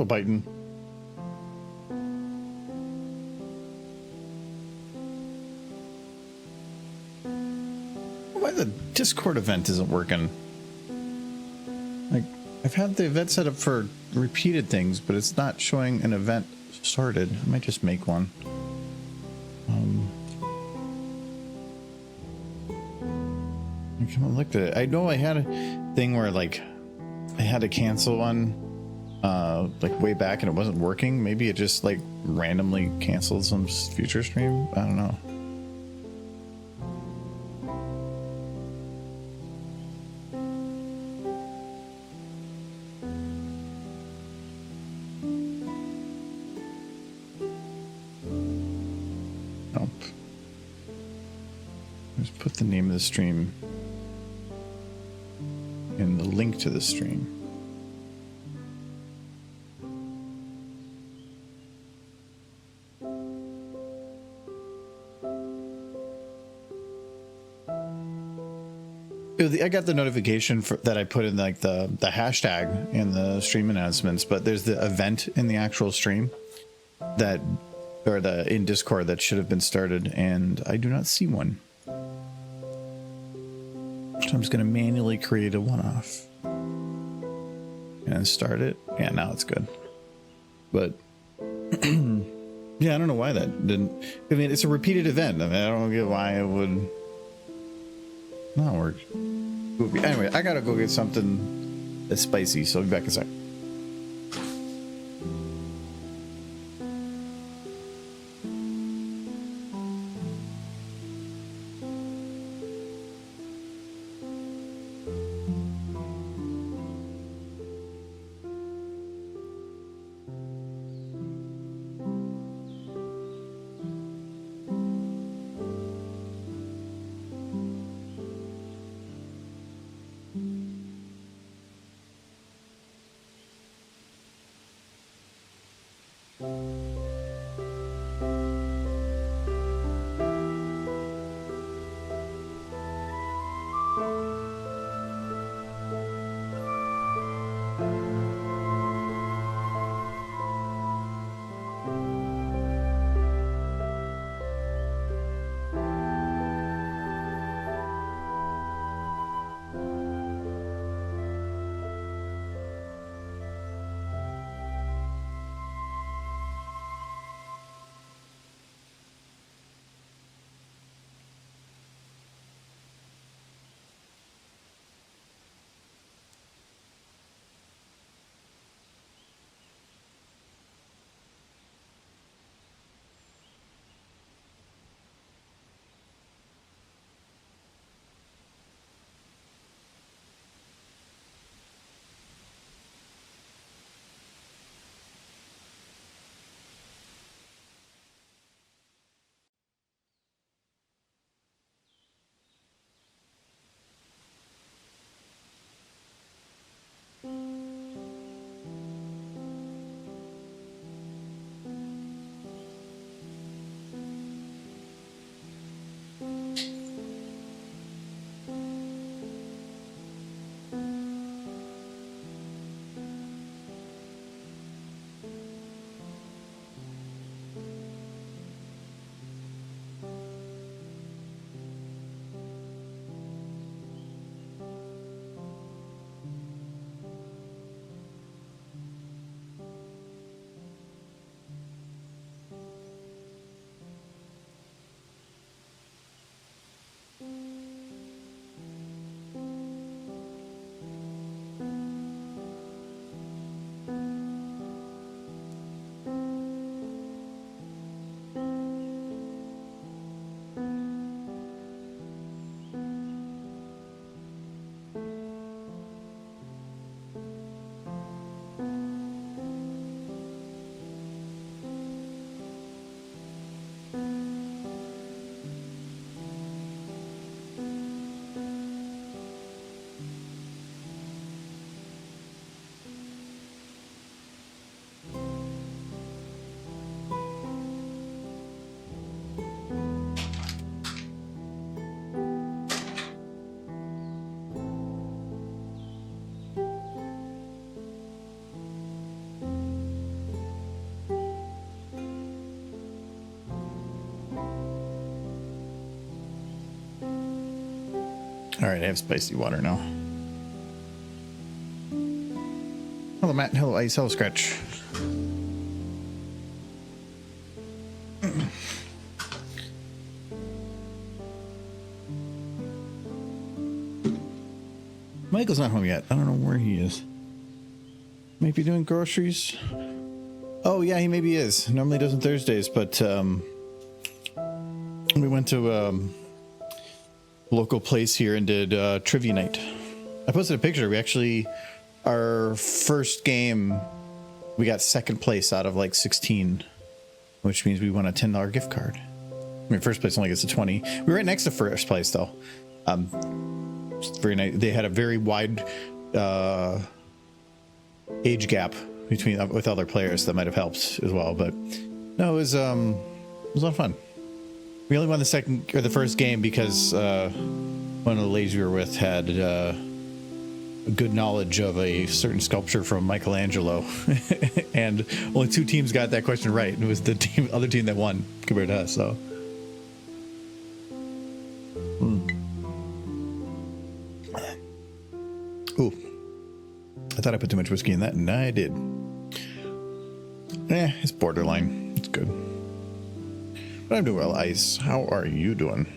Hello, Python. Why the Discord event isn't working? Like, I've had the event set up for repeated things, but it's not showing an event started. I might just make one. I come and looked at it. I know I had a thing where like I had to cancel one like way back and it wasn't working. Maybe it just like randomly canceled some future stream. I don't know. Nope. Just put the name of the stream and the link to the stream. I got the notification that I put in like the hashtag in the stream announcements, but there's the event in the actual stream that, or in Discord that should have been started, and I do not see one. So I'm just going to manually create a one-off and start it. Yeah, now it's good. But yeah, I don't know why that didn't. I mean, it's a repeated event. I mean, I don't get why it would not work. Anyway, I gotta go get something that's spicy, so I'll be back in a sec. All right, I have spicy water now. Hello, Matt. Hello, Ice. Hello, Scratch. Michael's not home yet. I don't know where he is. Might be doing groceries. Oh, yeah, he maybe is. Normally does on Thursdays, but we went to a local place here and did trivia night. I posted a picture. We actually, our first game, we got second place out of like 16, which means we won a $10 gift card. I mean, first place only gets a 20. We were right next to first place, though. Very nice. They had a very wide age gap between with other players that might have helped as well. But no, it was a lot of fun. We only won the second or the first game because one of the ladies we were with had a good knowledge of a certain sculpture from Michelangelo, and only 2 teams got that question right, and it was the other team that won compared to us. So. Ooh, I thought I put too much whiskey in that, and I did. It's borderline. It's good. But I'm doing well, Ice. How are you doing?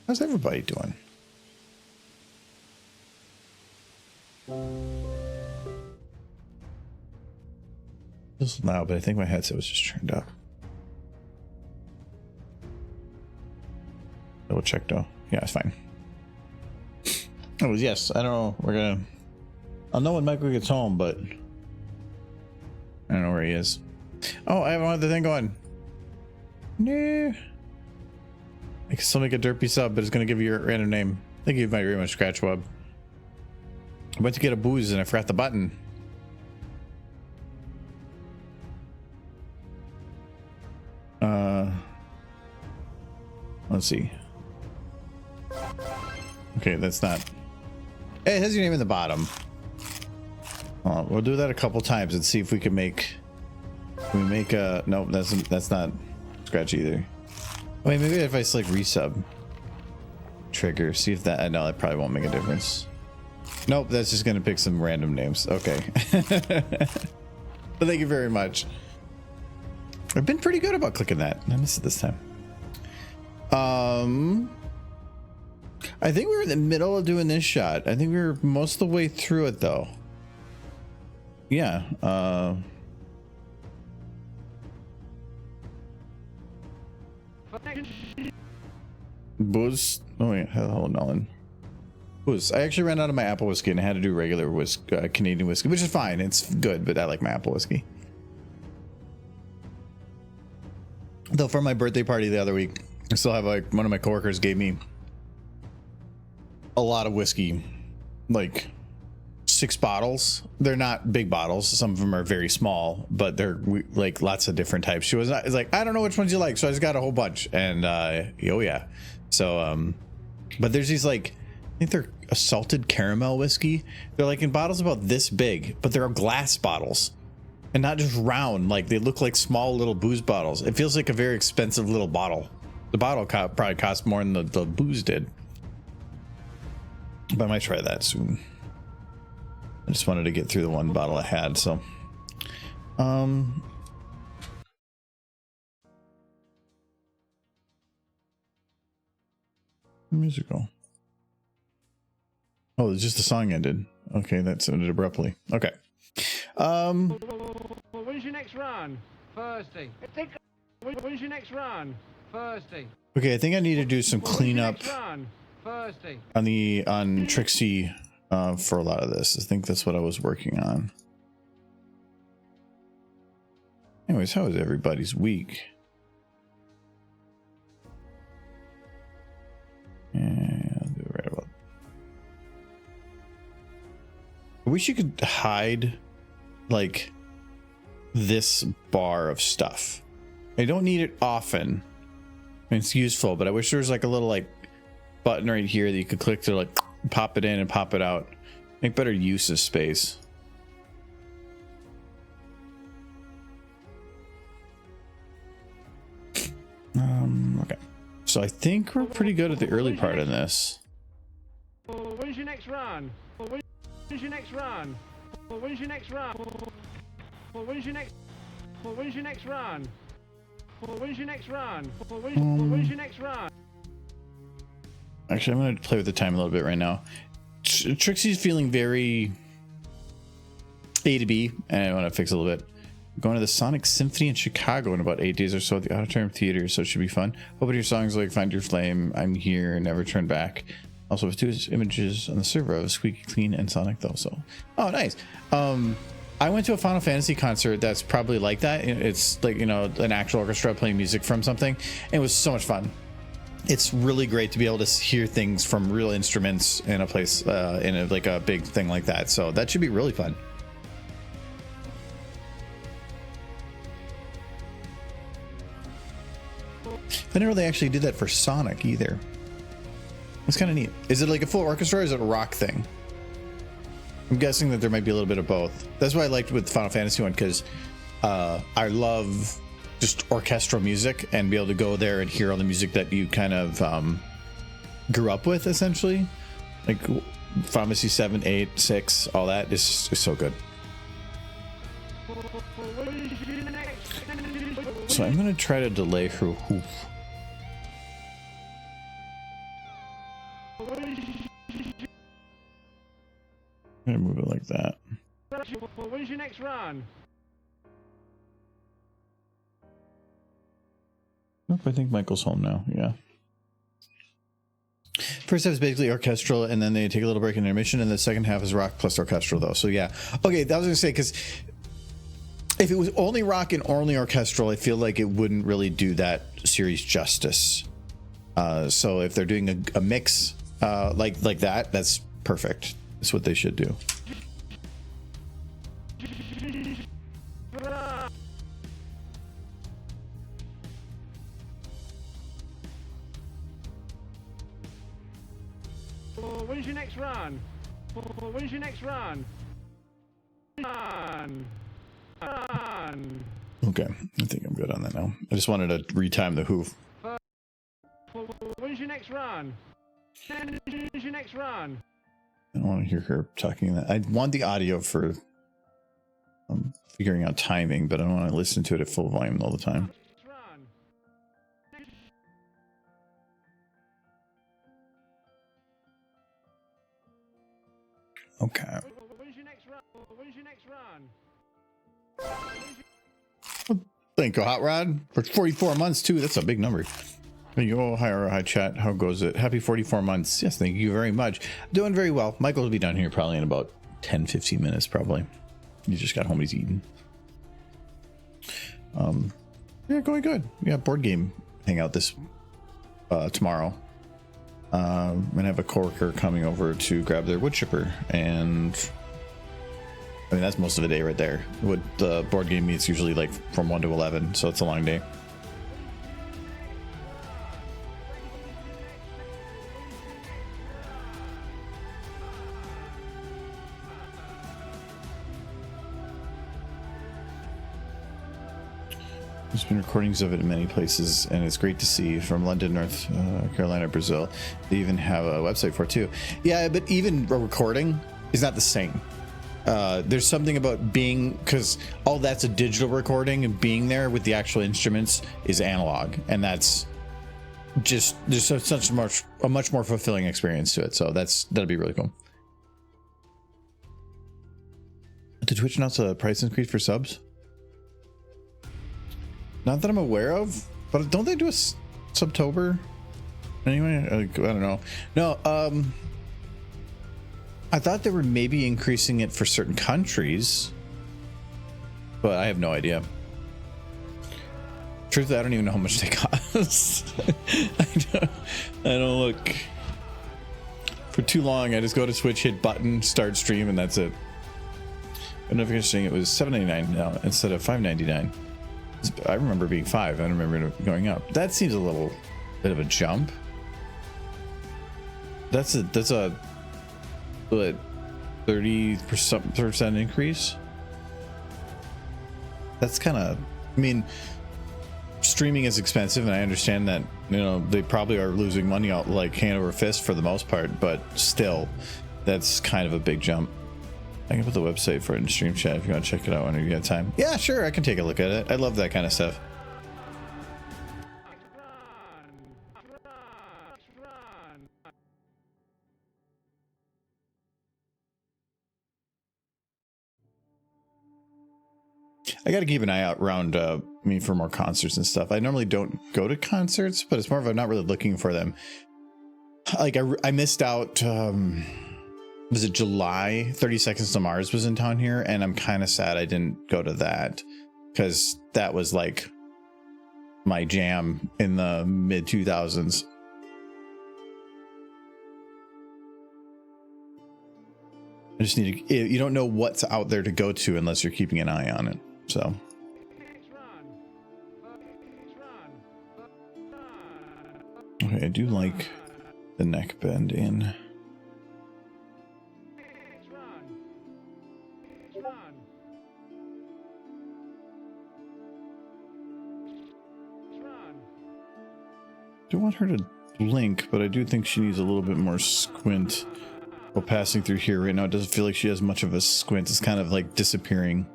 How's everybody doing? This is loud, but I think my headset was just turned up. Double check though. Yeah, it's fine. Oh, yes. I don't know. I'll know when Michael gets home, but I don't know where he is. Oh, I have one other thing going. No. I can still make a derpy sub, but it's going to give you a random name. Thank you very much, Scratch Web. I went to get a booze and I forgot the button. Let's see. Okay, that's not. Hey, it has your name in the bottom. We'll do that a couple times and see if we can make. Can we make a? Nope, that's not Scratch either. Wait, maybe if I select resub trigger, see if that. No, that probably won't make a difference. Nope, that's just gonna pick some random names. Okay. But thank you very much. I've been pretty good about clicking that. I missed it this time. I think we were in the middle of doing this shot. I think we were most of the way through it though. Yeah. Booze. Oh wait, hello, Nolan. Booze. I actually ran out of my apple whiskey and I had to do regular whiskey, Canadian whiskey, which is fine. It's good, but I like my apple whiskey. Though for my birthday party the other week, I still have like one of my coworkers gave me a lot of whiskey, like 6 bottles. They're not big bottles. Some of them are very small, but they're like lots of different types. She was not, it's like, I don't know which ones you like. So I just got a whole bunch and, oh yeah. So, but there's these like, I think they're a salted caramel whiskey. They're like in bottles about this big, but they're glass bottles and not just round. Like they look like small little booze bottles. It feels like a very expensive little bottle. The bottle probably cost more than the booze did. But I might try that soon. I just wanted to get through the one bottle I had, so. Musical. Oh, it's just the song ended. Okay, that sounded abruptly. Okay. When's your next run? Thursday. When's your next run? Thursday. Okay, I think I need to do some cleanup on Trixie for a lot of this. I think that's what I was working on. Anyways, how was everybody's week? Yeah, I'll do it right about. I wish you could hide like this bar of stuff. I don't need it often. I mean, it's useful, but I wish there was like a little like button right here that you could click to like pop it in and pop it out. Make better use of space. Okay. So I think we're pretty good at the early part in this. When's your next run? When's your next run? When's your next run? When's your next? When's your next run? When's your next run? When's your next run? Actually, I'm going to play with the time a little bit right now. Trixie's feeling very A to B, and I want to fix a little bit. Going to the Sonic Symphony in Chicago in about 8 days or so at the Auditorium Theater, so it should be fun. Hoping your songs like Find Your Flame, I'm Here, Never Turn Back. Also with 2 images on the server of Squeaky Clean and Sonic though, so. Oh, nice. I went to a Final Fantasy concert that's probably like that. It's like, you know, an actual orchestra playing music from something. It was so much fun. It's really great to be able to hear things from real instruments in a place, like a big thing like that. So that should be really fun. I didn't know they actually did that for Sonic either. It's kind of neat. Is it like a full orchestra or is it a rock thing? I'm guessing that there might be a little bit of both. That's what I liked with the Final Fantasy one, because I love just orchestral music and be able to go there and hear all the music that you kind of grew up with, essentially. Like Final Fantasy 7, 8, 6, all that is so good. So I'm going to try to delay her hoof. I'm going to move it like that. When's your next run? Nope, I think Michael's home now. Yeah. First half is basically orchestral, and then they take a little break in intermission, and the second half is rock plus orchestral, though. So yeah. Okay, that was going to say, because if it was only rock and only orchestral, I feel like it wouldn't really do that series justice. So if they're doing a mix like that, that's perfect. That's what they should do. When's your next run? When's your next run? Run. Okay, I think I'm good on that now. I just wanted to retime the hoof. When's your next run? When's your next run? I don't want to hear her talking that. I want the audio for figuring out timing, but I don't want to listen to it at full volume all the time. Okay. When's your next run? When's your next run? Thank you, Hot Rod, for 44 months too. That's a big number. Thank you. Oh, hi chat. How goes it? Happy 44 months. Yes, thank you very much. Doing very well. Michael will be down here probably in about 10-15 minutes probably. He just got home, he's eating. Yeah, going good. We got board game hangout this tomorrow. I'm gonna have a coworker coming over to grab their wood chipper, and I mean that's most of the day right there. The board game meets usually like from 1 to 11, so it's a long day. There's been recordings of it in many places, and it's great to see, from London, North Carolina, Brazil. They even have a website for it too. Yeah, but even a recording is not the same. There's something about being, because all that's a digital recording, and being there with the actual instruments is analog, and that's just there's a much more fulfilling experience to it. So that'll be really cool. Did Twitch announce a price increase for subs? Not that I'm aware of, but don't they do a Subtober? Anyway, I don't know. No, I thought they were maybe increasing it for certain countries, but I have no idea. Truthfully, I don't even know how much they cost. I don't look. For too long, I just go to Twitch, hit button, start stream, and that's it. I don't know if you're saying it was $7.99 now instead of $5.99. I remember being $5. I don't remember it going up. That seems a little bit of a jump. That's a what, 30% increase. That's kind of, I mean, streaming is expensive, and I understand that, you know, they probably are losing money out like hand over fist for the most part, but still, that's kind of a big jump. I can put the website for it in stream chat if you want to check it out whenever you got time. Yeah, sure, I can take a look at it. I love that kind of stuff. I got to keep an eye out around me for more concerts and stuff. I normally don't go to concerts, but it's more of I'm not really looking for them. Like I missed out. Was it July? 30 Seconds to Mars was in town here, and I'm kind of sad I didn't go to that because that was like my jam in the mid 2000s. I just need to. You don't know what's out there to go to unless you're keeping an eye on it. So. Okay, I do like the neck bend in. I want her to blink, but I do think she needs a little bit more squint while passing through here. Right now, it doesn't feel like she has much of a squint. It's kind of like disappearing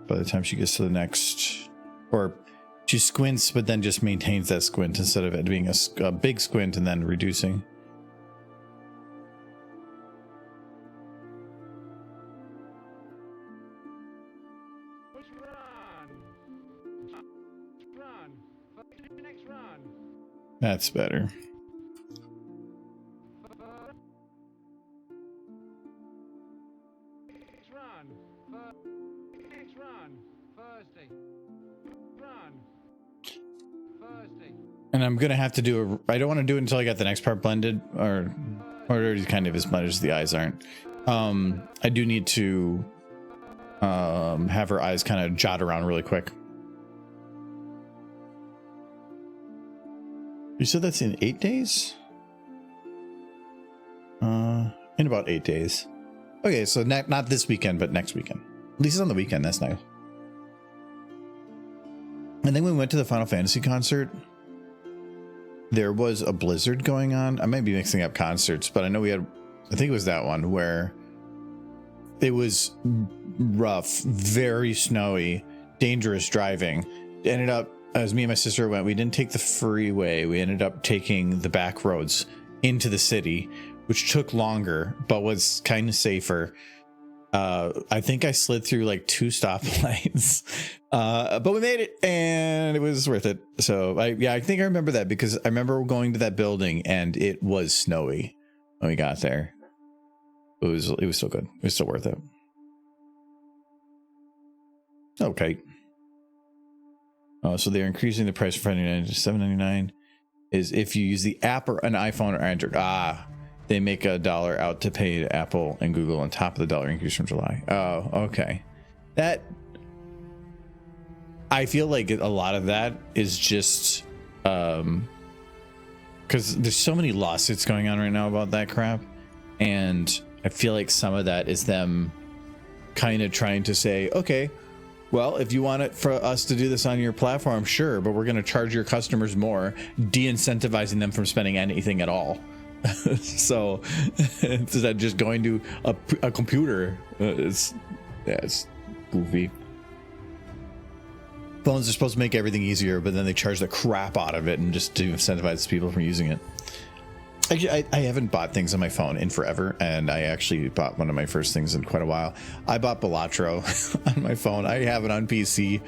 by the time she gets to the next, or she squints, but then just maintains that squint instead of it being a big squint and then reducing. That's better. And I'm gonna have to do I don't want to do it until I got the next part blended, or it already kind of as much as the eyes aren't. I do need to have her eyes kind of jot around really quick. You said that's in 8 days? In about 8 days. Okay, so not this weekend, but next weekend. At least it's on the weekend, that's nice. And then when we went to the Final Fantasy concert, there was a blizzard going on. I might be mixing up concerts, but I know I think it was that one where it was rough, very snowy, dangerous driving. It ended up, as me and my sister went, we didn't take the freeway. We ended up taking the back roads into the city, which took longer, but was kind of safer. I think I slid through like 2 stoplights, but we made it and it was worth it. So I think I remember that because I remember going to that building and it was snowy when we got there. It was still good. It was still worth it. Okay. So they're increasing the price from $5.99 to $7.99 is if you use the app or an iPhone or Android. They make $1 out to pay Apple and Google on top of the $1 increase from July. Oh, okay. That, I feel like a lot of that is just because there's so many lawsuits going on right now about that crap, and I feel like some of that is them kind of trying to say, okay, well, if you want it for us to do this on your platform, sure, but we're going to charge your customers more, de-incentivizing them from spending anything at all. So instead of just going to a computer, it's goofy. Phones are supposed to make everything easier, but then they charge the crap out of it and just to incentivize people from using it. Actually, I haven't bought things on my phone in forever, and I actually bought one of my first things in quite a while. I bought Balatro on my phone. I have it on PC,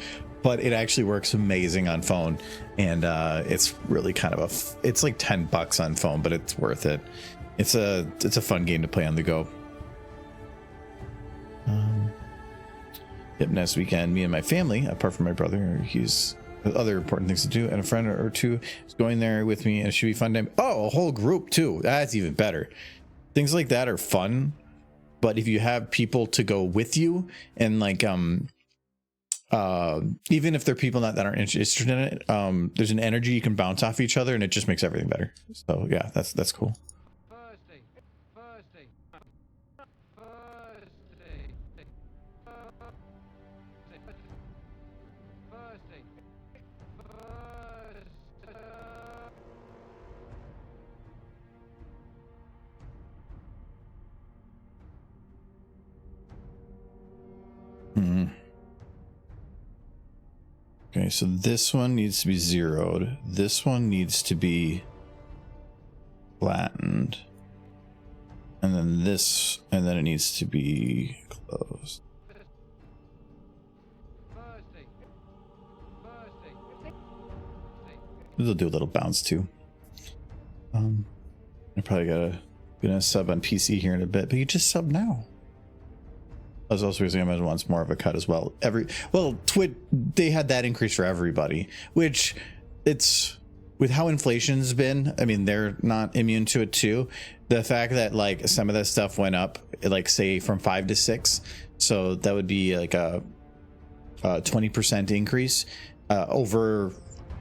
but it actually works amazing on phone, and it's really kind of it's like $10 on phone, but it's worth it. It's a fun game to play on the go. Yep, next weekend, me and my family, apart from my brother, he's other important things to do, and a friend or two is going there with me, and it should be fun time. Oh, a whole group too. That's even better. Things like that are fun, but if you have people to go with you, and like even if they're people that aren't interested in it, there's an energy you can bounce off each other, and it just makes everything better. So yeah, that's cool. Okay, so this one needs to be zeroed. This one needs to be flattened. And then this, and then it needs to be closed. They'll do a little bounce too. I probably gonna sub on PC here in a bit, but you just sub now. I was also using Amazon wants more of a cut as well. Twitch, they had that increase for everybody, which it's with how inflation's been. I mean, they're not immune to it too. The fact that like some of that stuff went up, like say from 5 to 6, so that would be like a 20% increase over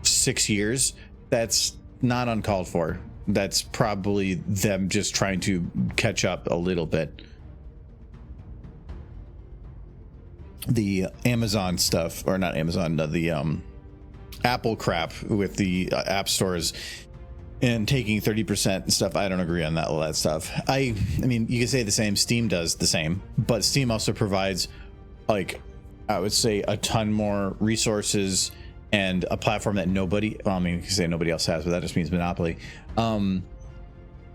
6 years. That's not uncalled for. That's probably them just trying to catch up a little bit. The Amazon stuff, or not Amazon, the Apple crap with the app stores and taking 30% and stuff. I don't agree on all that stuff. I mean, you can say the same. Steam does the same, but Steam also provides, like, I would say a ton more resources and a platform that nobody, well, I mean, you can say nobody else has, but that just means monopoly.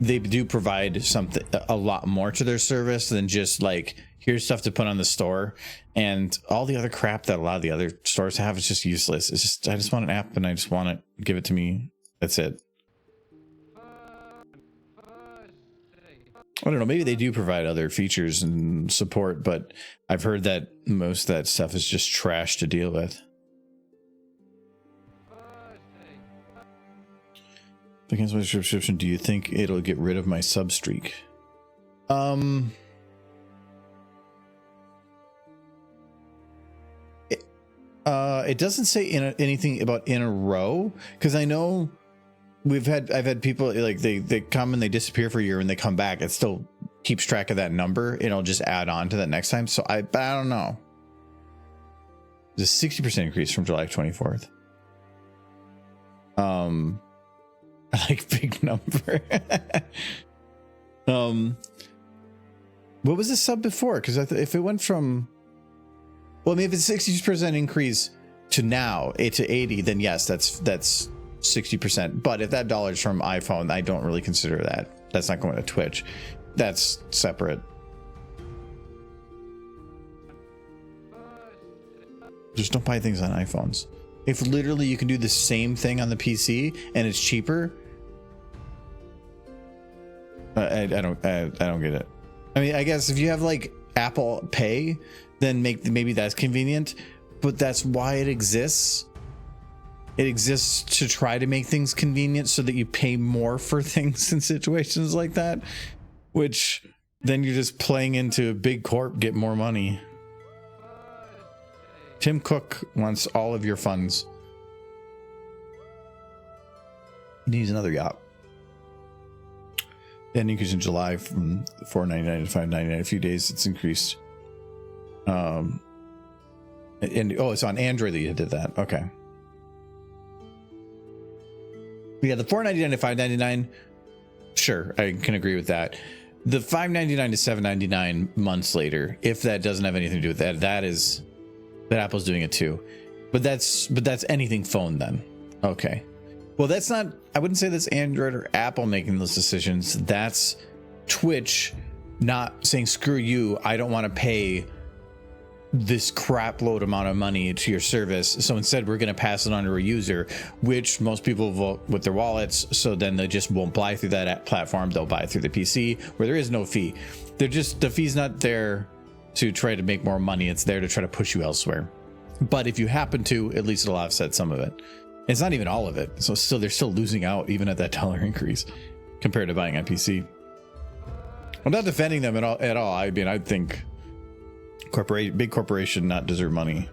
They do provide something, a lot more to their service than just like, here's stuff to put on the store, and all the other crap that a lot of the other stores have is just useless. It's just, I just want an app and I just want it, give it to me. That's it. I don't know, maybe they do provide other features and support, but I've heard that most of that stuff is just trash to deal with. If I cancel my subscription, do you think it'll get rid of my sub streak? It doesn't say anything about in a row, because I know I've had people like they come and they disappear for a year and they come back. It still keeps track of that number. It'll just add on to that next time. So I don't know. There's a 60% increase from July 24th. I like big number. What was the sub before? Because if it went from, well, I mean, if it's 60% increase to now to 80, then yes, that's 60%. But if that dollar's from iPhone, I don't really consider that. That's not going to Twitch. That's separate. Just don't buy things on iPhones. If literally you can do the same thing on the PC and it's cheaper, I don't get it. I mean, I guess if you have like Apple Pay, then maybe that's convenient, but that's why it exists. It exists to try to make things convenient so that you pay more for things in situations like that, which then you're just playing into big corp, get more money. Tim Cook wants all of your funds. He needs another yacht. And increase in July from $4.99 to $5.99. A few days it's increased. And it's on Android that you did that. Okay. Yeah, the $4.99 to $5.99. Sure, I can agree with that. The $5.99 to $7.99 months later, if that doesn't have anything to do with that, that Apple's doing it too. But that's anything phone then. Okay. Well, that's not, I wouldn't say that's Android or Apple making those decisions. That's Twitch not saying, screw you, I don't want to pay this crap load amount of money to your service. So instead, we're going to pass it on to a user, which most people vote with their wallets. So then they just won't buy through that platform. They'll buy through the PC where there is no fee. The fee's not there to try to make more money. It's there to try to push you elsewhere. But if you happen to, at least it'll offset some of it. It's not even all of it. So still, they're still losing out even at that dollar increase compared to buying on PC. I'm not defending them at all. I mean, I think big corporation not deserve money.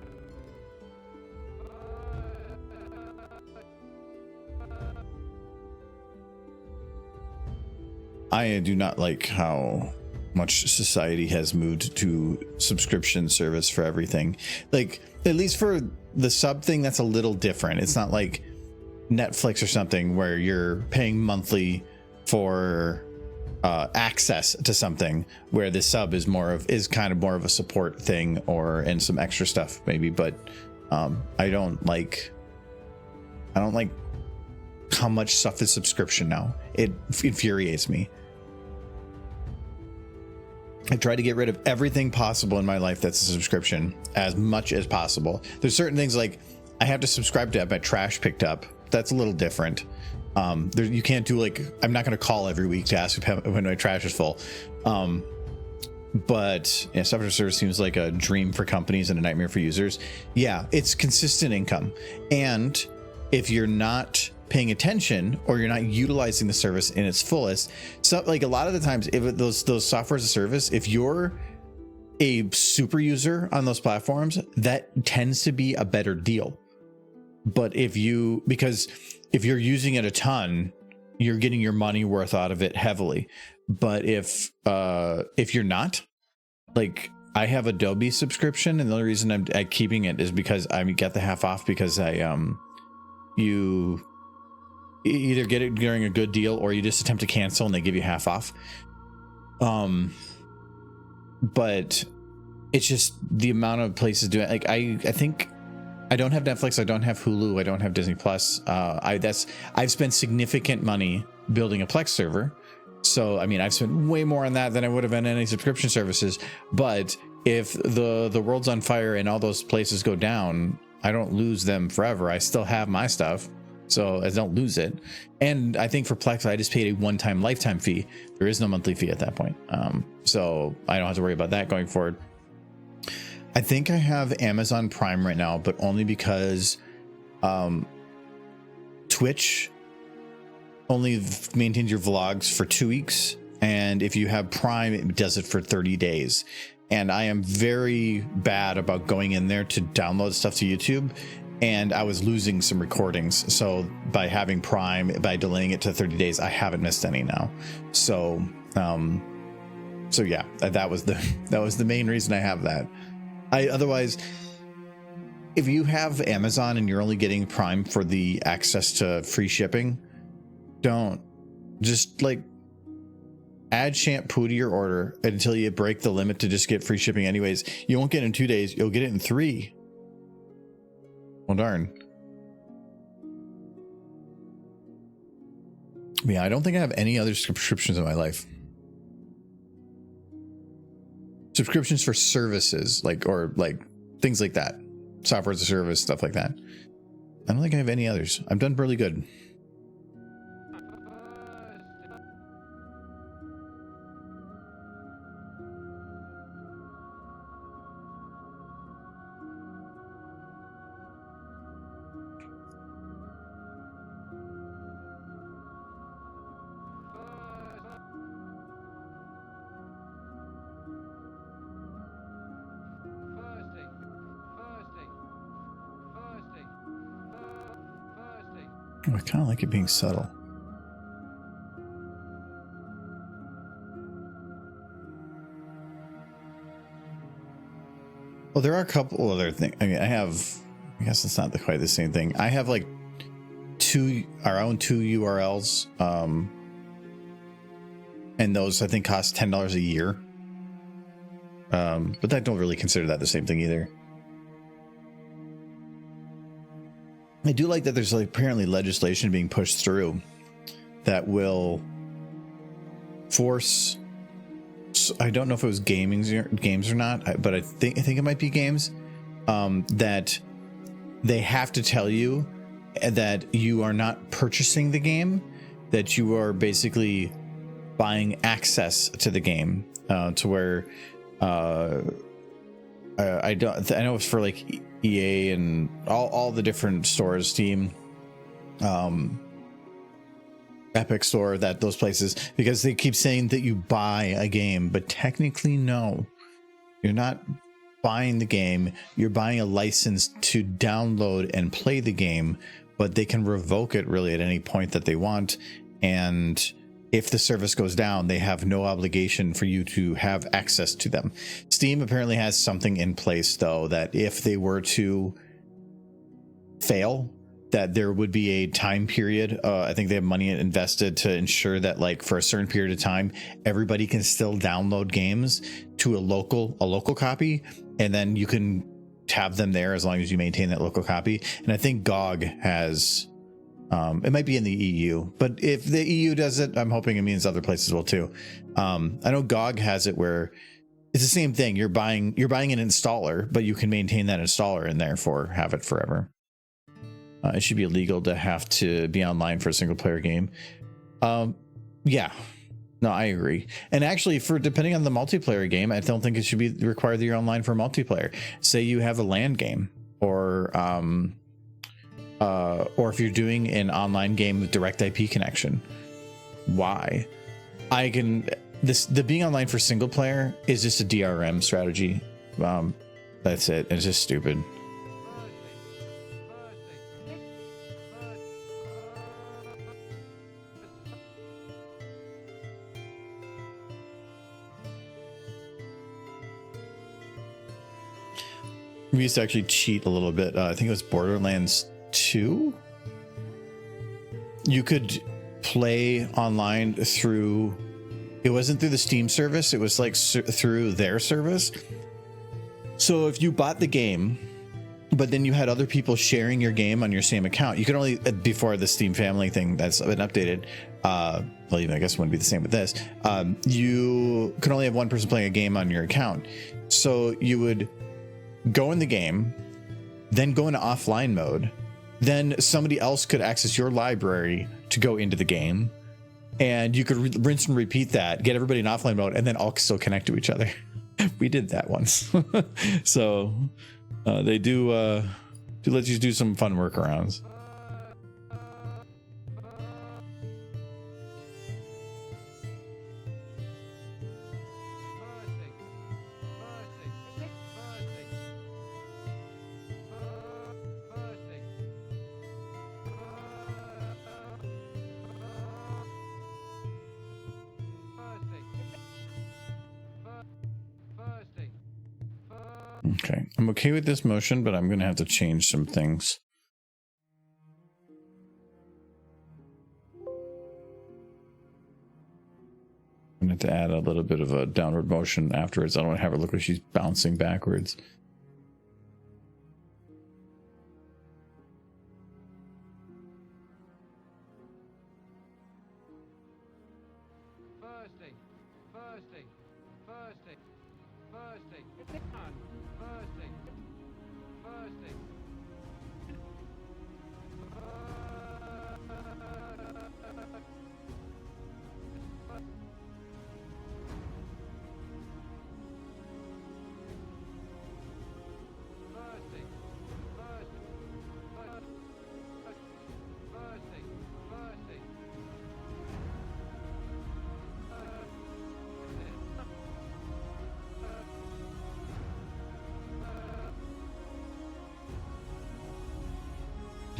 I do not like how much society has moved to subscription service for everything. Like, at least for the sub thing, that's a little different. It's not like Netflix or something where you're paying monthly for access to something, where the sub is kind of more of a support thing, and some extra stuff maybe. But I don't like how much stuff is subscription now. It infuriates me. I try to get rid of everything possible in my life that's a subscription as much as possible. There's certain things like I have to subscribe to have my trash picked up. That's a little different. You can't do I'm not going to call every week to ask when my trash is full. But yeah, software service seems like a dream for companies and a nightmare for users. Yeah, it's consistent income. And if you're not paying attention or you're not utilizing the service in its fullest, so a lot of the times, if those software as a service, if you're a super user on those platforms, that tends to be a better deal. But because if you're using it a ton, you're getting your money worth out of it heavily. But if you're not, I have Adobe subscription, and the only reason I'm keeping it is because I get the half off, because you either get it during a good deal or you just attempt to cancel and they give you half off. But it's just the amount of places doing it. I think I don't have Netflix, I don't have Hulu, I don't have Disney Plus. I've spent significant money building a Plex server. So I mean, I've spent way more on that than I would have on any subscription services. But if the world's on fire and all those places go down, I don't lose them forever. I still have my stuff, so I don't lose it. And I think for Plex, I just paid a one-time lifetime fee. There is no monthly fee at that point. So I don't have to worry about that going forward. I think I have Amazon Prime right now, but only because Twitch only maintains your vlogs for 2 weeks. And if you have Prime, it does it for 30 days. And I am very bad about going in there to download stuff to YouTube. And I was losing some recordings. So by having Prime, by delaying it to 30 days, I haven't missed any now. So yeah, that was the main reason I have that. Otherwise, if you have Amazon and you're only getting Prime for the access to free shipping, don't just add shampoo to your order until you break the limit to just get free shipping anyways. You won't get it in 2 days, you'll get it in 3. Well, darn. Yeah, I don't think I have any other subscriptions in my life. Subscriptions for services, or things like that. Software as a service, stuff like that. I don't think I have any others. I've done really good. I kind of like it being subtle. Well, there are a couple other things. I mean, I guess it's not quite the same thing. I have our own two URLs. And those I think cost $10 a year. But I don't really consider that the same thing either. I do like that there's apparently legislation being pushed through that will force, I don't know if it was games or not, but I think it might be games, that they have to tell you that you are not purchasing the game, that you are basically buying access to the game, to where I know it's for EA and all the different stores, Steam, Epic Store, those places, because they keep saying that you buy a game, but technically no, you're not buying the game. You're buying a license to download and play the game, but they can revoke it really at any point that they want. And if the service goes down, they have no obligation for you to have access to them. Steam apparently has something in place, though, that if they were to fail, that there would be a time period. I think they have money invested to ensure that, like, for a certain period of time, everybody can still download games to a local copy, and then you can have them there as long as you maintain that local copy. And I think GOG has, it might be in the EU, but if the EU does it, I'm hoping it means other places will too. I know GOG has it where it's the same thing. You're buying an installer, but you can maintain that installer and therefore have it forever. It should be illegal to have to be online for a single player game. Yeah, no, I agree. And actually, for depending on the multiplayer game, I don't think it should be required that you're online for multiplayer. Say you have a LAN game, or if you're doing an online game with direct IP connection. Why? The being online for single player is just a DRM strategy. That's it. It's just stupid. We used to actually cheat a little bit. I think it was Borderlands 2. You could play online through, it wasn't through the Steam service, it was like through their service. So if you bought the game, but then you had other people sharing your game on your same account, you could only, before the Steam family thing that's been updated, well, even I guess it wouldn't be the same with this, you could only have one person playing a game on your account. So you would go in the game, then go into offline mode, then somebody else could access your library to go into the game, and you could rinse and repeat that, get everybody in offline mode, and then all still connect to each other. We did that once. So they do let you do some fun workarounds. Okay, I'm okay with this motion, but I'm going to have to change some things. I'm going to have to add a little bit of a downward motion afterwards. I don't want to have her look like she's bouncing backwards.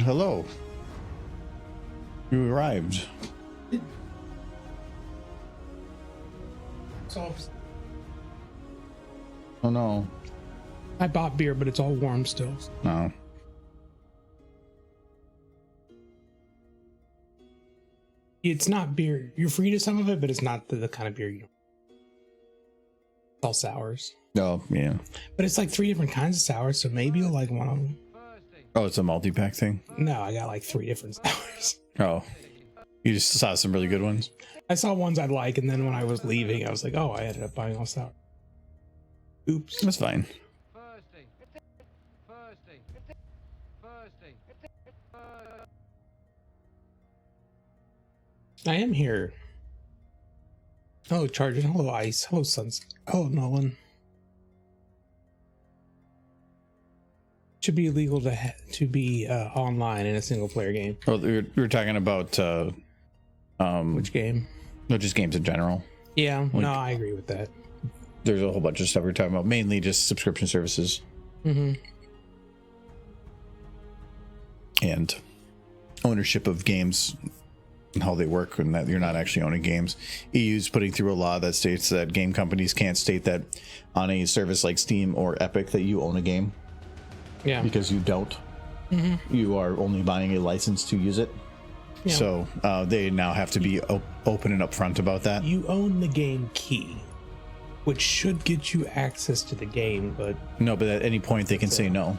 Hello. You arrived. Oh no. I bought beer, but it's all warm still. No. It's not beer. You're free to some of it, but it's not the kind of beer you know. It's all sours. Oh, yeah. But it's like 3 different kinds of sours, so maybe you'll like one of them. Oh, it's a multi-pack thing? No, I got like 3 different sours. Oh. You just saw some really good ones? I saw ones I'd like, and then when I was leaving, I was like, oh, I ended up buying all sour. Oops. That's fine. I am here. Hello, Charger. Hello, Ice. Hello, Suns. Hello, Nolan. Should be illegal to be online in a single player game. Oh, we were talking about Which game? No, just games in general. Yeah, Like, no, I agree with that. There's a whole bunch of stuff we're talking about, mainly just subscription services. Mm-hmm. And ownership of games and how they work, and that you're not actually owning games. EU's putting through a law that states that game companies can't state that on a service like Steam or Epic that you own a game. Yeah. Because you don't. You are only buying a license to use it. Yeah. So they now have to be open and upfront about that. You own the game key, which should get you access to the game, but No, but at any point they can say no.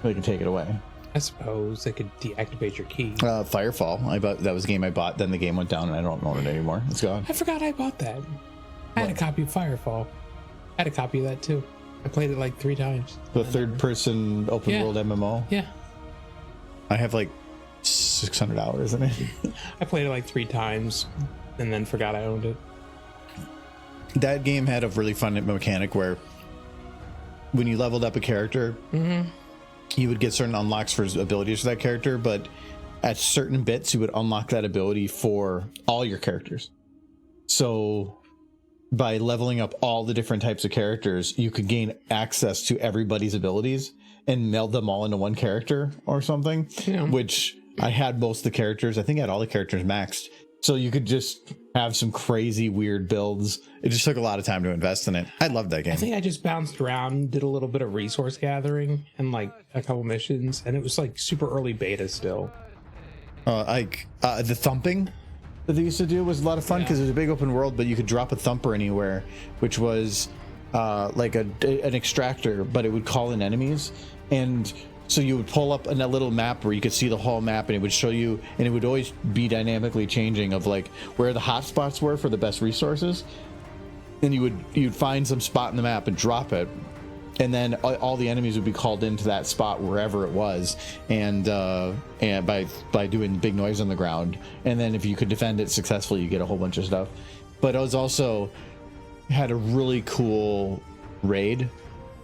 They can take it away. I suppose they could deactivate your key. Firefall. That was a game I bought. Then the game went down, and I don't own it anymore. It's gone. I forgot I bought that. I had a copy of Firefall. I had a copy of that too. I played it like 3 times. The third-person open-world MMO. Yeah. I have like 600 hours in it. I played it like 3 times and then forgot I owned it. That game had a really fun mechanic where when you leveled up a character, you would get certain unlocks for abilities for that character, but at certain bits, you would unlock that ability for all your characters. So by leveling up all the different types of characters, you could gain access to everybody's abilities and meld them all into one character or something, which I had most of the characters. I think I had all the characters maxed. So you could just have some crazy weird builds. It just took a lot of time to invest in it. I loved that game. I think I just bounced around, did a little bit of resource gathering and like a couple missions, and it was like super early beta still. The thumping that they used to do was a lot of fun because it was a big open world, but you could drop a thumper anywhere, which was like an extractor, but it would call in enemies. And so you would pull up a little map where you could see the whole map, and it would show you, and it would always be dynamically changing of like where the hot spots were for the best resources. And you'd find some spot in the map and drop it, and then all the enemies would be called into that spot wherever it was, and by doing big noise on the ground. And then if you could defend it successfully, you get a whole bunch of stuff. But it was also had a really cool raid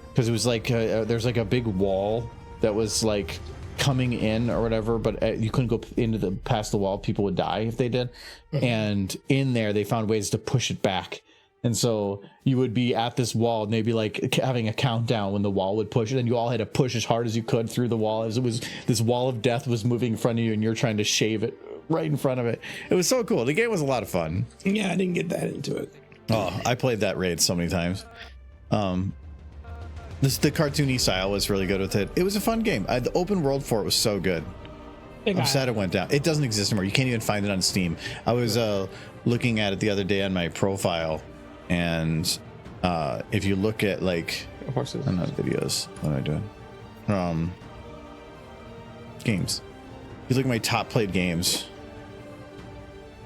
because it was like there's like a big wall that was like coming in or whatever, but you couldn't go into past the wall. People would die if they did. And in there they found ways to push it back. And so you would be at this wall and they'd be like having a countdown when the wall would push it, and you all had to push as hard as you could through the wall as it was, this wall of death was moving in front of you and you're trying to shave it right in front of it. It was so cool. The game was a lot of fun. Yeah, I didn't get that into it. Oh, I played that raid so many times. The cartoony style was really good with it. It was a fun game. The open world for it was so good. I'm sad it went down. It doesn't exist anymore. You can't even find it on Steam. I was looking at it the other day on my profile, and if you look at like horses, I'm not videos. What am I doing? Games. You look at my top played games.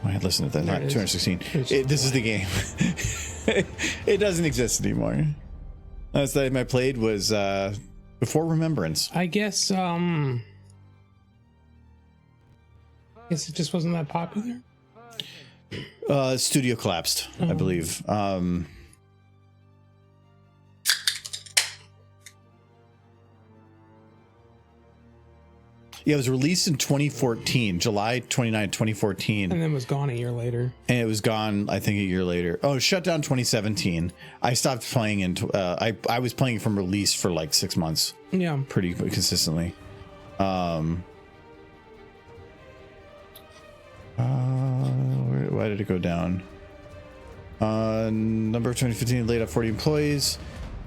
I had listened to that. Not 216. This is the game. It doesn't exist anymore. Last time I played was before Remembrance. I guess it just wasn't that popular. Studio collapsed, I believe. Yeah, it was released in 2014, July 29, 2014. And then was gone a year later. And it was gone, I think, a year later. Oh, shut down 2017. I stopped playing I was playing from release for like 6 months. Yeah. Pretty consistently. Why did it go down? Number of 2015 laid off 40 employees.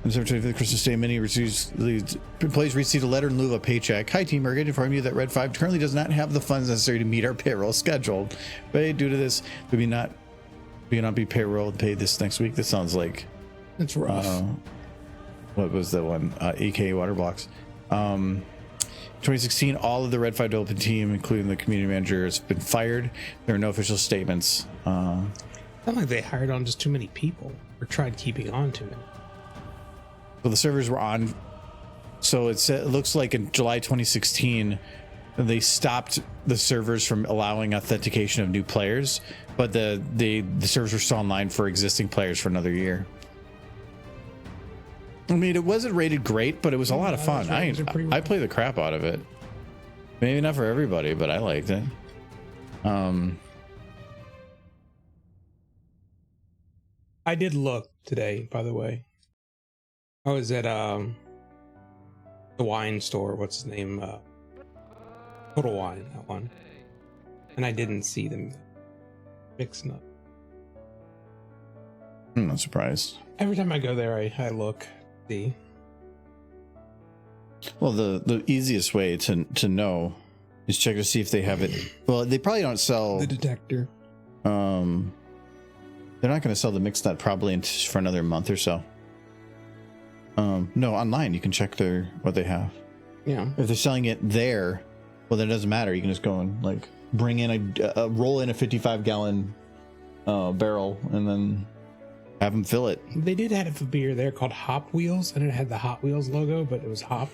On December 25th, Christmas Day, many employees received a letter in lieu of a paycheck. Hi, team. We're going to inform you that Red 5 currently does not have the funds necessary to meet our payroll schedule. But due to this, we will not be payroll paid this next week. This sounds like it's rough. What was the one? EK Water Blocks. 2016, all of the Red 5 development team, including the community manager, has been fired. There are no official statements. Not like they hired on just too many people or tried keeping on to it. Well, the servers were on. So it looks like in July 2016, they stopped the servers from allowing authentication of new players, but the servers were still online for existing players for another year. I mean, it wasn't rated great, but it was a lot of fun. I played the crap out of it. Maybe not for everybody, but I liked it. I did look today, by the way. I was at the wine store. What's his name? Total Wine, that one. And I didn't see them mixing up. I'm not surprised. Every time I go there, I look, see. Well, the easiest way to know is check to see if they have it. Well, they probably don't sell The detector. they're not going to sell the mixed nut probably for another month or so. No, online you can check what they have. Yeah. If they're selling it there, well, then it doesn't matter. You can just go and like bring in roll in a 55-gallon barrel and then have them fill it. They did have a beer there called Hop Wheels, and it had the Hot Wheels logo, but it was hop.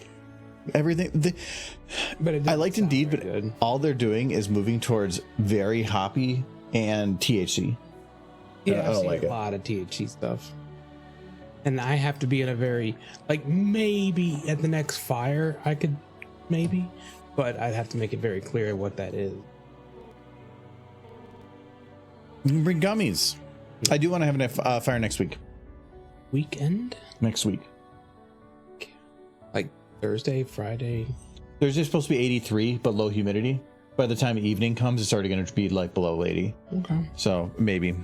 Everything. But it I liked didn't sound Indeed, but very good. all they're doing is moving towards very hoppy and THC. Yeah, I I've don't seen like a it. lot of THC stuff. And I have to be in a very, like, maybe at the next fire, I could, maybe, but I'd have to make it very clear what that is. You can bring gummies. I do want to have a fire next week. Weekend? Next week. Like Thursday, Friday? There's just supposed to be 83, but low humidity. By the time evening comes, it's already going to be like below 80. Okay. So maybe.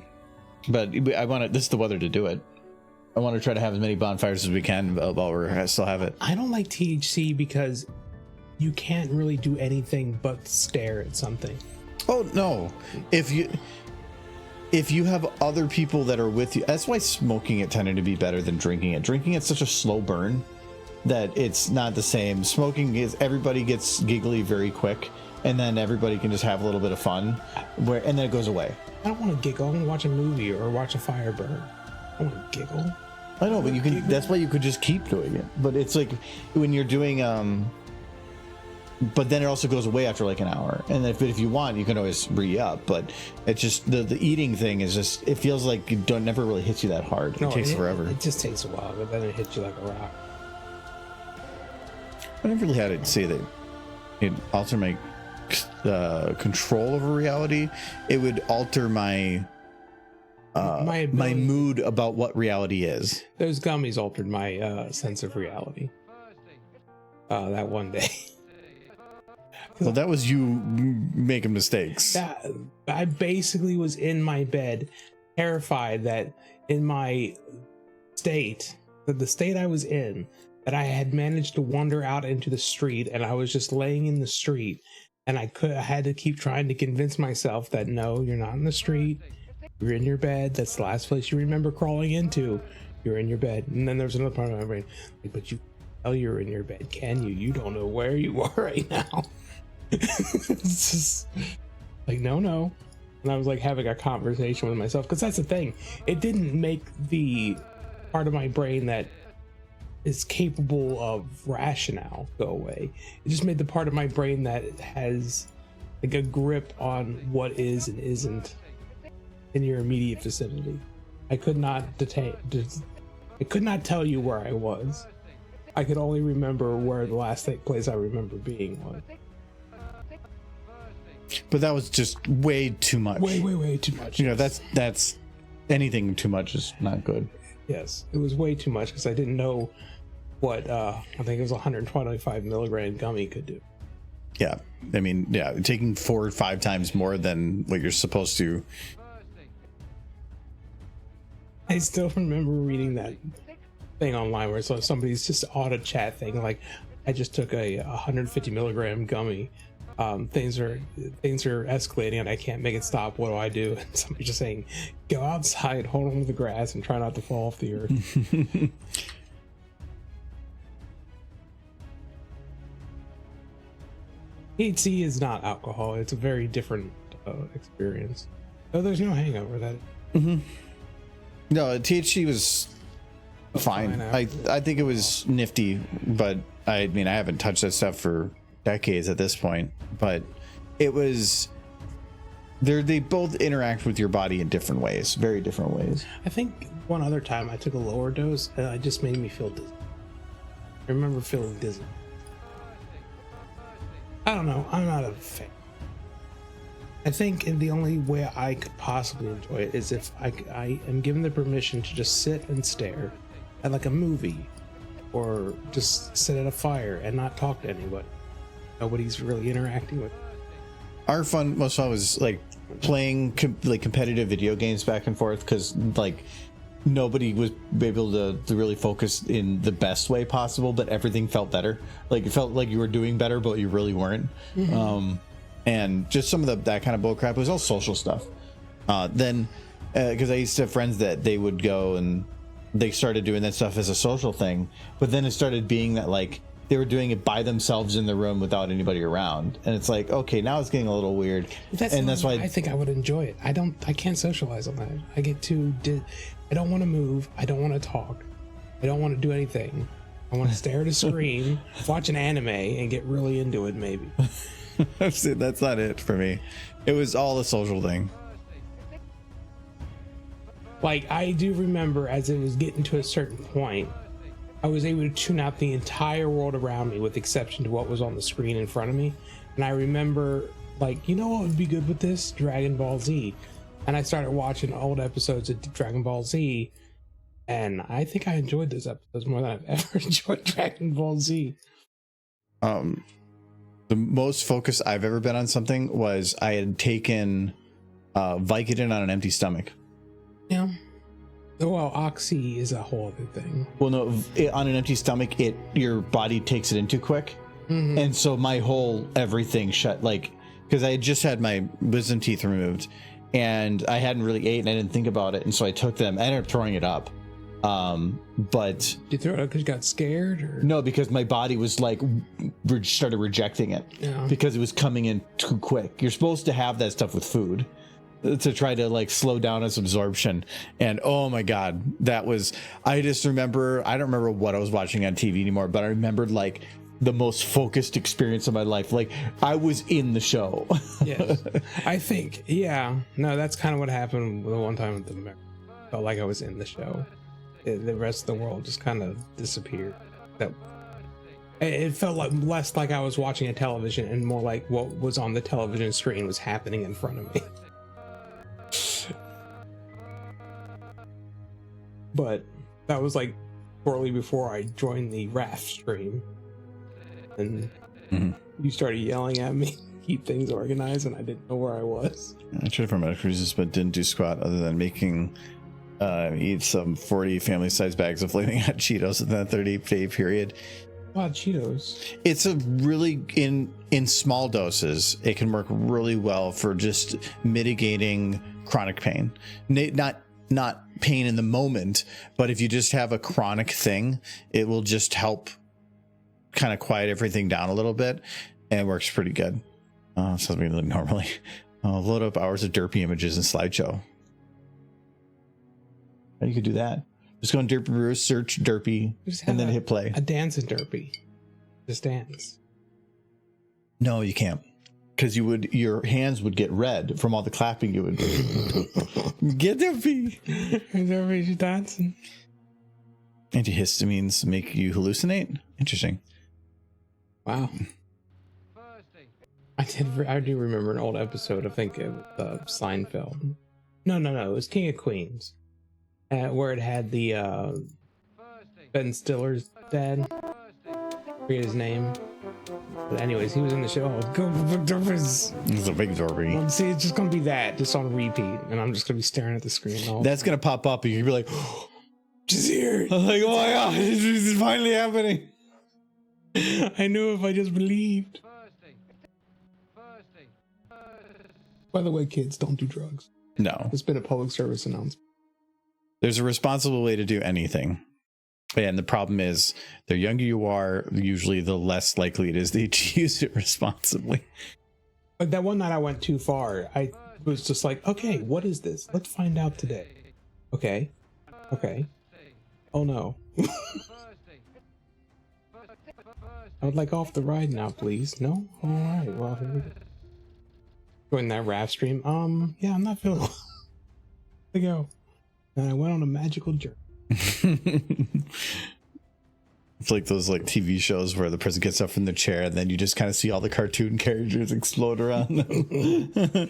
But I want to, this is the weather to do it. I want to try to have as many bonfires as we can while we still have it. I don't like THC because you can't really do anything but stare at something. Oh, no. If you have other people that are with you, that's why smoking it tended to be better than drinking it. Drinking it's such a slow burn that it's not the same. Smoking is everybody gets giggly very quick, and then everybody can just have a little bit of fun, and then it goes away. I don't want to giggle. I want to watch a movie or watch a fire burn. I want to giggle. I know, but you can. That's why you could just keep doing it. But it's like when you're doing but then it also goes away after like an hour. And if you want, you can always re-up. But it's just the eating thing is just, it feels like it never really hits you that hard. It takes forever. It just takes a while, but then it hits you like a rock. I never really had it say that it alter my control over reality. It would alter my ability- mood about what reality is. Those gummies altered my sense of reality. That one day. Well, that was you making mistakes. I basically was in my bed, terrified that in my state, the state I was in, that I had managed to wander out into the street, and I was just laying in the street, and I had to keep trying to convince myself that no, you're not in the street. You're in your bed. That's the last place you remember crawling into. You're in your bed. And then there's another part of my brain, like, but you tell you're in your bed, can you? You don't know where you are right now. It's just like no. And I was like having a conversation with myself, because that's the thing. It didn't make the part of my brain that is capable of rationale go away. It just made the part of my brain that has like a grip on what is and isn't in your immediate vicinity. I could not I could not tell you where I was. I could only remember where the last place I remember being was. But that was just way too much. Way too much. You know, that's anything too much is not good. Yes, it was way too much because I didn't know what I think it was 125 milligram gummy could do. Yeah, I mean, yeah, taking 4 or 5 times more than what you're supposed to. I still remember reading that thing online where somebody's just auto chat thing like, I just took a 150 milligram gummy. Things are escalating and I can't make it stop. What do I do? And somebody's just saying, go outside, hold on to the grass, and try not to fall off the earth. THC is not alcohol. It's a very different experience. Oh, there's no hangover. That. No, THC was fine. I think it was nifty, but I mean, I haven't touched that stuff for decades at this point. But it was. They both interact with your body in different ways, very different ways. I think one other time I took a lower dose and it just made me feel dizzy. I remember feeling dizzy. I don't know. I'm not a fan. I think the only way I could possibly enjoy it is if I am given the permission to just sit and stare at like a movie or just sit at a fire and not talk to anybody. Nobody's really interacting with me. Our most fun was like playing like competitive video games back and forth, because like nobody was able to really focus in the best way possible, but everything felt better. Like it felt like you were doing better, but you really weren't. And just some of that kind of bullcrap. It was all social stuff. Then, because I used to have friends that they would go and they started doing that stuff as a social thing, but then it started being that like they were doing it by themselves in the room without anybody around, and it's like, okay, now it's getting a little weird. That's why I think I would enjoy it. I can't socialize on that. I get too I don't want to move. I don't want to talk. I don't want to do anything. I want to stare at a screen, watch an anime, and get really into it. Maybe. That's not it for me. It was all a social thing. Like, I do remember as it was getting to a certain point, I was able to tune out the entire world around me with exception to what was on the screen in front of me. And I remember, like, you know what would be good with this? Dragon Ball Z. And I started watching old episodes of Dragon Ball Z, and I think I enjoyed those episodes more than I've ever enjoyed Dragon Ball Z. The most focus I've ever been on something was I had taken Vicodin on an empty stomach. Yeah. Well, Oxy is a whole other thing. Well, no, on an empty stomach, your body takes it in too quick. And so my whole everything shut, like, because I had just had my wisdom teeth removed and I hadn't really ate and I didn't think about it. And so I took them. I ended up throwing it up. But Did you throw it up because you got scared? Or? No, because my body was like, started rejecting it because it was coming in too quick. You're supposed to have that stuff with food to try to like slow down its absorption. And oh my God, I just remember, I don't remember what I was watching on TV anymore, but I remembered like the most focused experience of my life. Like I was in the show. Yes. I think, yeah, no, that's kind of what happened the one time with the America. Felt like I was in the show. The rest of the world just kind of disappeared. It felt like less like I was watching a television and more like what was on the television screen was happening in front of me. But that was like shortly before I joined the RAF stream, and you started yelling at me, keep things organized, and I didn't know where I was. I tried for medical reasons, but didn't do squat other than making eat some 40 family-sized bags of Flaming Hot Cheetos in that 30-day period. Wow, Cheetos. It's a really in small doses. It can work really well for just mitigating chronic pain. Not pain in the moment, but if you just have a chronic thing, it will just help kind of quiet everything down a little bit, and it works pretty good. Something like normally. Load up hours of derpy images in slideshow. You could do that. Just go on Derpy Brew, search Derpy, and then hit play. A dance in Derpy. Just dance. No, you can't. Because your hands would get red from all the clapping you would do. Get Derpy. Derpy's dancing. Antihistamines make you hallucinate? Interesting. Wow. I do remember an old episode, I think it was Seinfeld. No, it was King of Queens. Where it had the Ben Stiller's dad. I forget his name. But anyways, he was in the show. Go Derpy. It's a big Derpy. Well, see, it's just gonna be that, just on repeat, and I'm just gonna be staring at the screen. That's gonna pop up, and you're gonna be like, "Just here!" I'm like, "Oh my God, this is finally happening." I knew if I just believed. By the way, kids, don't do drugs. No, it's been a public service announcement. There's a responsible way to do anything. And the problem is, the younger you are, usually the less likely it is that you use it responsibly. But that one night I went too far. I was just like, okay, what is this? Let's find out today. Okay. Oh no. I would like off the ride now, please. No? Alright, well, here we go. Join that RAF stream. Yeah, I'm not feeling well. Here we go. And I went on a magical journey. It's like those like TV shows where the person gets up from the chair and then you just kind of see all the cartoon characters explode around them.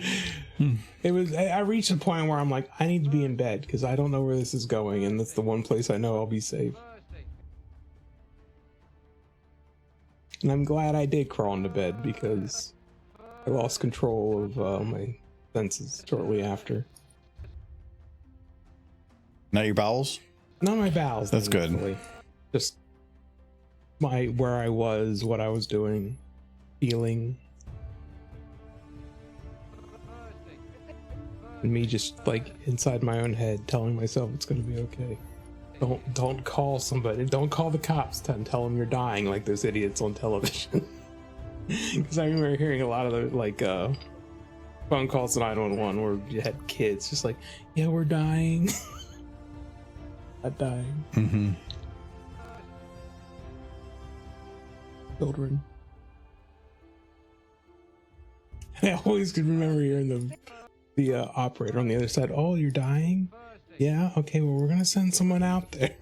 I reached a point where I'm like, I need to be in bed because I don't know where this is going, and that's the one place I know I'll be safe. And I'm glad I did crawl into bed because I lost control of my senses shortly after. Not your bowels? Not my bowels. That's good. thankfully. Just where I was, what I was doing, feeling. And me just like inside my own head telling myself it's gonna be okay. Don't call somebody. Don't call the cops and tell them you're dying like those idiots on television. Because I remember hearing a lot of the like phone calls to 911 where you had kids just like, yeah, we're dying. Not dying. Mm-hmm. Children. I always could remember hearing the operator on the other side. Oh, you're dying? Yeah. Okay. Well, we're gonna send someone out there.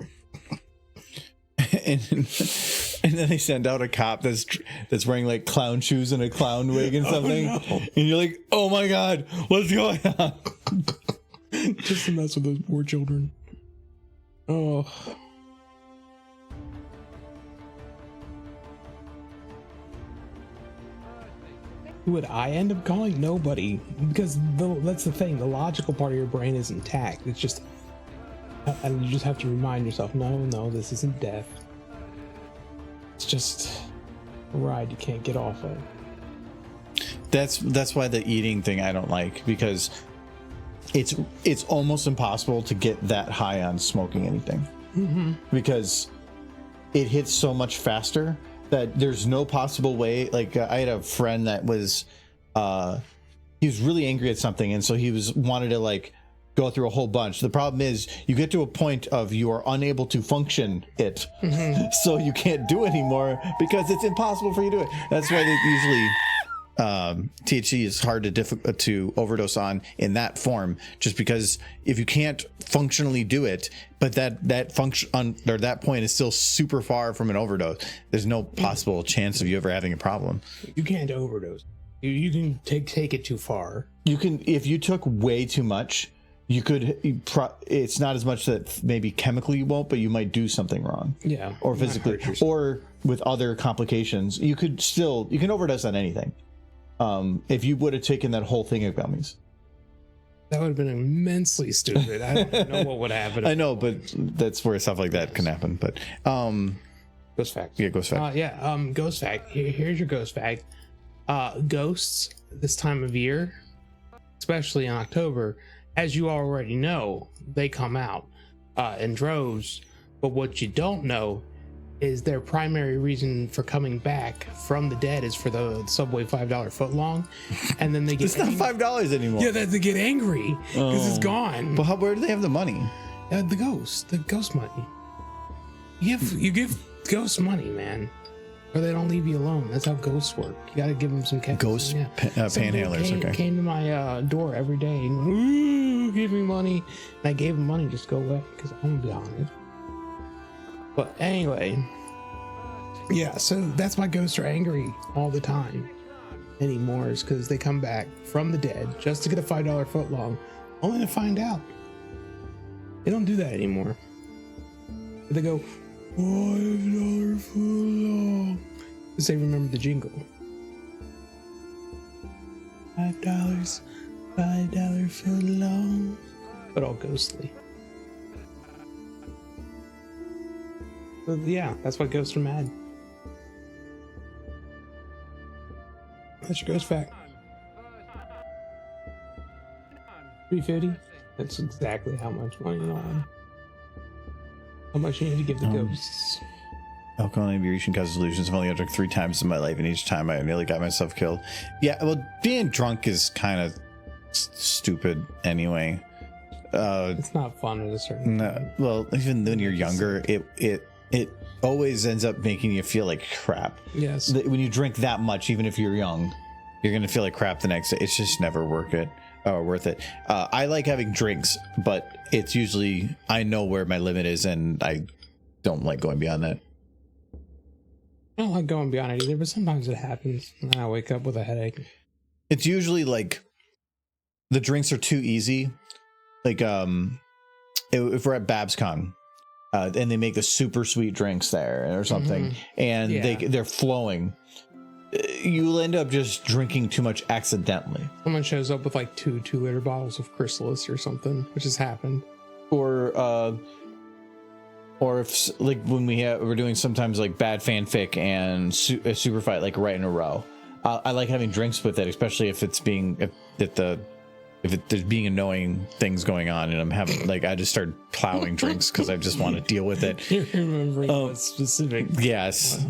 and then they send out a cop that's wearing like clown shoes and a clown wig and something, Oh, no. and you're like, oh my god, what's going on? Just to mess with those poor children. Oh. Who would I end up calling? Nobody, because that's the thing. The logical part of your brain is intact. It's just, and you just have to remind yourself, no, this isn't death. It's just a ride you can't get off of. That's why the eating thing I don't like, because it's almost impossible to get that high on smoking anything, because it hits so much faster that there's no possible way. Like I had a friend that was he was really angry at something, and so he wanted to like go through a whole bunch. The problem is you get to a point of you are unable to function it, so you can't do it anymore because it's impossible for you to do it. That's why they usually THC is hard to overdose on in that form, just because if you can't functionally do it, but that function or that point is still super far from an overdose, there's no possible chance of you ever having a problem. You can't overdose. You can take it too far. You can, if you took way too much, you could. It's not as much that maybe chemically you won't, but you might do something wrong. Yeah, or physically, or with other complications. You can overdose on anything. If you would have taken that whole thing of gummies, that would have been immensely stupid. I don't know what would happen. I know, but that's where stuff like that can happen. But ghost fact. Yeah, ghost fact. Ghost fact. Here's your ghost fact. Ghosts this time of year, especially in October, as you already know, they come out in droves. But what you don't know is their primary reason for coming back from the dead is for the Subway $5 footlong, and then they get it's not $5 anymore. Yeah, they get angry because it's gone. But where do they have the money? The ghost money. You give ghosts money, man, or they don't leave you alone. That's how ghosts work. You got to give them some cash. Ghost panhandlers. Came to my door every day and went, ooh, give me money, and I gave him money just go away because I'm gonna be honest. But anyway, yeah, so that's why ghosts are angry all the time anymore, is because they come back from the dead just to get a $5 footlong, only to find out they don't do that anymore. They go, $5 footlong, because they remember the jingle. $5 footlong, but all ghostly. So yeah, that's why ghosts are mad. That's your ghost fact. $3.50. That's exactly how much money you want. How much you need to give the ghosts. Alcohol and inebriation causes delusions. I've only drunk 3 times in my life, and each time I nearly got myself killed. Yeah, well, being drunk is kind of stupid anyway. It's not fun at a certain time. Well, even when you're younger, it always ends up making you feel like crap. Yes. When you drink that much, even if you're young, you're gonna feel like crap the next day. It's just never worth it. I like having drinks, but it's usually, I know where my limit is, and I don't like going beyond that. I don't like going beyond it either, but sometimes it happens, and I wake up with a headache. It's usually like the drinks are too easy. Like if we're at BabsCon, and they make the super sweet drinks there or something, and they're flowing, you'll end up just drinking too much accidentally. Someone shows up with like two 2-liter bottles of Chrysalis or something, which has happened. or if like when we're doing sometimes like bad fanfic and a super fight like right in a row. I like having drinks with it, especially if there's being annoying things going on, and I'm having like I just start plowing drinks because I just want to deal with it. You're remembering that specific. Yes.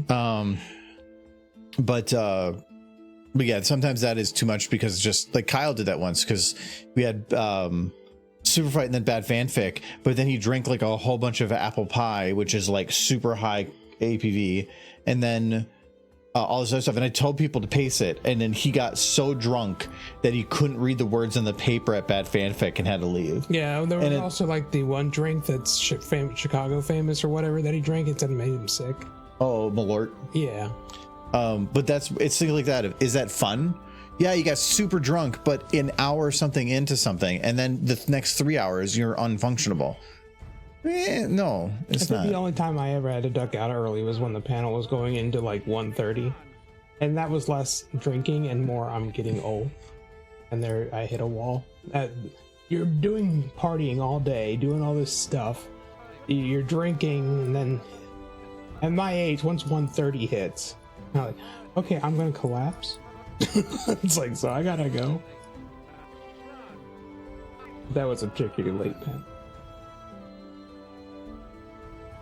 But yeah, sometimes that is too much because just like Kyle did that once because we had super fight and then bad fanfic, but then he drank like a whole bunch of apple pie, which is like super high APV, and then all this other stuff, and I told people to pace it, and then he got so drunk that he couldn't read the words on the paper at bad fanfic and had to leave. Yeah, there was also like the one drink that's Chicago famous or whatever that he drank. It said made him sick. Oh, Malort. Yeah. But it's things like that. Is that fun? Yeah, you got super drunk, but an hour or something into something, and then the next 3 hours you're unfunctionable. No, it's not. The only time I ever had to duck out early was when the panel was going into like 1:30, and that was less drinking and more I'm getting old, and there I hit a wall. You're doing partying all day, doing all this stuff, you're drinking, and then at my age, once 1:30 hits, I'm like, okay, I'm gonna collapse. It's like, so I gotta go. That was a particularly late pen.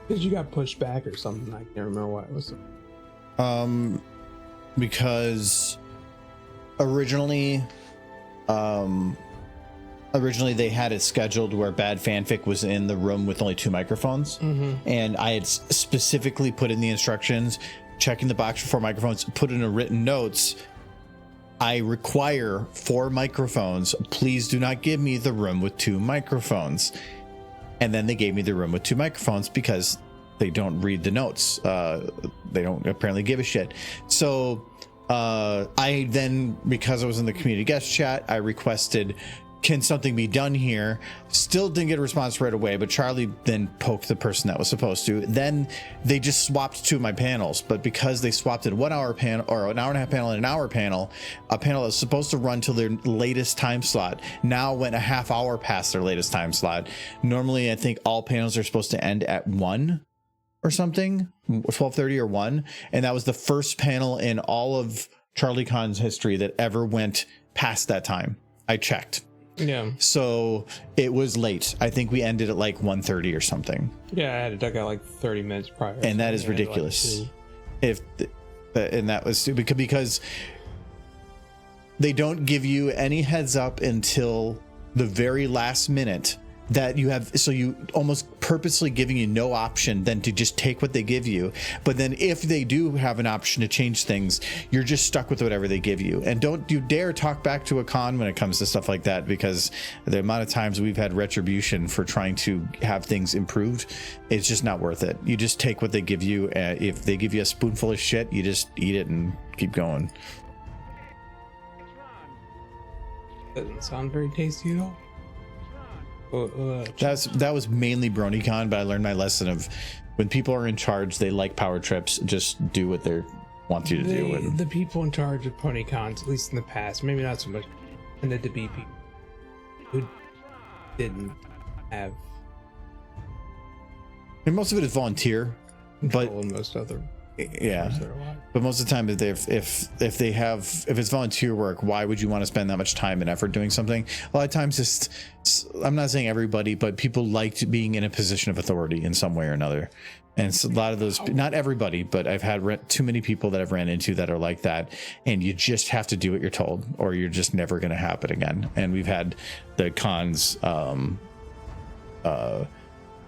Because you got pushed back or something. I can't remember what it was. Because originally they had it scheduled where bad fanfic was in the room with only 2 microphones, and I had specifically put in the instructions, checking the box for 4 microphones, put in a written notes. I require 4 microphones. Please do not give me the room with 2 microphones. And then they gave me the room with 2 microphones because they don't read the notes. They don't apparently give a shit. So I then, because I was in the community guest chat, I requested, can something be done here? Still didn't get a response right away, but Charlie then poked the person that was supposed to. Then they just swapped 2 of my panels, but because they swapped it 1 hour panel or an hour and a half panel and an hour panel, a panel that was supposed to run till their latest time slot now went a half hour past their latest time slot. Normally, I think all panels are supposed to end at 1 or something, 12:30 or 1, and that was the first panel in all of Charlie Con's history that ever went past that time. I checked. Yeah. So it was late. I think we ended at like 1:30 or something. Yeah, I had to duck out like 30 minutes prior. And that is ridiculous. And that was stupid because they don't give you any heads up until the very last minute that you have. So you almost purposely giving you no option than to just take what they give you. But then if they do have an option to change things, you're just stuck with whatever they give you. And don't you dare talk back to a con when it comes to stuff like that, because the amount of times we've had retribution for trying to have things improved, it's just not worth it. You just take what they give you. If they give you a spoonful of shit, you just eat it and keep going. Doesn't sound very tasty at all. That was mainly BronyCon, but I learned my lesson of when people are in charge, they like power trips. Just do what they want you to do. The people in charge of PonyCons, at least in the past, maybe not so much, tended to be people who didn't have. And most of it is volunteer, but most other. Yeah, but most of the time, if it's volunteer work, why would you want to spend that much time and effort doing something? A lot of times, I'm not saying everybody, but people liked being in a position of authority in some way or another. And so a lot of those, not everybody, but I've had too many people that I've ran into that are like that, and you just have to do what you're told, or you're just never going to happen again. And we've had the cons,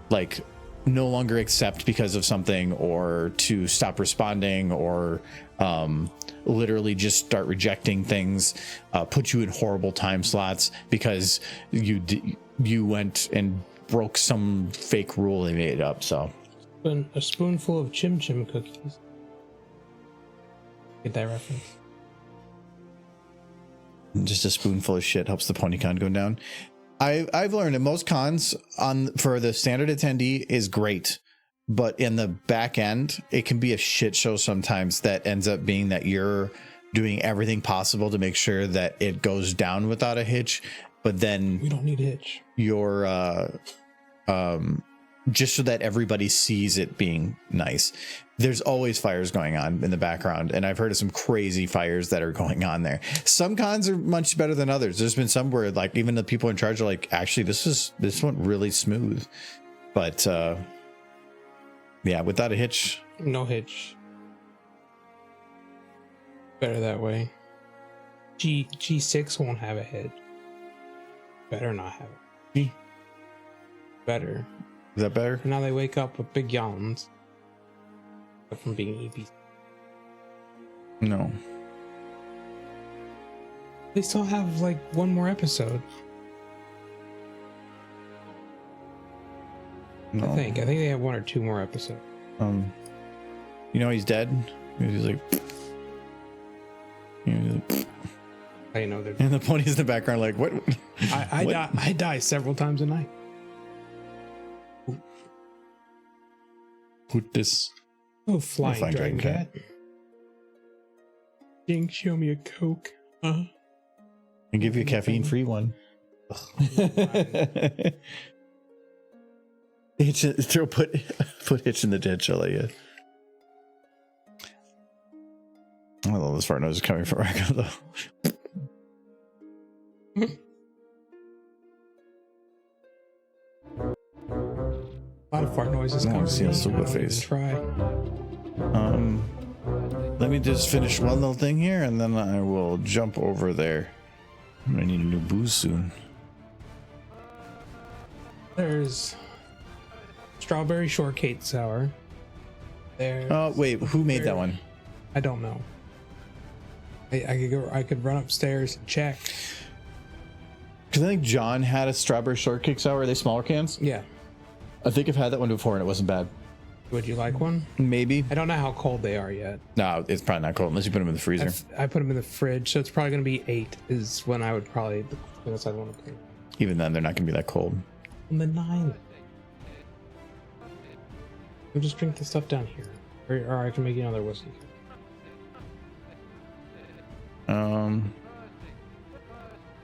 like, no longer accept because of something, or to stop responding, or literally just start rejecting things, put you in horrible time slots because you went and broke some fake rule they made up. So a spoonful of chim chim cookies. Get that reference? Just a spoonful of shit helps the PonyCon go down. I've learned that most cons for the standard attendee is great, but in the back end, it can be a shit show sometimes that ends up being that you're doing everything possible to make sure that it goes down without a hitch, but then we don't need a hitch. Your just so that everybody sees it being nice. There's always fires going on in the background, and I've heard of some crazy fires that are going on there. Some cons are much better than others. There's been some where like even the people in charge are like, actually this went really smooth. But yeah, without a hitch. No hitch. Better that way. G6 won't have a hitch. Better not have it. Better. Is that better? And now they wake up with big yawns from being EP. No. They still have like one more episode. No. I think they have one or two more episodes. You know he's dead. He's like, I know they're. and the pony's in the background like, what? I die several times a night. Put this. Oh, flying dragon cat. Ding, show me a Coke. And give you a caffeine-free one. Hitch, put Hitch in the ditch, I'll let you. I love this fart noise is coming from Racco, though. A lot of fart noises I coming want to see a super face. Try. Let me just finish one little thing here, and then I will jump over there. I need a new booze soon. There's strawberry shortcake sour. There's Oh wait, who made that one? I don't know. I could run upstairs and check. Because I think John had a strawberry shortcake sour. Are they smaller cans? Yeah. I think I've had that one before, and it wasn't bad. Would you like one? Maybe. I don't know how cold they are yet. No, it's probably not cold unless you put them in the freezer. I put them in the fridge, so it's probably going to be 8 is when I would probably, unless I want to put Even then, they're not going to be that cold. on the 9. We'll just drink the stuff down here. Or I can make you another whiskey. I'm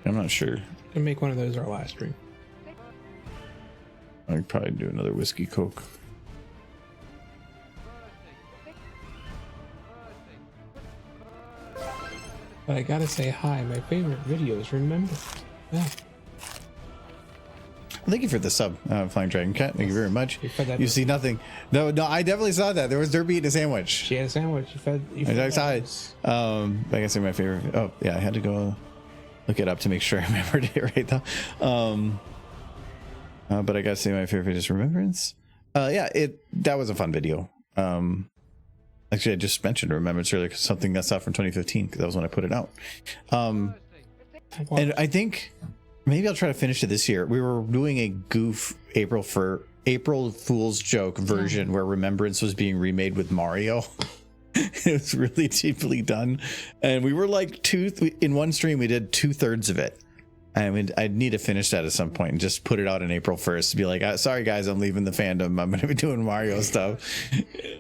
not sure. And make one of those our last drink. I'd probably do another whiskey Coke. But I gotta say hi. My favorite videos, remember? Yeah. Thank you for the sub, Flying Dragon Cat. Thank you very much. that You see nothing. No, I definitely saw that. There was Derby eating a sandwich. She had a sandwich. You fed I saw it. I guess my favorite. Oh, yeah, I had to go look it up to make sure I remembered it right though. But I gotta say my favorite is Remembrance. Yeah, that was a fun video. Actually, I just mentioned Remembrance earlier because something that's out from 2015 because that was when I put it out. And I think maybe I'll try to finish it this year. We were doing a goof April Fool's joke version where Remembrance was being remade with Mario. It was really cheaply done, and we were like in one stream we did 2/3 of it. I mean, I'd need to finish that at some point and just put it out on April 1st to be like, sorry guys, I'm leaving the fandom. I'm going to be doing Mario stuff.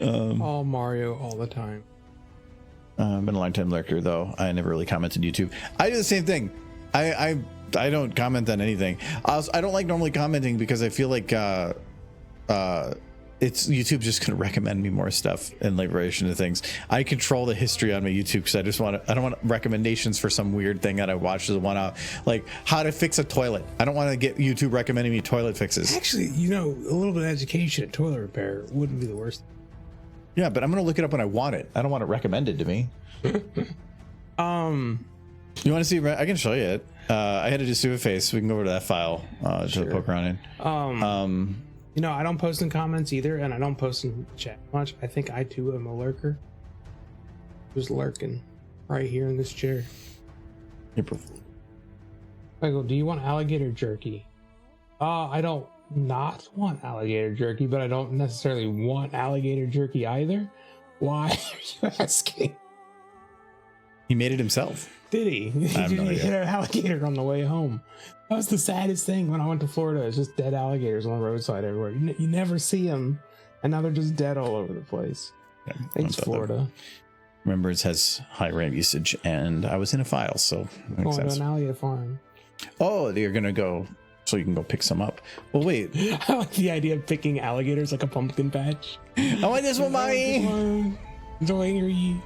all Mario all the time. I've been a long-time lurker, though. I never really commented on YouTube. I do the same thing. I don't comment on anything. I don't like normally commenting because I feel like it's YouTube just going to recommend me more stuff in relation to things. I control the history on my YouTube because I don't want recommendations for some weird thing that I watched as one out, like how to fix a toilet. I don't want to get YouTube recommending me toilet fixes. Actually, a little bit of education at toilet repair wouldn't be the worst. Yeah, but I'm going to look it up when I want it. I don't want it recommended to me. You want to see? I can show you it. I had to just do a face. We can go over to that file to poke around in. I don't post in comments either, and I don't post in chat much. I think I too am a lurker. Just lurking right here in this chair. April Fool. Michael, do you want alligator jerky? I don't not want alligator jerky, but I don't necessarily want alligator jerky either. Why are you asking? He made it himself. Did he? He hit an alligator on the way home. That was the saddest thing when I went to Florida. It's just dead alligators on the roadside everywhere. You never see them, and now they're just dead all over the place. Yeah, Thanks, Florida. Remembrance has high RAM usage, and I was in a file, so that makes Going to sense. an alligator farm. Oh, you're gonna go so you can go pick some up. Well, wait. I like the idea of picking alligators like a pumpkin patch. I want this one, mommy. So angry.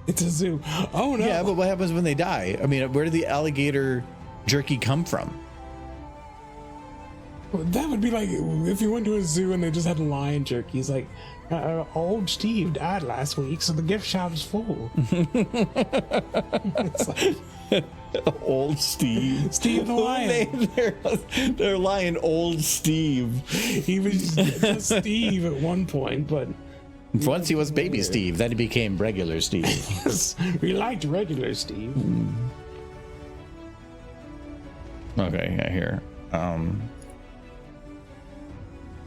It's a zoo. Oh no. Yeah, but what happens when they die? I mean, where did the alligator jerky come from? That would be like if you went to a zoo and they just had lion jerky. He's like, old Steve died last week, so the gift shop is full. It's like, Old Steve. Steve the lion. They're lion Old Steve. He was just Steve at one point, but Once he was baby Steve, then he became regular Steve. we liked regular Steve. Okay, yeah, here.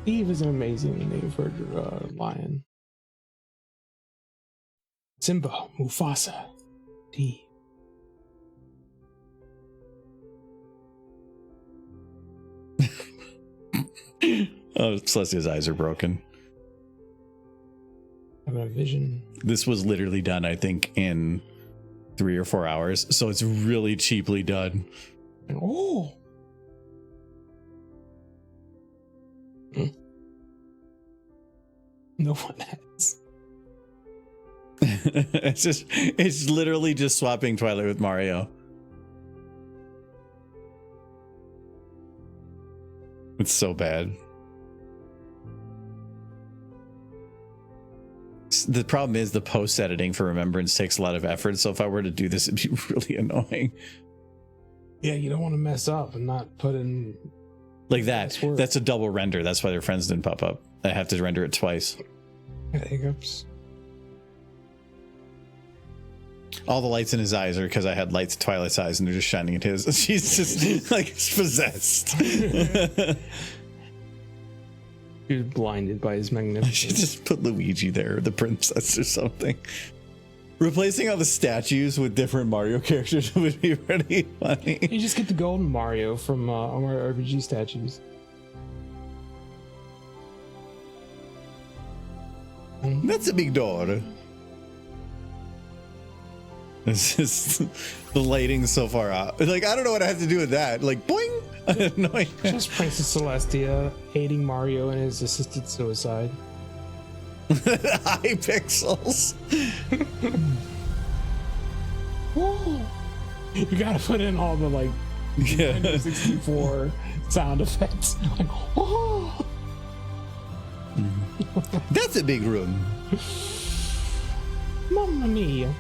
Steve is an amazing name for a lion. Simba, Mufasa, Steve. Oh, Celestia's eyes are broken. Having a vision. This was literally done, I think, in 3 or 4 hours, so it's really cheaply done. Oh. No one has. It's literally just swapping Twilight with Mario. It's so bad. The problem is the post editing for Remembrance takes a lot of effort, so if I were to do this, it'd be really annoying. Yeah, you don't want to mess up and not put in Like that. That's a double render. That's why their friends didn't pop up. I have to render it twice. hiccups. All the lights in his eyes are because I had lights in Twilight's eyes and they're just shining at his. She's just like possessed. He was blinded by his I magnificence. should just put Luigi there, or the princess or something. Replacing all the statues with different Mario characters would be pretty funny. You just get the golden Mario from Mario RPG statues. That's a big door. It's just the lighting so far out. Like, I don't know what I have to do with that. Like, boing! I have no idea. Just Princess Celestia aiding Mario in his assisted suicide. High pixels. You gotta put in all the like Yeah. Nintendo 64 sound effects. Like, oh. That's a big room. Mamma mia.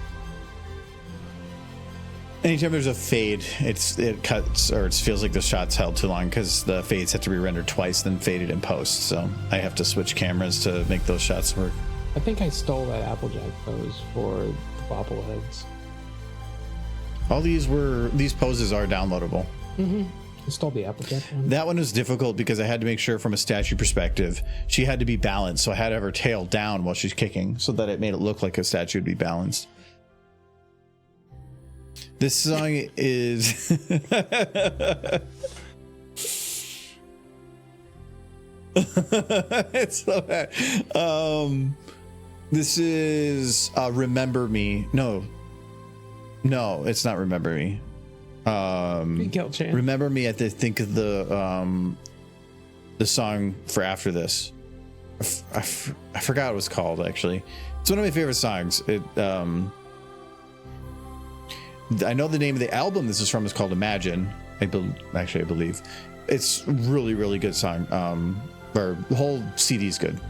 Anytime there's a fade, it cuts, or it feels like the shot's held too long because the fades have to be rendered twice, then faded in post. So I have to switch cameras to make those shots work. I think I stole that Applejack pose for the bobbleheads. All these poses are downloadable. Mm-hmm. I stole the Applejack one. That one was difficult because I had to make sure from a statue perspective, she had to be balanced. So I had to have her tail down while she's kicking so that it made it look like a statue would be balanced. This song is it's so bad. This is Remember Me. No, it's not Remember Me. Remember Me. I think of the song for after this. I forgot what it was called, actually. It's one of my favorite songs. I know the name of the album this is from is called Imagine. I believe it's really, really good song. Or the whole CD is good.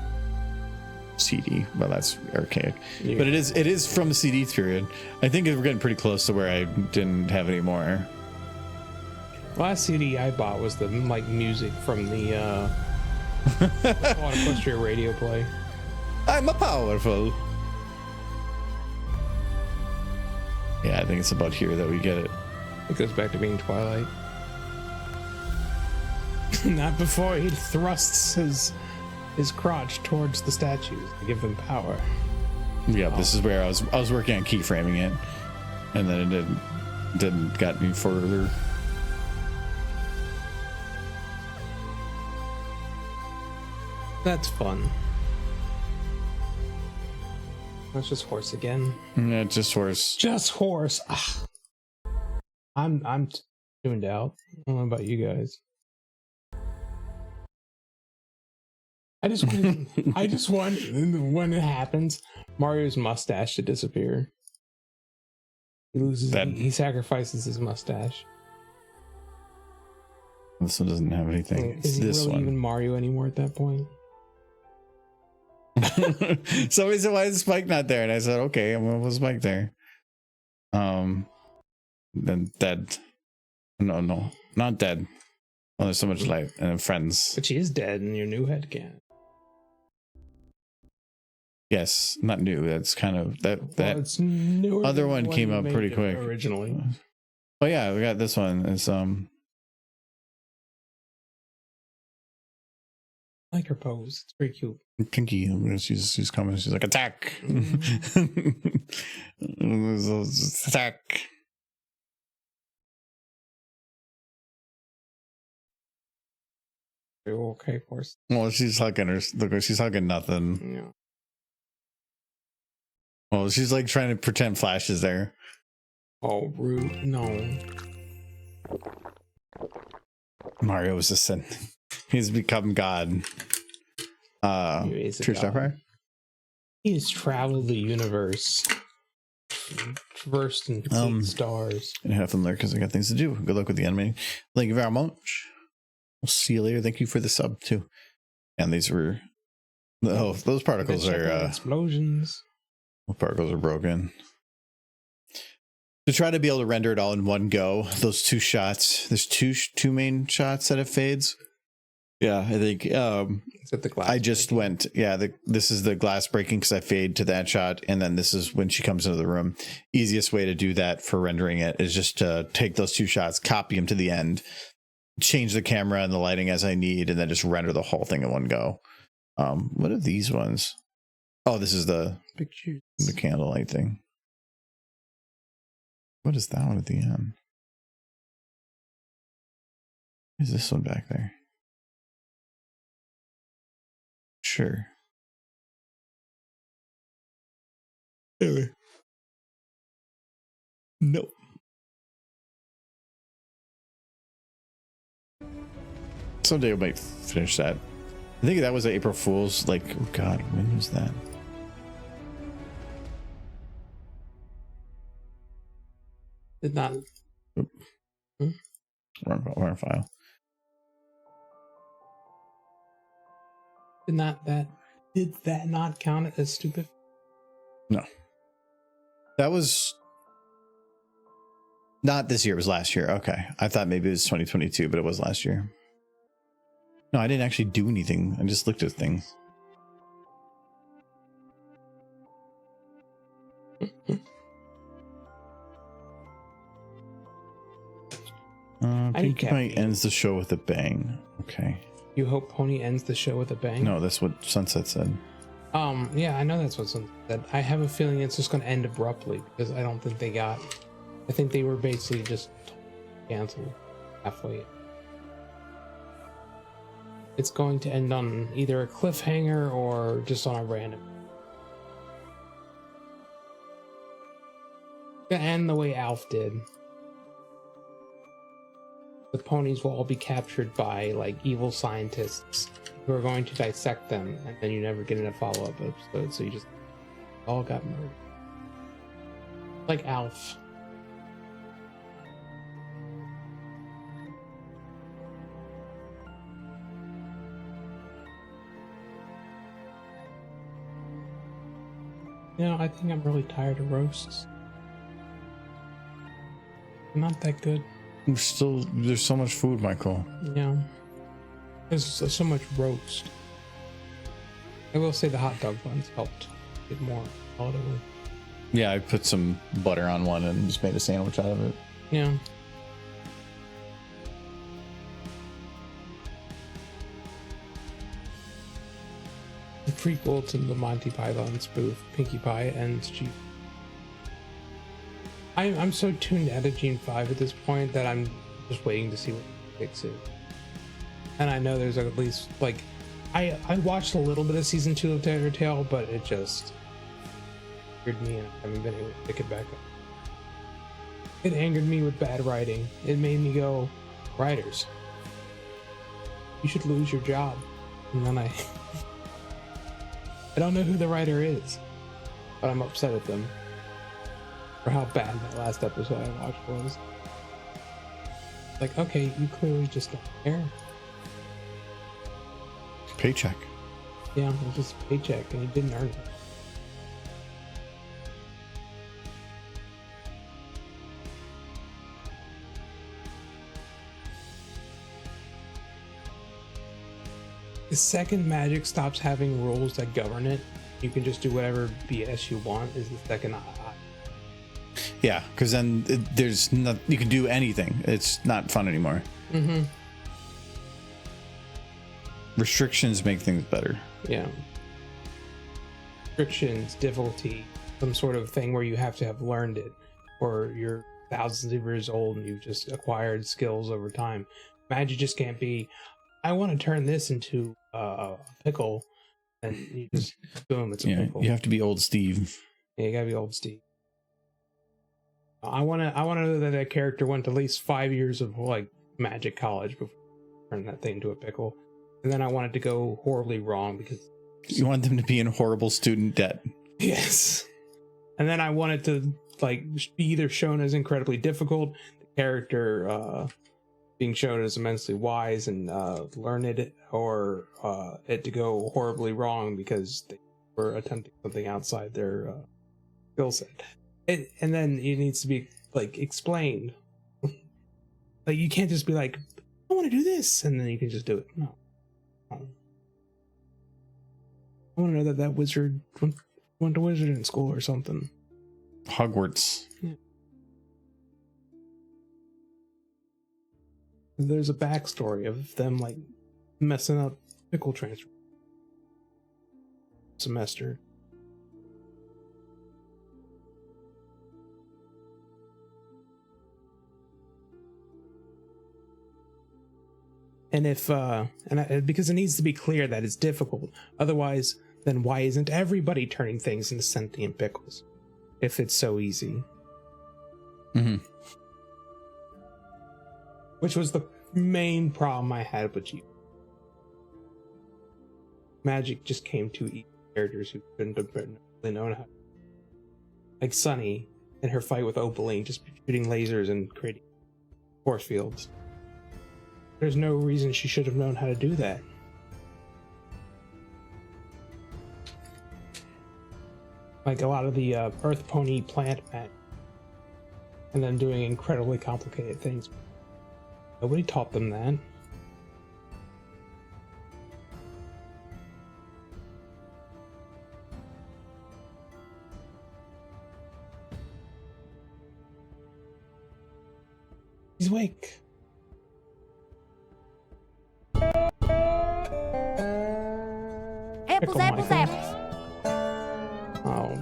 CD, well, that's archaic, yeah. But it is from the CD period. I think we're getting pretty close to where I didn't have any more. Last CD I bought was the like music from the Equestria radio play. I'm a powerful. Yeah, I think it's about here that we get it. It goes back to being Twilight. Not before he thrusts his crotch towards the statues to give them power. Yeah, This is where I was working on keyframing it, and then it didn't got any further. That's fun. That's just horse again. Yeah, just horse. Just horse. Ah. I'm tuned out. I don't know about you guys. I just want when it happens, Mario's mustache to disappear. He loses. He sacrifices his mustache. This one doesn't have anything. Is he this really one. even Mario anymore at that point? Somebody said, "Why is Spike not there?" And I said, "Okay, I'm gonna put Spike there." Then dead. No, not dead. Oh, there's so much light and then friends. But she is dead in your new headcanon. Yes, not new. That's kind of that. It's newer other than one the came you up made pretty quick originally. Oh yeah, we got this one. It's I like her pose. It's pretty cute. Pinky. She's coming. She's like, attack. Attack. Okay, of course. Well, she's hugging her. Look, she's hugging nothing. Yeah. Well, she's like trying to pretend Flash is there. Oh, rude. No. Mario is ascending. He's become God. He is a True god. Starfire? He has traveled the universe, traversed and complete stars. And have them there because I got things to do. Good luck with the animating. Thank you very much. We'll see you later. Thank you for the sub too. And these were those particles are explosions. Particles are broken. To try to be able to render it all in one go, those two shots. There's two main shots that have fades. Yeah, I think Is it the glass I just went, this is the glass breaking because I fade to that shot, and then this is when she comes into the room. Easiest way to do that for rendering it is just to take those two shots, copy them to the end, change the camera and the lighting as I need, and then just render the whole thing in one go. What are these ones? Oh, this is the pictures. The candlelight thing. What is that one at the end? What is this one back there? Sure. Anyway. Nope. Someday I might finish that. I think that was April Fool's. Like, oh God, when was that? Did not. Wrong file. Did that not count as stupid? No. That was not this year. It was last year. Okay. I thought maybe it was 2022, but it was last year. No, I didn't actually do anything. I just looked at things. Pinkie Pie ends the show with a bang. Okay. You hope Pony ends the show with a bang? No, that's what Sunset said. Yeah, I know that's what Sunset said. I have a feeling it's just going to end abruptly because I don't think they got. I think they were basically just canceled halfway. It's going to end on either a cliffhanger or just on a random. It's going to end the way Alf did. The ponies will all be captured by like evil scientists who are going to dissect them, and then you never get in a follow-up episode, so you just all got murdered. Like Alf. You know, I think I'm really tired of roasts. They're not that good. There's so much food, Michael. Yeah. There's so much roast. I will say the hot dog buns helped get more palatable. Yeah, I put some butter on one and just made a sandwich out of it. Yeah. The prequel to the Monty Python spoof, Pinkie Pie ends G. I'm so tuned out of Gene 5 at this point that I'm just waiting to see what he fixes. And I know there's at least like I watched a little bit of season 2 of Terror Tale, but it just scared me and I haven't been able to pick it back up. It angered me with bad writing. It made me go, writers, you should lose your job. And then I don't know who the writer is, but I'm upset at them for how bad that last episode I watched was. Like, okay, you clearly just don't care. Paycheck. Yeah, it was just a paycheck and he didn't earn it. The second Magic stops having rules that govern it, you can just do whatever BS you want, is the second Yeah, because then there's not, you can do anything. It's not fun anymore. Mm-hmm. Restrictions make things better. Yeah. Restrictions, difficulty, some sort of thing where you have to have learned it, or you're thousands of years old and you've just acquired skills over time. Magic just can't be, I want to turn this into a pickle, and you just boom, it's a pickle. You have to be old Steve. Yeah, you gotta be old Steve. I wanna know that that character went at least 5 years of like Magic college before turning that thing into a pickle, and then I want it to go horribly wrong because you want them to be in horrible student debt. Yes, and then I want it to like be either shown as incredibly difficult, the character being shown as immensely wise and learned, or it to go horribly wrong because they were attempting something outside their skill set. And then it needs to be like explained. Like you can't just be like, I want to do this, and then you can just do it. No. I want to know that that wizard went to wizarding school or something. Hogwarts. Yeah. There's a backstory of them like messing up pickle transfer semester. And if because it needs to be clear that it's difficult, otherwise then why isn't everybody turning things into sentient pickles if it's so easy? Mm-hmm. Which was the main problem I had with you. Magic just came too easy characters who couldn't have really known how. Like Sunny in her fight with Opaline, just shooting lasers and creating force fields. There's no reason she should have known how to do that. Like a lot of the Earth Pony plant magic, and then doing incredibly complicated things. Nobody taught them that. He's awake. Apples, Pickle apples, Michael. apples. Oh,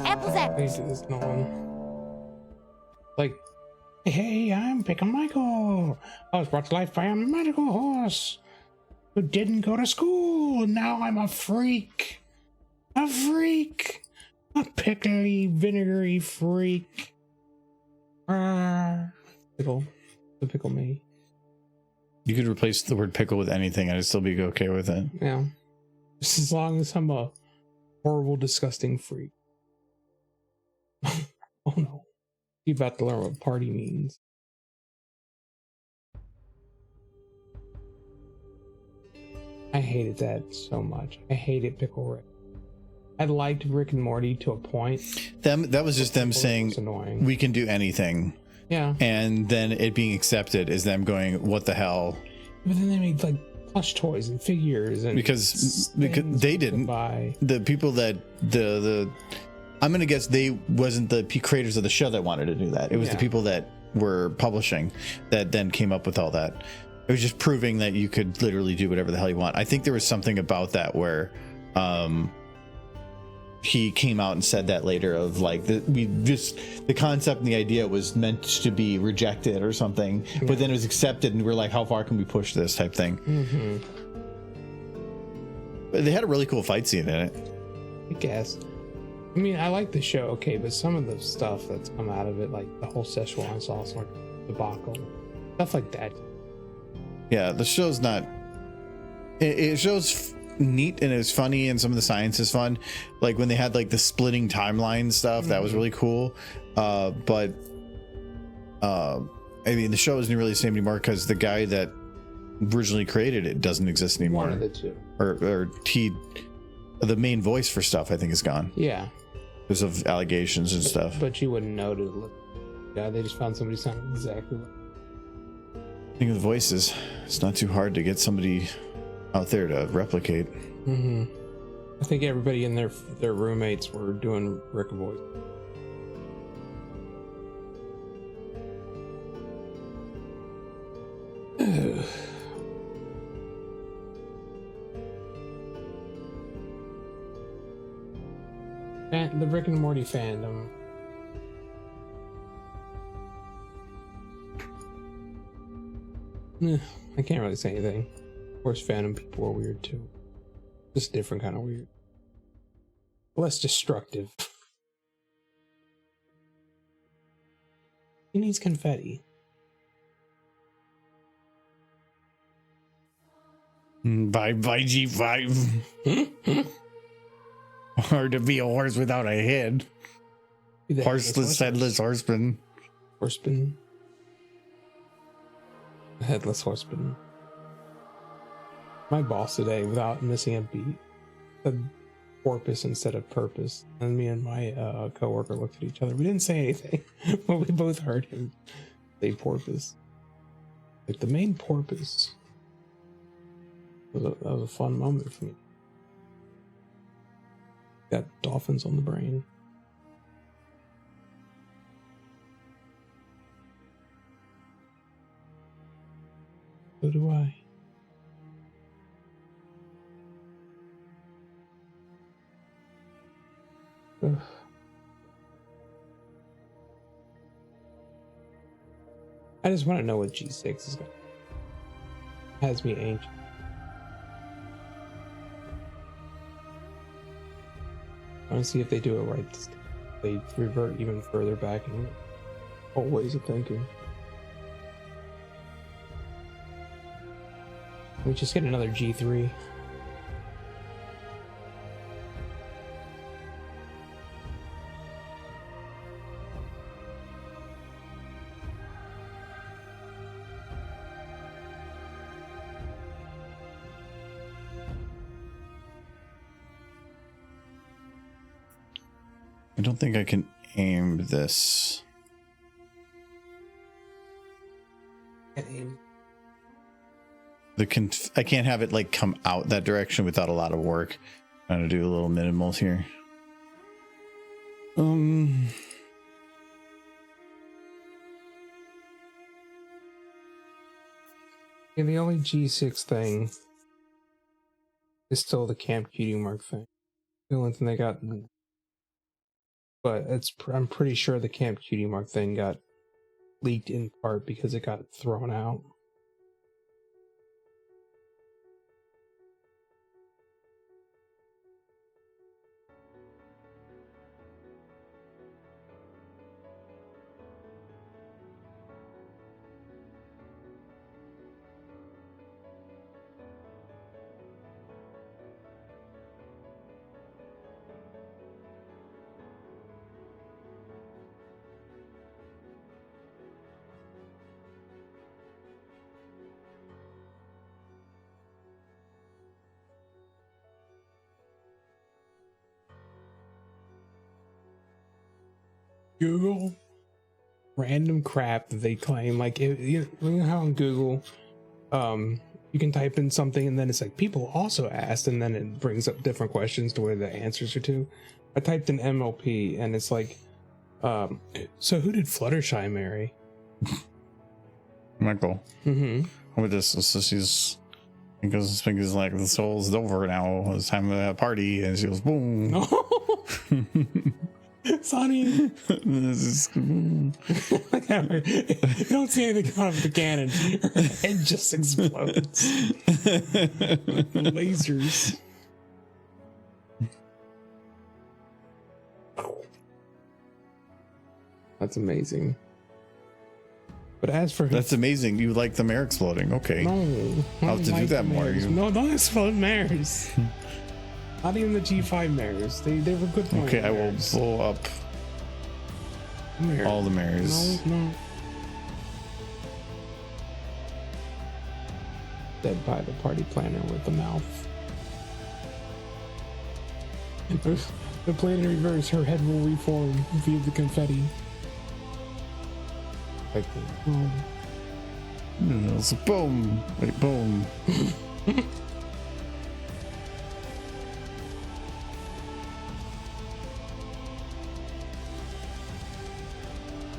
Apples, apples. there's no one. Like, hey, I'm Pickle Michael. I was brought to life by a magical horse who didn't go to school. Now I'm a freak. A freak. A pickly, vinegary freak. Pickle. The pickle me. You could replace the word pickle with anything and I'd still be okay with it. Yeah. Just as long as I'm a horrible, disgusting freak. Oh no. You're about to learn what party means. I hated that so much. I hated Pickle Rick. I liked Rick and Morty to a point. That was just them Pickle saying was annoying. we can do anything. Yeah. And then it being accepted is them going, what the hell? But then they made like plush toys and figures and Because things they you could didn't. buy. The people that I'm gonna guess they wasn't the creators of the show that wanted to do that. It was the people that were publishing that then came up with all that. It was just proving that you could literally do whatever the hell you want. I think there was something about that where he came out and said that later of like the concept and the idea was meant to be rejected or something, but then it was accepted and we're like, how far can we push this type thing? Mm-hmm. But they had a really cool fight scene in it. I guess. I mean, I like the show, okay, but some of the stuff that's come out of it, like the whole Szechuan sauce or debacle, stuff like that. Yeah, the show's not. It show's neat and it's funny, and some of the science is fun. Like when they had like the splitting timeline stuff, that was really cool. But I mean, the show isn't really the same anymore because the guy that originally created it doesn't exist anymore. One of the two. Or the main voice for stuff, I think, is gone Yeah. because of allegations and stuff. But you wouldn't know to look. Yeah, they just found somebody sounding exactly like. Think of the voices. It's not too hard to get somebody out there to replicate. Mm-hmm. I think everybody in their roommates were doing Rick voice. And the Rick and Morty fandom. I can't really say anything. Of course, fandom people are weird too. Just different kind of weird. Less destructive. He needs confetti. Bye bye G5. Hard to be a horse without a head. Horseless, headless horseman. Horseman. Headless horseman. My boss today, without missing a beat, said porpoise instead of purpose. And me and my coworker looked at each other. We didn't say anything, but we both heard him say porpoise. Like the main porpoise. That was a fun moment for me. Got dolphins on the brain. So do I. Ugh. I just want to know what G6 is going to. Has me anxious. I want to see if they do it right this time. They revert even further back in old ways of thinking. We just get another G3. I don't think I can aim this. I can't have it like come out that direction without a lot of work. I'm gonna do a little minimals here. Yeah, the only G6 thing is still the Camp Cutie Mark thing. The only thing they got, but I'm pretty sure the Camp Cutie Mark thing got leaked in part because it got thrown out. Google random crap that they claim, like you know how on Google you can type in something and then it's like people also asked, and then it brings up different questions to where the answers are to. I typed in MLP and it's like so who did Fluttershy marry? Michael. With this, so she's because it's like the soul's over now. It's time for that party, and she goes boom. Sonny. You don't see anything out of the cannon. Her head just explodes. Lasers. That's amazing. But as for That's amazing. You like the mare exploding. Okay. no, I'll have to do that more. mares. You- No, don't explode mares. Not even the G5 mares. They were good. Okay, I will blow up Mares. all the mares. No. Dead by the party planner with the mouth. The plan in reverse, her head will reform via the confetti. Like, It's a boom. Wait, boom.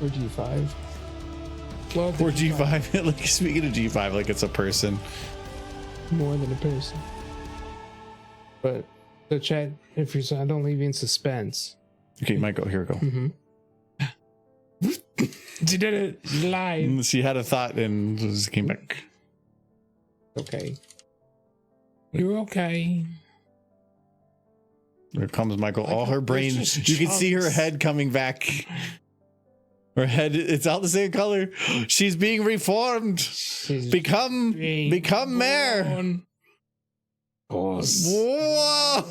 or G5. Love the Or G5. Like speaking of G5, like it's a person. more than a person. But the chat, if you're, I don't leave you in suspense. Okay, you might go. Here we go. Mm-hmm. She did it live. She had a thought and just came back. Okay. You're okay. Here comes Michael. All her There's brain. just You can see her chunks. head coming back. Her head. It's all the same color. She's being reformed. She's Become being mayor. born. Boss. Whoa!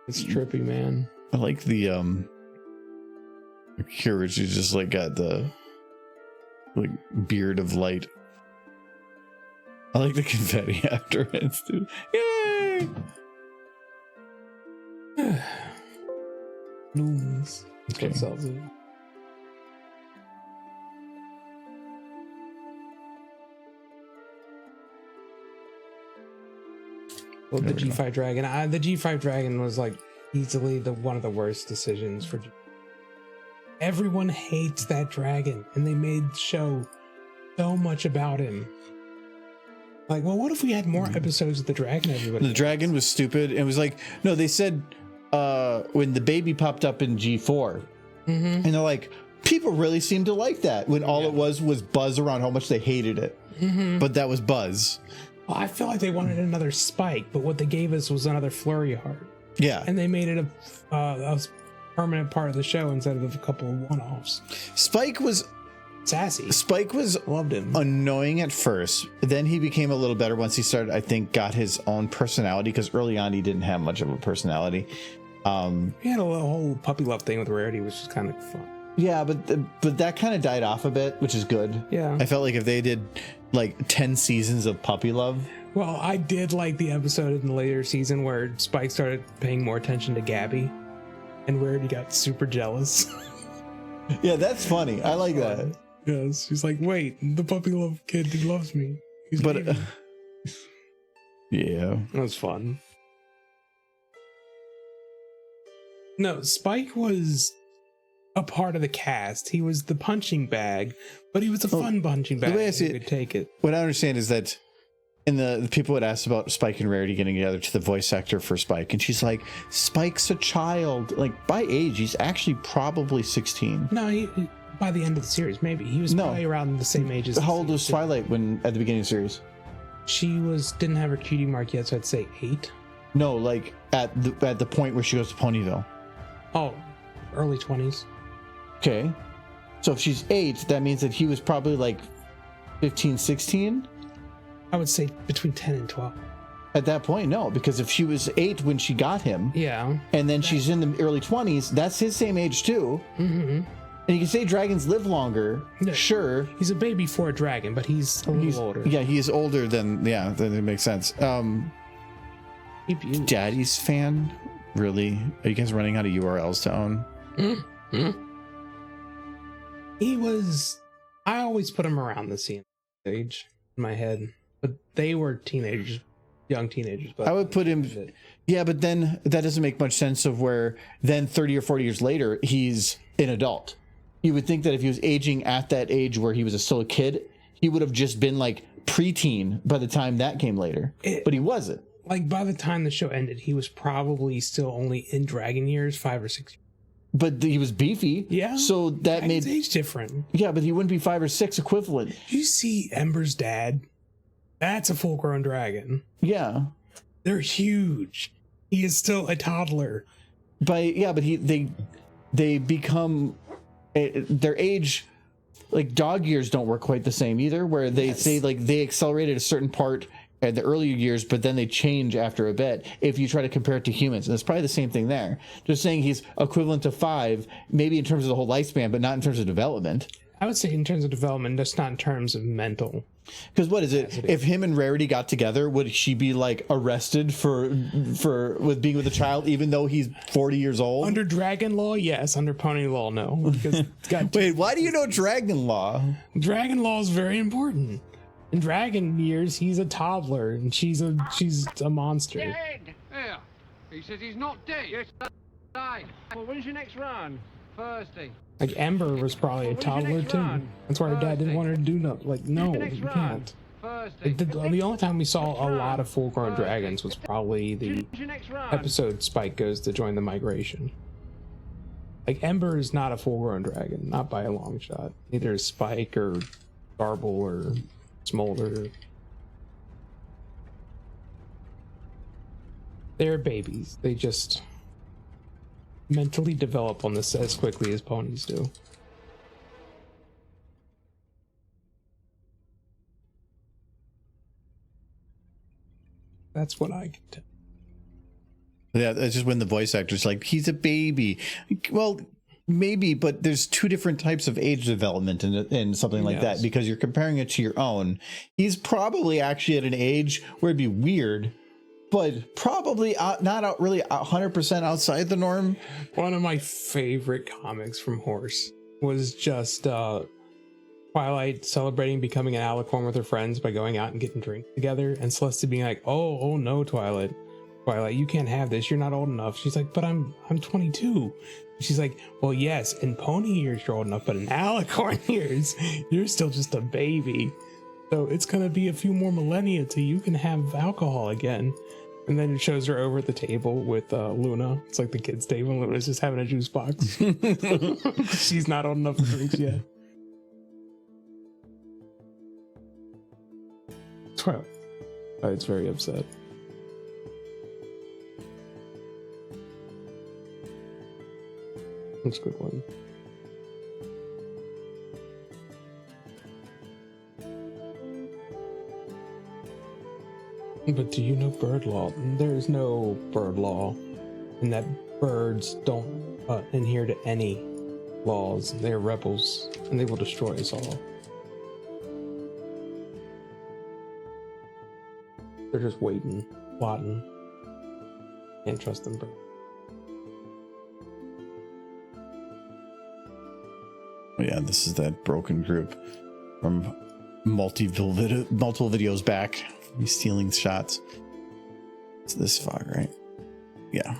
It's trippy, man. I like the here where she just like got the like beard of light. I like the confetti afterwards too. Yay! News. That's Okay. what sells it. Well, the There we go. G5 Dragon. The G5 Dragon was like easily one of the worst decisions for. Everyone hates that dragon, and they made the show so much about him. Like, well, what if we had more episodes of the dragon? Everybody, The dragon was stupid. It was like no, they said when the baby popped up in G4, and they're like, people really seem to like that. When all it was buzz around how much they hated it, but that was buzz. Well, I feel like they wanted another Spike, but what they gave us was another Flurry Heart, Yeah, and they made it a permanent part of the show instead of a couple of one-offs. Spike was Sassy, loved him. annoying at first. Then he became a little better once he started, I think, got his own personality, because early on he didn't have much of a personality. He had a whole puppy love thing with Rarity, which was kind of fun. Yeah, but that kind of died off a bit, which is good. Yeah. I felt like if they did like 10 seasons of puppy love. Well, I did like the episode in the later season where Spike started paying more attention to Gabby, and Rarity got super jealous. Yeah, that's funny. I like that. Yes, she's like, wait, the puppy love kid who loves me. He's But leaving." yeah. That was fun. No, Spike was a part of the cast. He was the punching bag, but he was a fun punching bag. way I see You it- could take it. What I understand is that in the people had asked about Spike and Rarity getting together to the voice actor for Spike, and she's like, Spike's a child. Like, by age, he's actually probably 16. No, by the end of the series, maybe he was probably around the same age as. How old was Twilight when at the beginning of the series? She didn't have her cutie mark yet, so I'd say 8. No, like at the point where she goes to Ponyville. Oh, early 20s. Okay. So if she's 8, that means that he was probably like 15, 16? I would say between 10 and 12. At that point, no, because if she was 8 when she got him, Yeah. and then she's in the early 20s, that's his same age too. Mm-hmm. And you can say dragons live longer, Yeah. sure. He's a baby for a dragon, but he's a little older. Yeah, he is older than, then it makes sense. CPU. Daddy's fan? Really? Are you guys running out of URLs to own? I always put him around the scene age in my head, but they were teenagers, young teenagers. But I would put him, yeah, but then that doesn't make much sense of where then 30 or 40 years later, he's an adult. You would think that if he was aging at that age where he was still a kid, he would have just been like preteen by the time that came later. But he wasn't. Like by the time the show ended, he was probably still only in dragon years, 5 or 6. But he was beefy. Yeah. So that Dragon's made, age different. yeah, but he wouldn't be 5 or 6 equivalent. You see Ember's dad? That's a full-grown dragon. Yeah. They're huge. He is still a toddler. they become their age. Like dog years don't work quite the same either, where they say like they accelerated a certain part at the earlier years, but then they change after a bit. If you try to compare it to humans, and it's probably the same thing there. Just saying he's equivalent to 5, maybe in terms of the whole lifespan, but not in terms of development. I would say in terms of development, just not in terms of mental. Because what is it? If him and Rarity got together, would she be like arrested for with being with a child, even though he's 40 years old? Under dragon law, yes. Under pony law, no. Because it's got Wait, why do you know dragon law? dragon law is very important. In dragon years, he's a toddler, and she's a monster. Dead! Yeah. He says he's not dead. Yes, died. Well, when's your next run? Thursday. Like Ember was probably a toddler too. That's why her dad didn't want her to do nothing. Like, no, you can't. Thursday. The only time we saw a lot of full-grown dragons was probably the episode Spike goes to join the migration. Like Ember is not a full-grown dragon, not by a long shot. Neither is Spike or Garble or Smolder. They're babies. They just mentally develop on this as quickly as ponies do. That's what I can tell. Yeah, it's just when the voice actor's like, he's a baby. Well, maybe, but there's 2 different types of age development in something like that, because you're comparing it to your own. He's probably actually at an age where it'd be weird, but probably not really 100% outside the norm. One of my favorite comics from Horse was just Twilight celebrating becoming an alicorn with her friends by going out and getting drinks together, and Celeste being like, oh no, Twilight, you can't have this, you're not old enough. She's like, but I'm 22. She's like, well, yes, in pony years you're old enough, but in alicorn years you're still just a baby. So it's gonna be a few more millennia till you can have alcohol again. And then it shows her over at the table with Luna. It's like the kids' table. Luna's just having a juice box. She's not old enough for drinks yet. It's very upset. That's a good one. But do you know bird law? There is no bird law, in that birds don't adhere to any laws. They're rebels, and they will destroy us all. They're just waiting, plotting. Can't trust them, bro. Yeah, this is that broken group from multiple videos back. He's stealing shots. It's this fog, right? Yeah.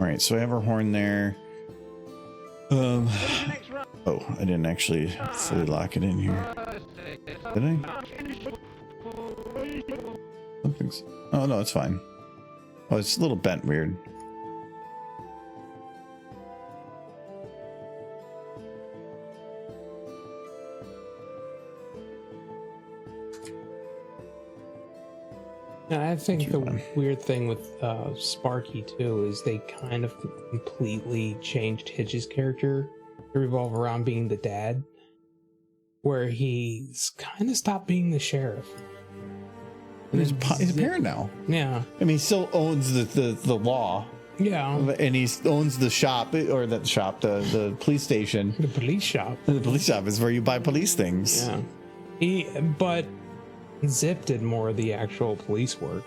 All right, so I have our horn there. Oh, I didn't actually fully lock it in here. Did I? Something's. Oh no, it's fine. Oh, it's a little bent weird. And I think the weird thing with Sparky too is they kind of completely changed Hitch's character to revolve around being the dad, where he's kind of stopped being the sheriff. And he's a parent now. Yeah. I mean, he still owns the law. Yeah. And he owns the shop, or the shop, the police station. The police shop. The police shop is where you buy police things. Yeah. But Zip did more of the actual police work.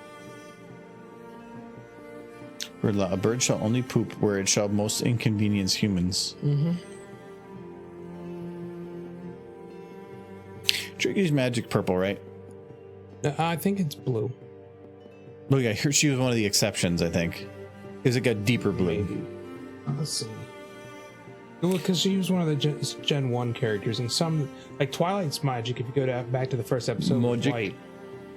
A bird shall only poop where it shall most inconvenience humans. Mm-hmm. Triggy's magic purple, right? I think it's blue. Look, I heard she was one of the exceptions, I think. Because it got deeper blue. Maybe. Let's see. Well, because she was one of the Gen 1 characters, and some, like Twilight's magic, if you go back to the first episode, was white.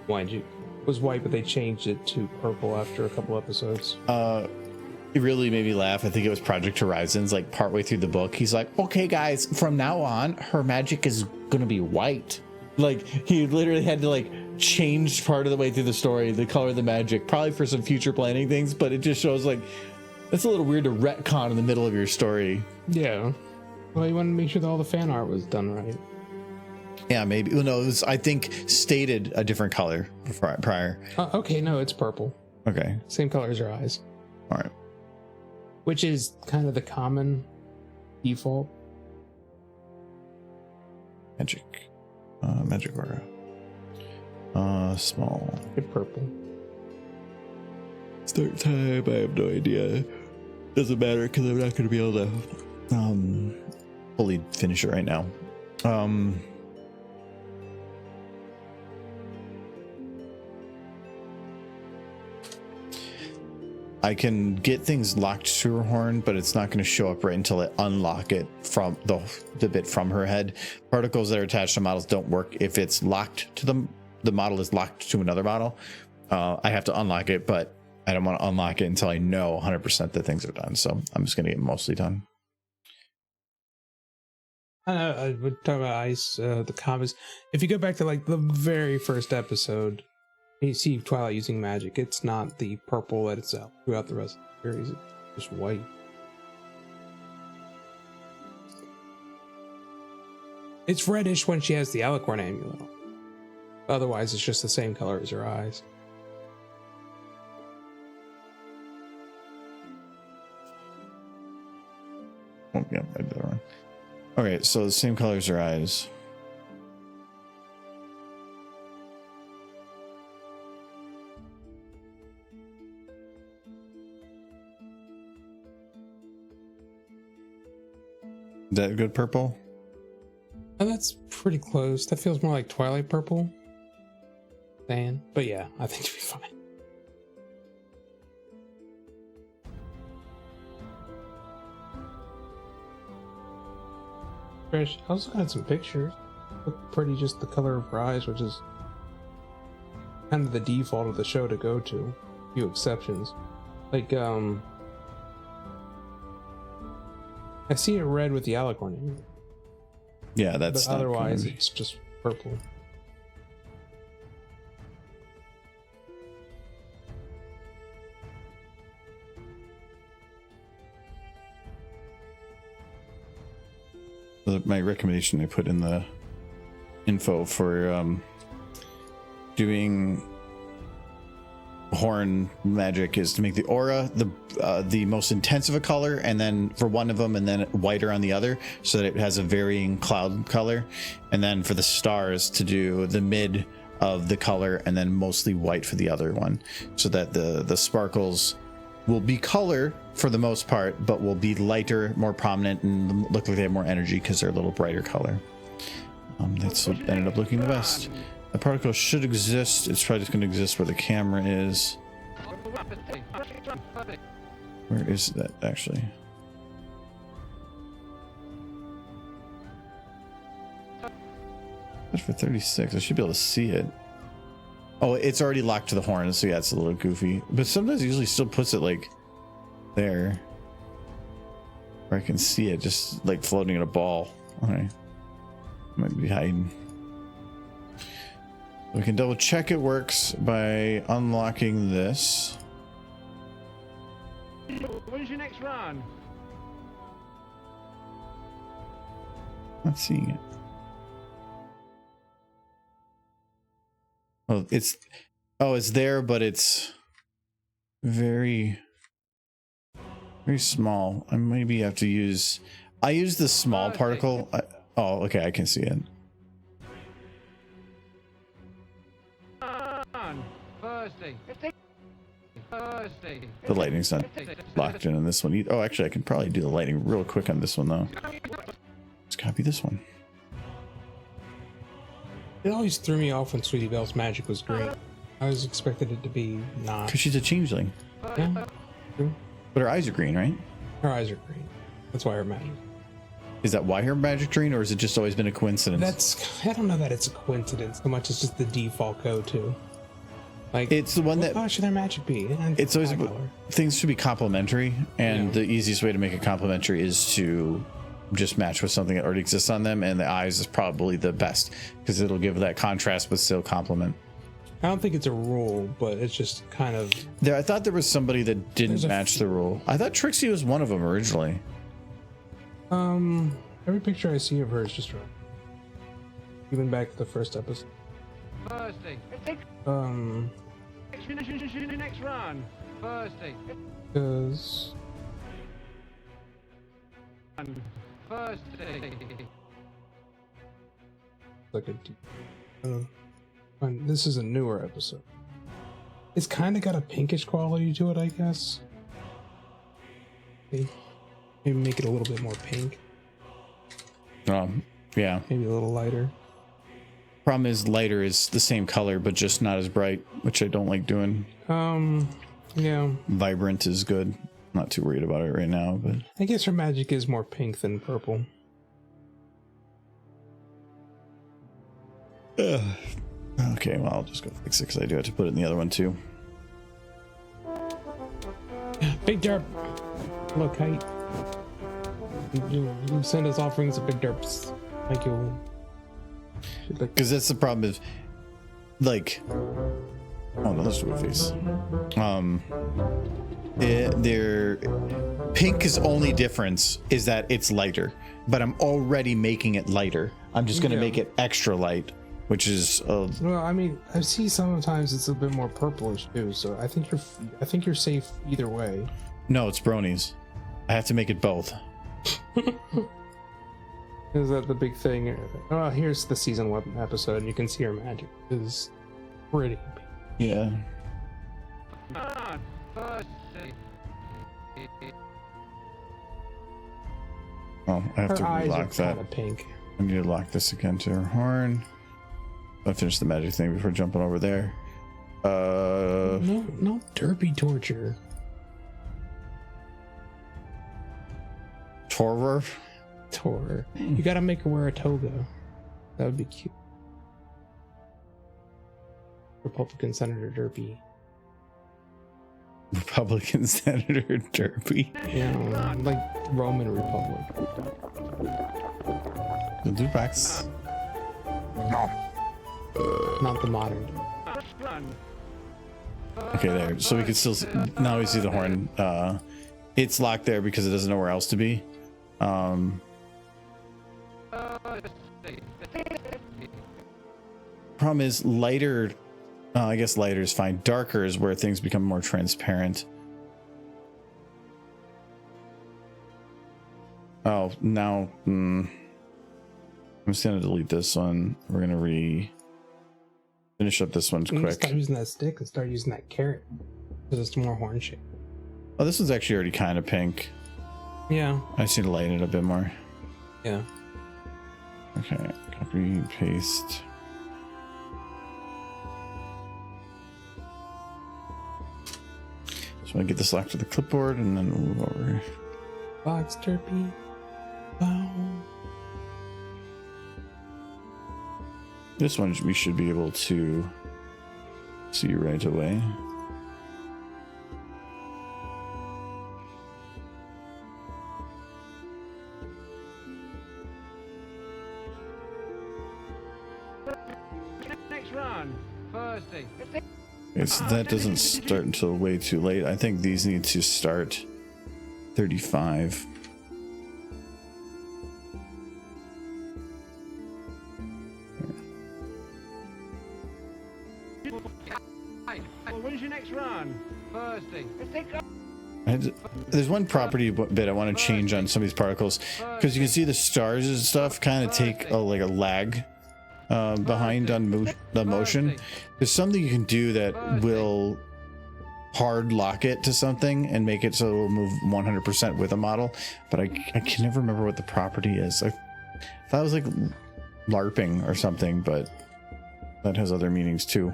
Magic was white, but they changed it to purple after a couple episodes. It really made me laugh. I think it was Project Horizons, like partway through the book. He's like, okay, guys, from now on, her magic is going to be white. Like, he literally had to, like, changed part of the way through the story, the color of the magic, probably for some future planning things, but it just shows like it's a little weird to retcon in the middle of your story. Yeah. Well, you wanted to make sure that all the fan art was done right. Yeah, maybe. Well, no, it was, I think, stated a different color prior. Okay, no, it's purple. Okay. Same color as her eyes. All right. Which is kind of the common default. Magic. Magic aura. Small. Good purple. Start time. I have no idea. Doesn't matter because I'm not going to be able to fully finish it right now. I can get things locked to her horn, but it's not going to show up right until I unlock it from the bit from her head. Particles that are attached to models don't work if it's locked to them. The model is locked to another model. I have to unlock it, but I don't want to unlock it until I know 100% that things are done. So I'm just going to get mostly done. I would talk about ice, the comics. If you go back to like the very first episode, you see Twilight using magic. It's not the purple that it's out throughout the rest of the series. It's just white. It's reddish when she has the Alicorn amulet on. Otherwise, it's just the same color as her eyes. Oh, yeah, I did that wrong. Okay, so the same color as her eyes. Is that a good purple? Oh, that's pretty close. That feels more like Twilight purple. Dan. But yeah, I think it'll be fine. Trish, I was looking at some pictures. Look pretty just the color of her eyes, which is kind of the default of the show to go to. A few exceptions. Like, I see it red with the Alicorn. Yeah, that's But otherwise, not it's just purple. my recommendation I put in the info for doing horn magic is to make the aura the most intense of a color, and then for one of them, and then whiter on the other, so that it has a varying cloud color, and then for the stars to do the mid of the color and then mostly white for the other one, so that the sparkles will be color for the most part, but will be lighter, more prominent, and look like they have more energy because they're a little brighter color. That's what ended up looking the best. The particle should exist. It's probably just going to exist where the camera is. Where is that actually? That's for 36. I should be able to see it. Oh, it's already locked to the horn, so yeah, it's a little goofy. But sometimes it usually still puts it like there, where I can see it, just like floating in a ball. Okay, might be hiding. We can double check it works by unlocking this. When's your next run? Not seeing it. Oh, it's there, but it's very small. I maybe have to use. I use the small particle. Oh, okay, I can see it. Thursday. The lightning's not locked in on this one. Oh, actually, I can probably do the lightning real quick on this one though. Let's copy this one. It always threw me off when Sweetie Belle's magic was green. I was expected it to be not. Because she's a changeling. Yeah, true. But her eyes are green, right? Her eyes are green. That's why her magic. Is that why her magic green, or has it just always been a coincidence? I don't know that it's a coincidence so much as just the default go-to. Like, it's the one what that. color should their magic be? It's always color. Things should be complementary, and the easiest way to make it complementary is to just match with something that already exists on them, and the eyes is probably the best because it'll give that contrast but still complement. I don't think it's a rule, but it's just kind of. There, I thought there was somebody that didn't There's a match the rule. I thought Trixie was one of them originally. Every picture I see of her is just right. Even back to the first episode. Thursday. Next run. Thursday. Because Thursday. like a deep. And this is a newer episode. It's kind of got a pinkish quality to it, I guess. Maybe make it a little bit more pink. Yeah. Maybe a little lighter. Problem is, lighter is the same color, but just not as bright, which I don't like doing. Yeah. Vibrant is good. Not too worried about it right now, but I guess her magic is more pink than purple. okay. Well, I'll just go fix it because I do have to put it in the other one too. Big derp. Look, Kite. You send us offerings of big derps. Thank you. Because that's the problem is, like, oh no, let's do a face. Their pink is only difference is that it's lighter, but I'm already making it lighter. I'm just gonna make it extra light, which is well, I mean, I see sometimes it's a bit more purplish too, so I think you're safe either way. no, it's bronies. I have to make it both. Is that the big thing? Oh, here's the season 1 episode, and you can see her magic is pretty. Yeah. Oh, I have Her to eyes are relock that. kind of pink. I need to lock this again to her horn. I'll finish the magic thing before jumping over there. No derpy torture. Torver. Tor. You gotta make her wear a toga. That would be cute. Republican Senator Derpy. Republican Senator Derpy. Yeah, like Roman Republic. The Dupax. Not the modern. Okay, there. So we can still see, now we see the horn. It's locked there because it doesn't know where else to be. Problem is lighter. I guess lighter is fine. Darker is where things become more transparent. Oh, now I'm just gonna delete this one. We're gonna finish up this one quick. Start using that stick and start using that carrot because it's more horn shape. Oh, this one's actually already kind of pink. Yeah. I just need to lighten it a bit more. Yeah. Okay, copy, paste. Just want to get this locked to the clipboard and then move over. Box Derpy. Wow. This one we should be able to see right away. Next run. Thursday. Okay, so that doesn't start until way too late. I think these need to start 35. Well, when's your next run? Thursday. There's one property bit I want to change on some of these particles because you can see the stars and stuff kind of take like a lag behind on the motion. There's something you can do that will hard lock it to something and make it so it will move 100% with a model, but I can never remember what the property is. I thought it was like LARPing or something, but that has other meanings too.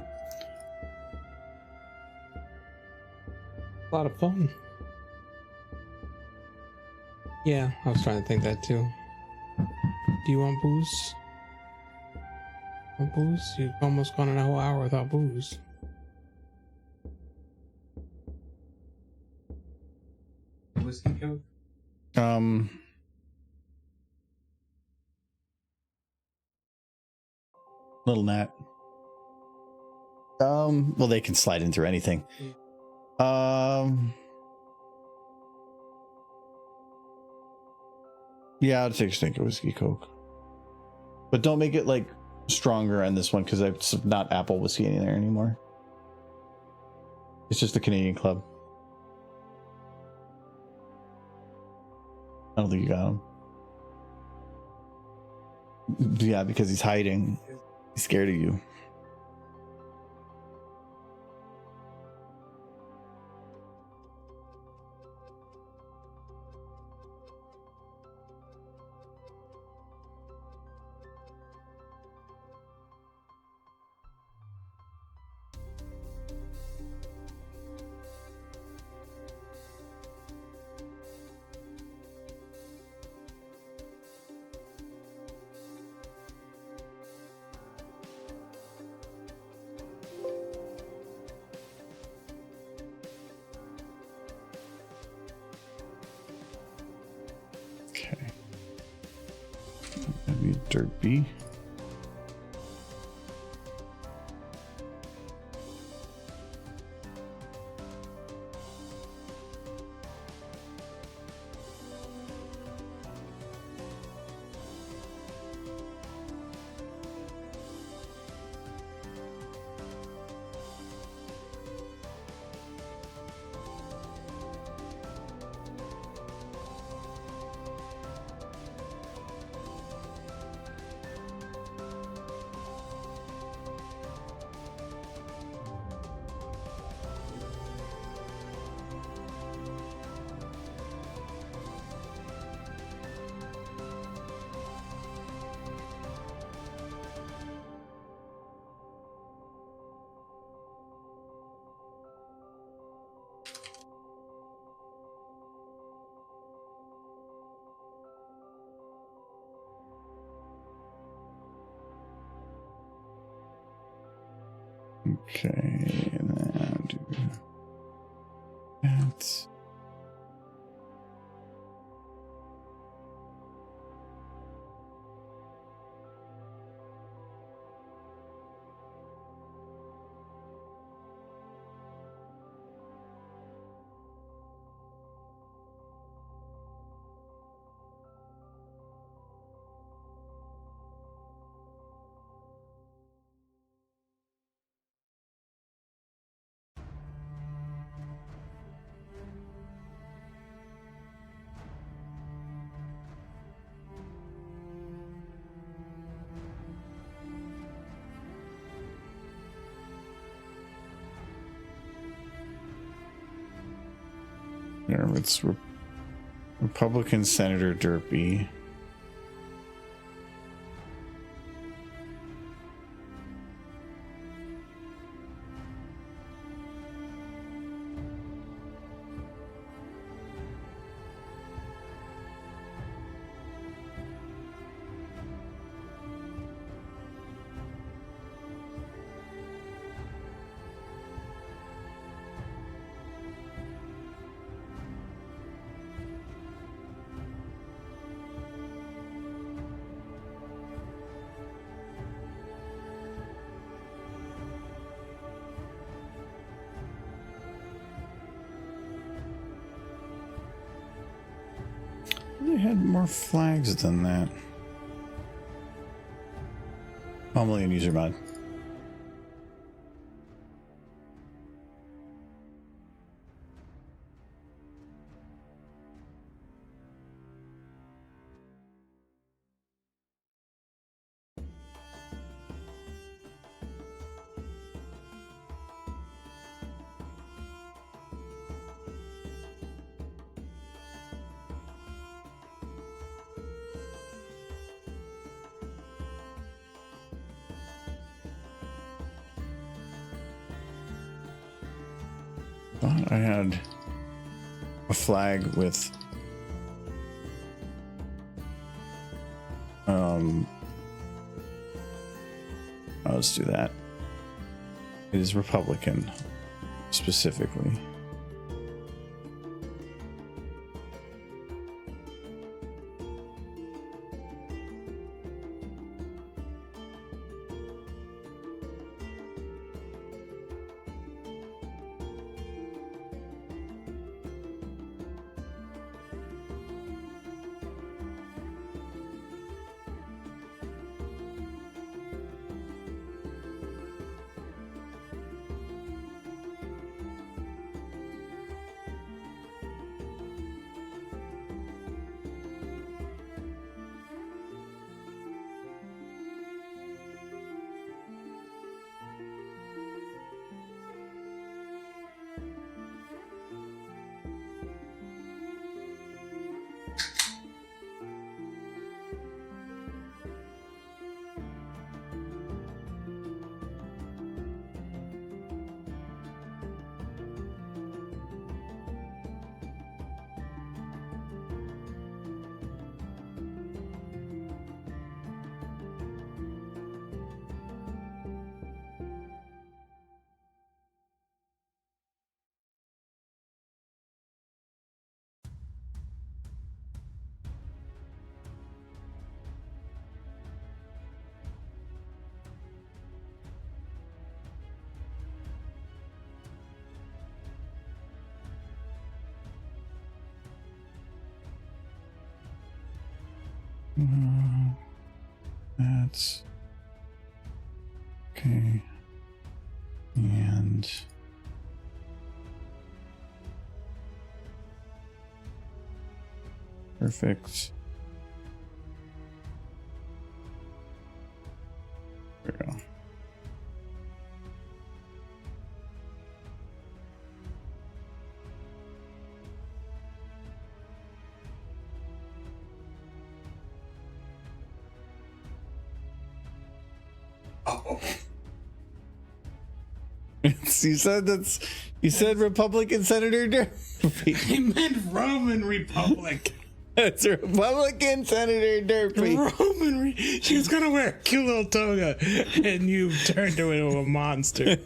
A lot of fun. Yeah, I was trying to think that too. Do you want booze? Want booze? You've almost gone a whole hour without booze. Whiskey Coke? Little Nat. Well, they can slide in through anything. Yeah, I'll take a Stinker Whiskey Coke. But don't make it like stronger on this one because it's not apple whiskey in there anymore. It's just the Canadian Club. I don't think you got him. Yeah, because he's hiding. He's scared of you. Okay. That'd be Dirt B. Okay, and then do that. There, it's Republican Senator Derby. They had more flags than that. Normally in user mod. Thought I had a flag with let's do that. It is Republican specifically. That's okay. And perfect. There we go. You said Republican Senator Derpy. I meant Roman Republic. It's Republican Senator Derpy. She was gonna wear a cute little toga, and you turned her into a monster.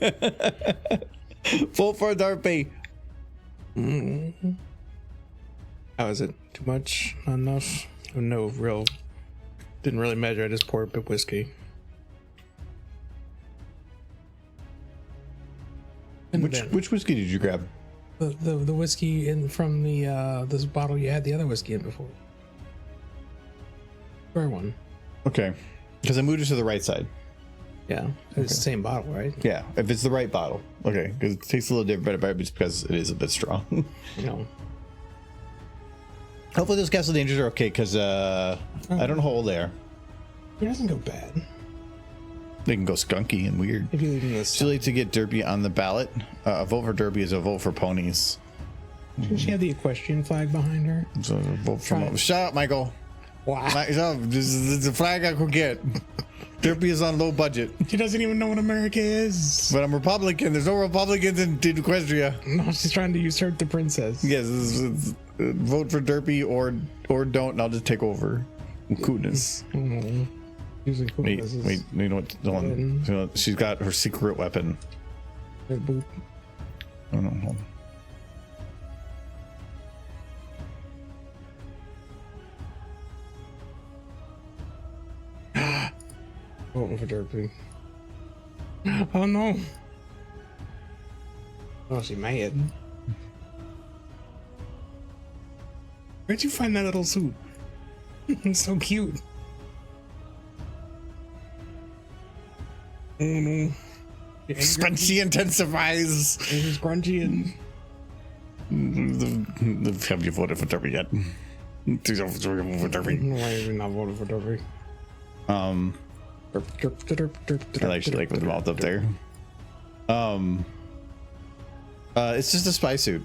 Vote for Derpy. How is it? Too much? Not enough? No real. Didn't really measure. I just poured a bit whiskey. Which whiskey did you grab? The whiskey from the this bottle you had the other whiskey in before. Square one. Okay, because I moved it to the right side. Yeah, it's the same bottle, right? Yeah, if it's the right bottle. Okay, because it tastes a little different, but it's because it is a bit strong. No. Hopefully those castle dangers are okay, because I don't know how old they are. It doesn't go bad. They can go skunky and weird. If you leave them It's too late to get Derpy on the ballot. A vote for Derpy is a vote for ponies. Does she have the equestrian flag behind her? So a vote for Shut up, Michael. Wow. This is the flag I could get. Derpy is on low budget. She doesn't even know what America is. But I'm Republican. There's no Republicans in Equestria. No, she's trying to usurp the princess. Yes, vote for Derpy or don't, and I'll just take over. Coolness. Using coolness. Wait, you know what? Hold on. She's got her secret weapon. Oh no, hold on. Voting for Derpy. Oh no. Oh, she mad. Where'd you find that little suit? It's so cute. Oh no. Scrunchy intensifies. It's scrunchy and. Have you voted for Derpy yet? For Derpy. Why are you not voting for Derpy? I actually like with the mouth up there. It's just a spy suit.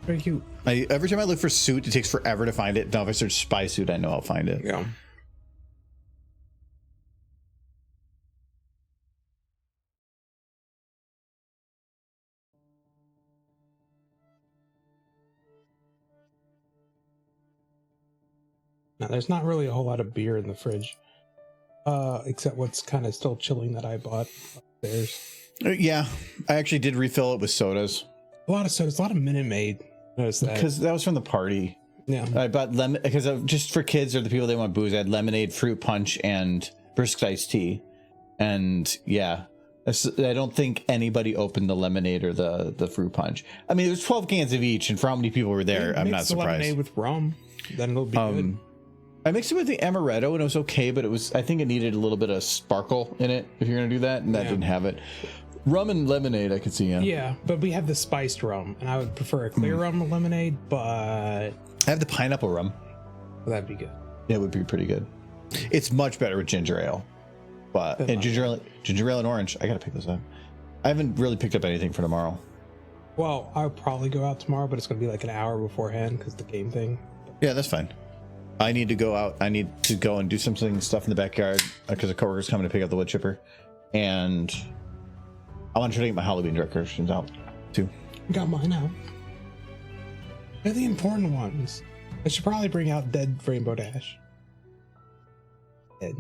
Very cute. Every time I look for suit, it takes forever to find it. Now if I search spy suit, I know I'll find it. Yeah. Now, there's not really a whole lot of beer in the fridge, except what's kind of still chilling that I bought upstairs. Yeah, I actually did refill it with sodas. A lot of sodas, a lot of Minute Maid. Notice that because that was from the party. Yeah, I bought lemon because just for kids or the people that want booze. I had lemonade, fruit punch, and brisk iced tea. And yeah, I don't think anybody opened the lemonade or the fruit punch. I mean, there's 12 cans of each, and for how many people were there, I'm not surprised. Lemonade with rum, then it'll be good. I mixed it with the amaretto and it was okay, but I think it needed a little bit of sparkle in it if you're gonna do that, and that didn't have it. Rum and lemonade, I could see. Yeah, but we have the spiced rum, and I would prefer a clear rum lemonade, but I have the pineapple rum. Well, that'd be good. Yeah, it would be pretty good. It's much better with ginger ale, but and ginger ale and orange. I gotta pick those up. I haven't really picked up anything for tomorrow. Well, I'll probably go out tomorrow, but it's gonna be like an hour beforehand because the game thing. Yeah, that's fine. I need to go out. I need to go and do stuff in the backyard because a coworker's coming to pick up the wood chipper, and I want to try to get my Halloween decorations out too. I got mine out. They're the important ones. I should probably bring out Dead Rainbow Dash. Dead.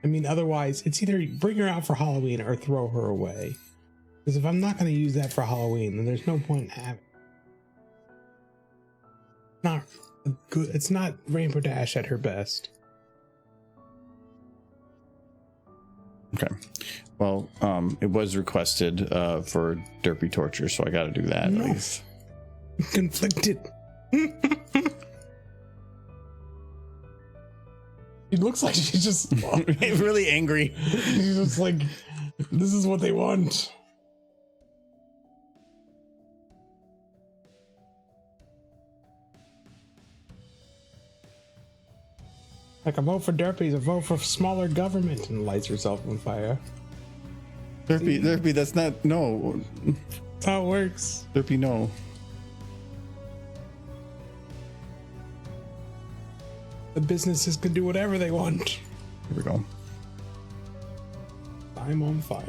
I mean, otherwise, it's either bring her out for Halloween or throw her away. Because if I'm not going to use that for Halloween, then there's no point in having. Not good. It's not Rainbow Dash at her best. Okay. Well, it was requested for Derpy torture, so I got to do that at least. Conflicted. It looks like she's just Really angry. she's just like, this is what they want. Like a vote for Derpy is a vote for smaller government, and lights herself on fire. Derpy, that's not, no. That's how it works. Derpy, no. The businesses can do whatever they want. Here we go. I'm on fire.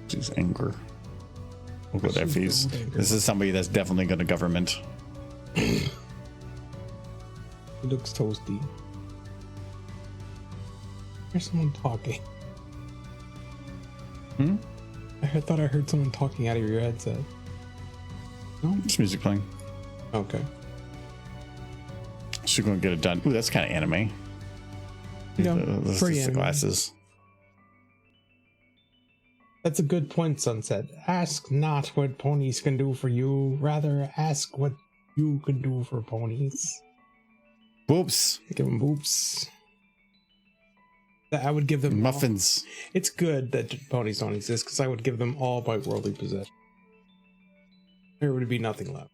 She's angry. Look at that face. She's angry. This is somebody that's definitely going to government. It looks toasty. There's someone talking. Thought I heard someone talking out of your headset. No? There's music playing. Okay. She's going to get it done. Ooh, that's kind of anime. Yeah, Those pretty the anime. glasses. That's a good point, Sunset. Ask not what ponies can do for you, rather ask what you can do for ponies. Whoops. Give them boops. I would give them Muffins. It's good that ponies don't exist, because I would give them all my worldly possessions. There would be nothing left.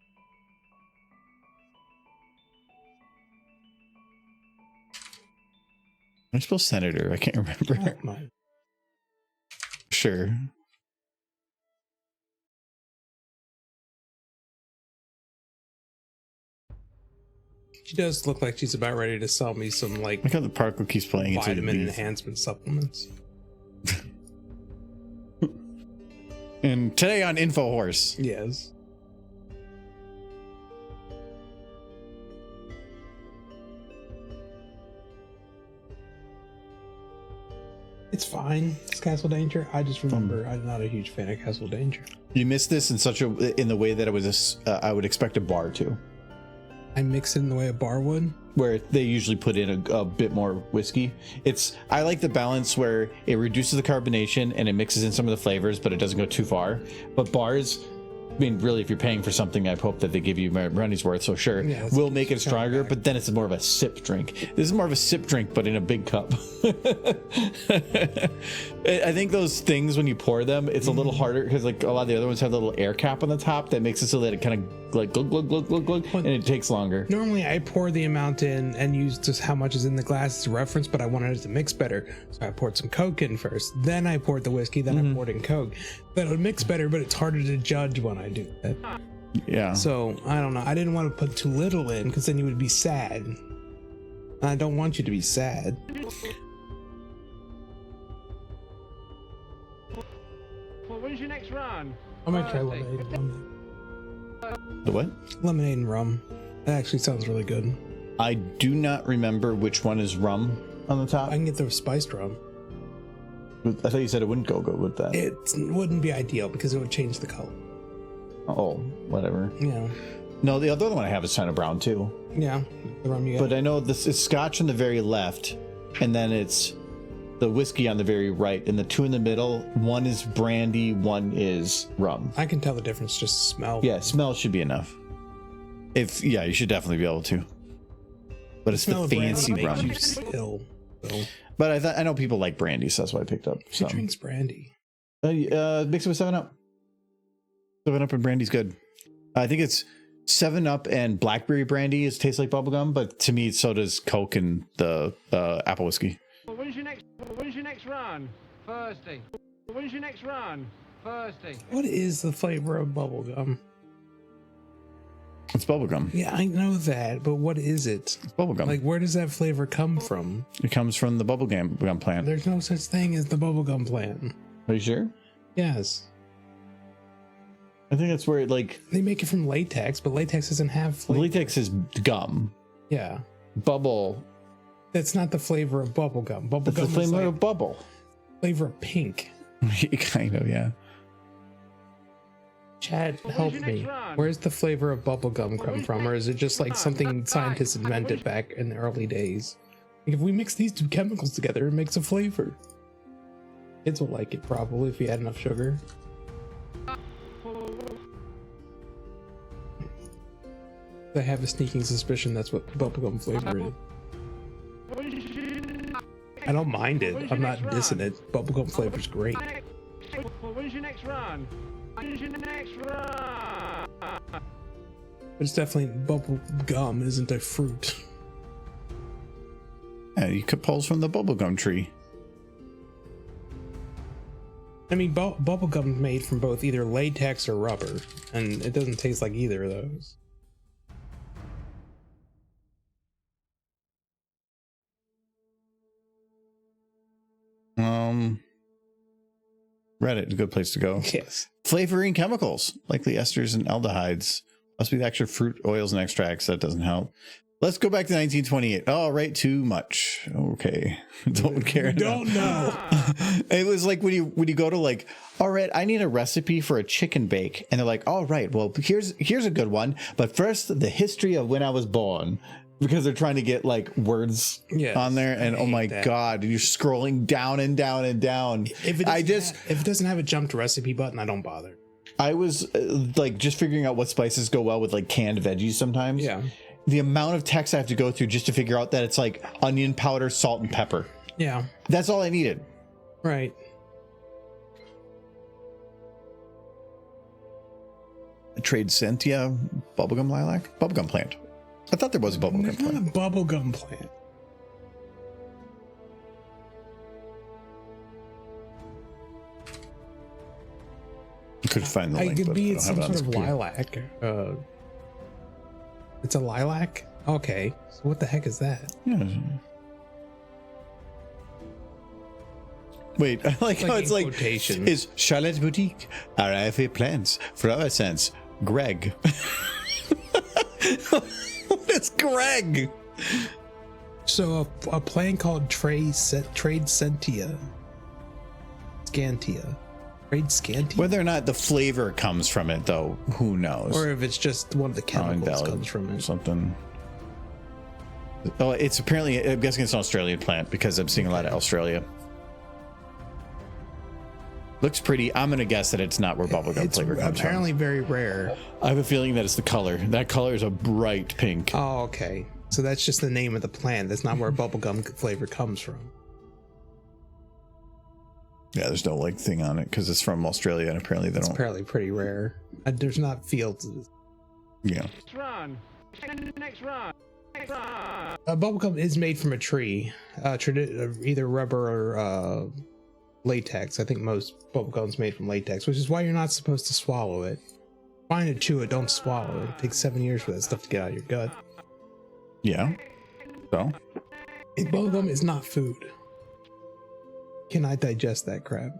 I'm supposed senator. I can't remember. Oh, my. Sure. She does look like she's about ready to sell me some, like, Look how the particle keeps playing into vitamin these. enhancement supplements. And today on Info Horse. Yes. It's fine. It's Castle Danger. I just remember I'm not a huge fan of Castle Danger. You missed this in the way that it was I would expect a bar to, I mix it in the way a bar would. where they usually put in a bit more whiskey. I like the balance where it reduces the carbonation and it mixes in some of the flavors, but it doesn't go too far. But bars, I mean, really, if you're paying for something, I hope that they give you money's worth. So sure, Yeah, we'll make it stronger, back. but then it's more of a sip drink. This is more of a sip drink, but in a big cup. I think those things, when you pour them, it's a little harder because like a lot of the other ones have a little air cap on the top that makes it so that it kind of like glug glug glug glug glug, and it takes longer. Normally, I pour the amount in and use just how much is in the glass as a reference, but I wanted it to mix better. So I poured some Coke in first. Then I poured the whiskey. Then I poured in Coke. Then it would mix better, but it's harder to judge when I do that. Yeah. So I don't know. I didn't want to put too little in because then you would be sad. And I don't want you to be sad. Well, when's your next run? I might try lemonade and rum. The what? Lemonade and rum. That actually sounds really good. I do not remember which one is rum on the top. I can get the spiced rum. I thought you said it wouldn't go good with that. It wouldn't be ideal because it would change the color. Oh, whatever. Yeah. No, the other one I have is kind of brown too. Yeah. The rum you got. But I know this is Scotch on the very left, and then it's the whiskey on the very right, and the two in the middle, one is brandy, one is rum. I can tell the difference, just smell. Yeah, smell should be enough. Yeah, you should definitely be able to. But it's the Smell of brandy fancy makes rum. you ill. So. But I know people like brandy, so that's why I picked up. She drinks brandy. Mix it with 7-Up. 7-Up and brandy's good. I think it's 7-Up and blackberry brandy tastes like bubblegum, but to me, so does Coke and the apple whiskey. Well, when's your next run? Thursday. Well, when's your next run? Thursday. What is the flavor of bubblegum? It's bubblegum. Yeah, I know that, but what is it? It's bubblegum. Like, where does that flavor come from? It comes from the bubblegum plant. There's no such thing as the bubblegum plant. Are you sure? Yes. I think that's where it like They make it from latex, but latex doesn't have flavor. latex is gum. Yeah. Bubble. That's not the flavor of bubblegum. Bubblegum That's the is flavor like of bubble. flavor of pink. Kind of, yeah. Chad, Well, help when's your me. next run? Where's the flavor of bubblegum come from? Or is it just like something scientists invented back in the early days? Like if we mix these two chemicals together, it makes a flavor. Kids will like it probably if you add enough sugar. I have a sneaking suspicion that's what bubblegum flavor is. I don't mind it. I'm not dissing it. Bubblegum flavor's great. When's your next run? When's your next run? But it's definitely bubble gum isn't a fruit. Yeah, you could pulls from the bubblegum tree. I mean, bubble gum made from both either latex or rubber, and it doesn't taste like either of those. Reddit, a good place to go. Yes. Flavoring chemicals, likely esters and aldehydes. Must be the extra fruit oils and extracts. That doesn't help. Let's go back to 1928. Oh, right, too much. Okay, don't care. Don't know. It was like when you go to like, all right, I need a recipe for a chicken bake, and they're like, all right, well, here's a good one, but first the history of when I was born, because they're trying to get like words on there, and oh my god, you're scrolling down and down and down. If it doesn't have a jumped recipe button, I don't bother. I was like just figuring out what spices go well with like canned veggies sometimes. Yeah. The amount of text I have to go through just to figure out that it's like onion powder, salt, and pepper. Yeah. That's all I needed. Right. Trade Sentia, bubblegum lilac, bubblegum plant. I thought there was a bubblegum There's not a plant. bubblegum plant. I could find the link, It could but be I don't some have it on sort this of computer. lilac. It's a lilac? Okay. So what the heck is that? Yeah. Wait, I like how it's like, quotation. is Charlotte Boutique, RFA plants, flower scents, Greg. What is Greg? So a plant called Trade Sentia. Scantia. Trade Scantia? Whether or not the flavor comes from it, though, who knows? Or if it's just one of the chemicals Invalid comes from it. something. Oh, it's apparently, I'm guessing it's an Australian plant because I'm seeing a lot of Australia. Looks pretty. I'm gonna guess that it's not where bubblegum flavor comes apparently from. very rare. I have a feeling that it's the color. That color is a bright pink. Oh, okay. So that's just the name of the plant. That's not where bubblegum flavor comes from. Yeah, there's no like thing on it because it's from Australia and apparently they It's don't. apparently pretty rare. There's not fields. Yeah. Next run. Next run. Next run. Bubblegum is made from a tree, either rubber or latex. I think most bubblegum's made from latex, which is why you're not supposed to swallow it. Fine to chew it, don't swallow it. It takes 7 years for that stuff to get out of your gut. Yeah. So. Bubblegum is not food. Can I digest that crap?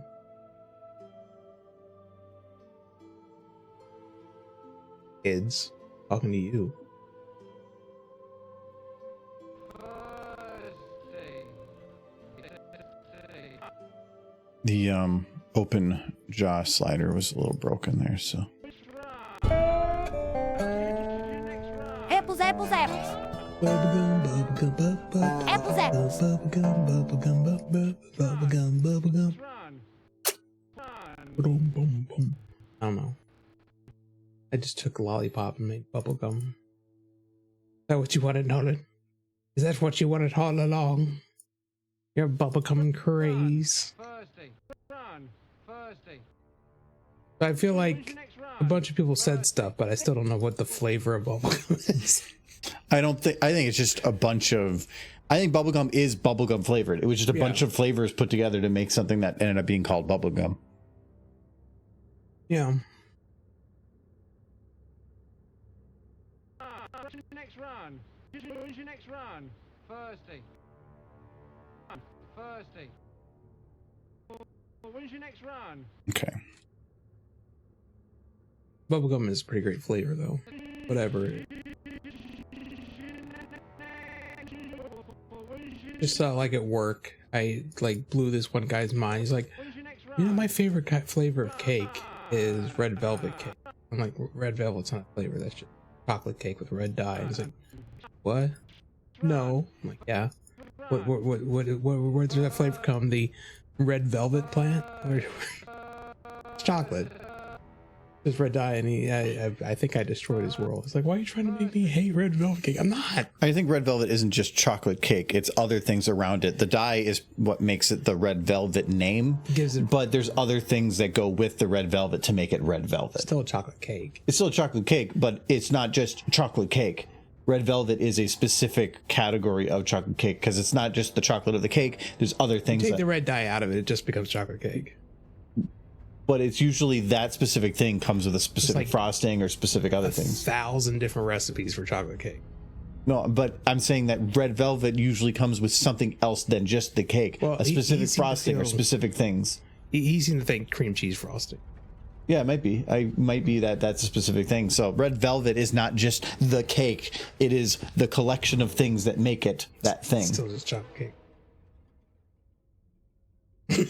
Kids, talking to you. The open jaw slider was a little broken there, so. Apples, apples, apples. Bubblegum, bubblegum, bubblegum. Apples, apples. Bubblegum, bubblegum, bubblegum, bubblegum. Run. Run. Boom, boom, boom. I don't know. I just took a lollipop and made bubblegum. Is that what you wanted, Nolan? Is that what you wanted all along? Your bubblegum craze. Thursday. Run. Thursday. I feel When's like your next run? a bunch of people said stuff, but I still don't know what the flavor of bubblegum is. I think it's just a bunch of. I think bubblegum is bubblegum flavored. It was just a bunch of flavors put together to make something that ended up being called bubblegum. Yeah. When's your next run? When's your next run? Thursday. Thursday. When's your next run? Okay. Bubblegum is a pretty great flavor, though. Whatever. Just like at work, I like blew this one guy's mind. He's like, When's your next you know, run? my favorite flavor of cake is red velvet cake. I'm like, red velvet's not a flavor. That's just chocolate cake with red dye. And he's like, what? No. I'm like, yeah. Where does that flavor come? The red velvet plant? It's chocolate. This red dye, and I think I destroyed his world. It's like, why are you trying to make me hate red velvet cake? I'm not. I think red velvet isn't just chocolate cake. It's other things around it. The dye is what makes it the red velvet name. But there's other things that go with the red velvet to make it red velvet. Still a chocolate cake. It's still a chocolate cake, but it's not just chocolate cake. Red velvet is a specific category of chocolate cake because it's not just the chocolate of the cake. There's other things. Take the red dye out of it, it just becomes chocolate cake. But it's usually that specific thing comes with a specific frosting or specific other things. 1,000 different recipes for chocolate cake. No, but I'm saying that red velvet usually comes with something else than just the cake. Well, a specific frosting or specific things. He seemed to think cream cheese frosting. Yeah, it might be. Might be that's a specific thing. So red velvet is not just the cake. It is the collection of things that make it that thing. It's still just chocolate cake.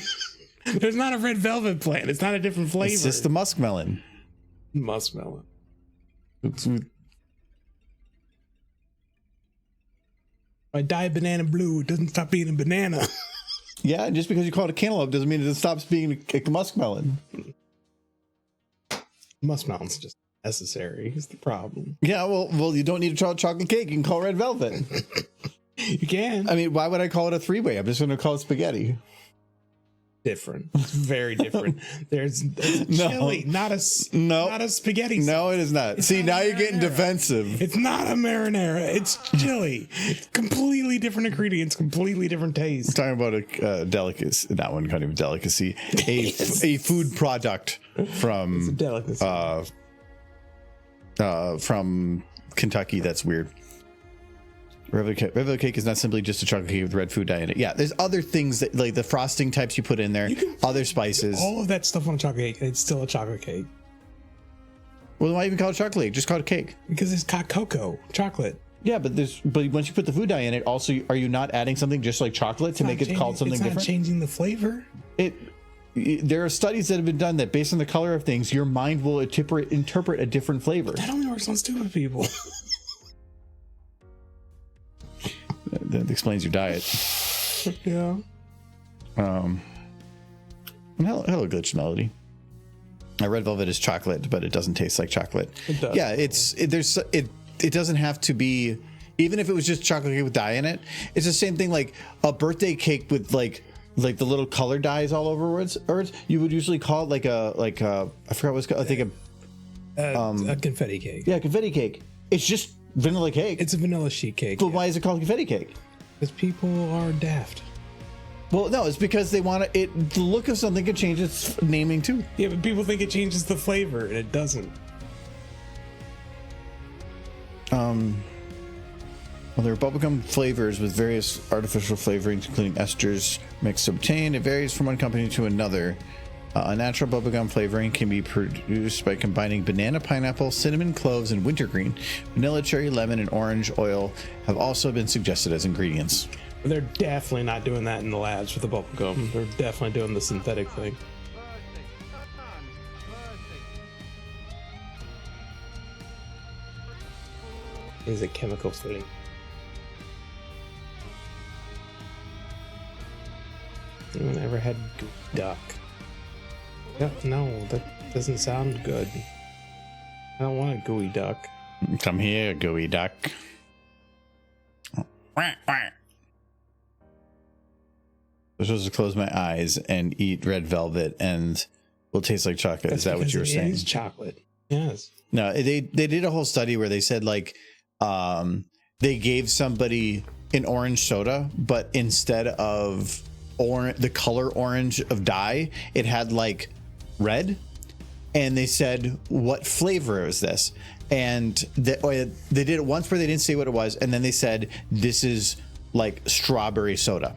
There's not a red velvet plant. It's not a different flavor. It's just the muskmelon. Muskmelon. I dye banana blue. It doesn't stop being a banana. Yeah, just because you call it a cantaloupe doesn't mean it stops being a muskmelon. Muskmelon's just necessary. Is the problem. Yeah, well, you don't need a chocolate cake. You can call it red velvet. You can. I mean, why would I call it a three-way? I'm just going to call it spaghetti. Different. It's very different. There's chili, not a spaghetti sauce. No, it is not. See, now you're getting defensive. It's not a marinara. It's chili. It's completely different ingredients, completely different taste. We're talking about a delicacy. That one kind of a delicacy. A food product from It's a delicacy. From Kentucky. That's weird. Red velvet cake is not simply just a chocolate cake with red food dye in it. Yeah, there's other things that like the frosting types you put in there, other spices. All of that stuff on a chocolate cake, it's still a chocolate cake. Well, then why even call it chocolate cake? Just call it a cake. Because it's got cocoa, chocolate. Yeah, but once you put the food dye in it, also are you not adding something just like chocolate to make it called something different? It's not changing the flavor. There are studies that have been done that based on the color of things, your mind will interpret a different flavor. That only works on stupid people. That explains your diet. Yeah. Hello, glitch melody. Red velvet is chocolate, but it doesn't taste like chocolate. It does. Yeah, it doesn't have to be. Even if it was just chocolate cake with dye in it, it's the same thing. Like a birthday cake with like the little color dyes all over it. You would usually call it like a I forgot what it's called. I think a confetti cake. Yeah, confetti cake. It's just vanilla cake. It's a vanilla sheet cake. But why is it called confetti cake? Because people are daft. Well, no, it's because they want the look of something could change its naming too. Yeah, but people think it changes the flavor, and it doesn't. Well, there are bubblegum flavors with various artificial flavorings, including esters mixed to obtain. It varies from one company to another. A natural bubblegum flavoring can be produced by combining banana, pineapple, cinnamon, cloves, and wintergreen. Vanilla, cherry, lemon, and orange oil have also been suggested as ingredients. But they're definitely not doing that in the labs with the bubblegum. They're definitely doing the synthetic thing. Is a chemical free. Anyone ever had gooey duck? No, that doesn't sound good. I don't want a gooey duck. Come here, gooey duck. I'm supposed to close my eyes and eat red velvet and will taste like chocolate. Is that what you were saying? It is chocolate. Yes. No, they did a whole study where they said like they gave somebody an orange soda, but instead of the color orange of dye, it had like red, and they said, what flavor is this? And they did it once where they didn't say what it was, and then they said, this is like strawberry soda.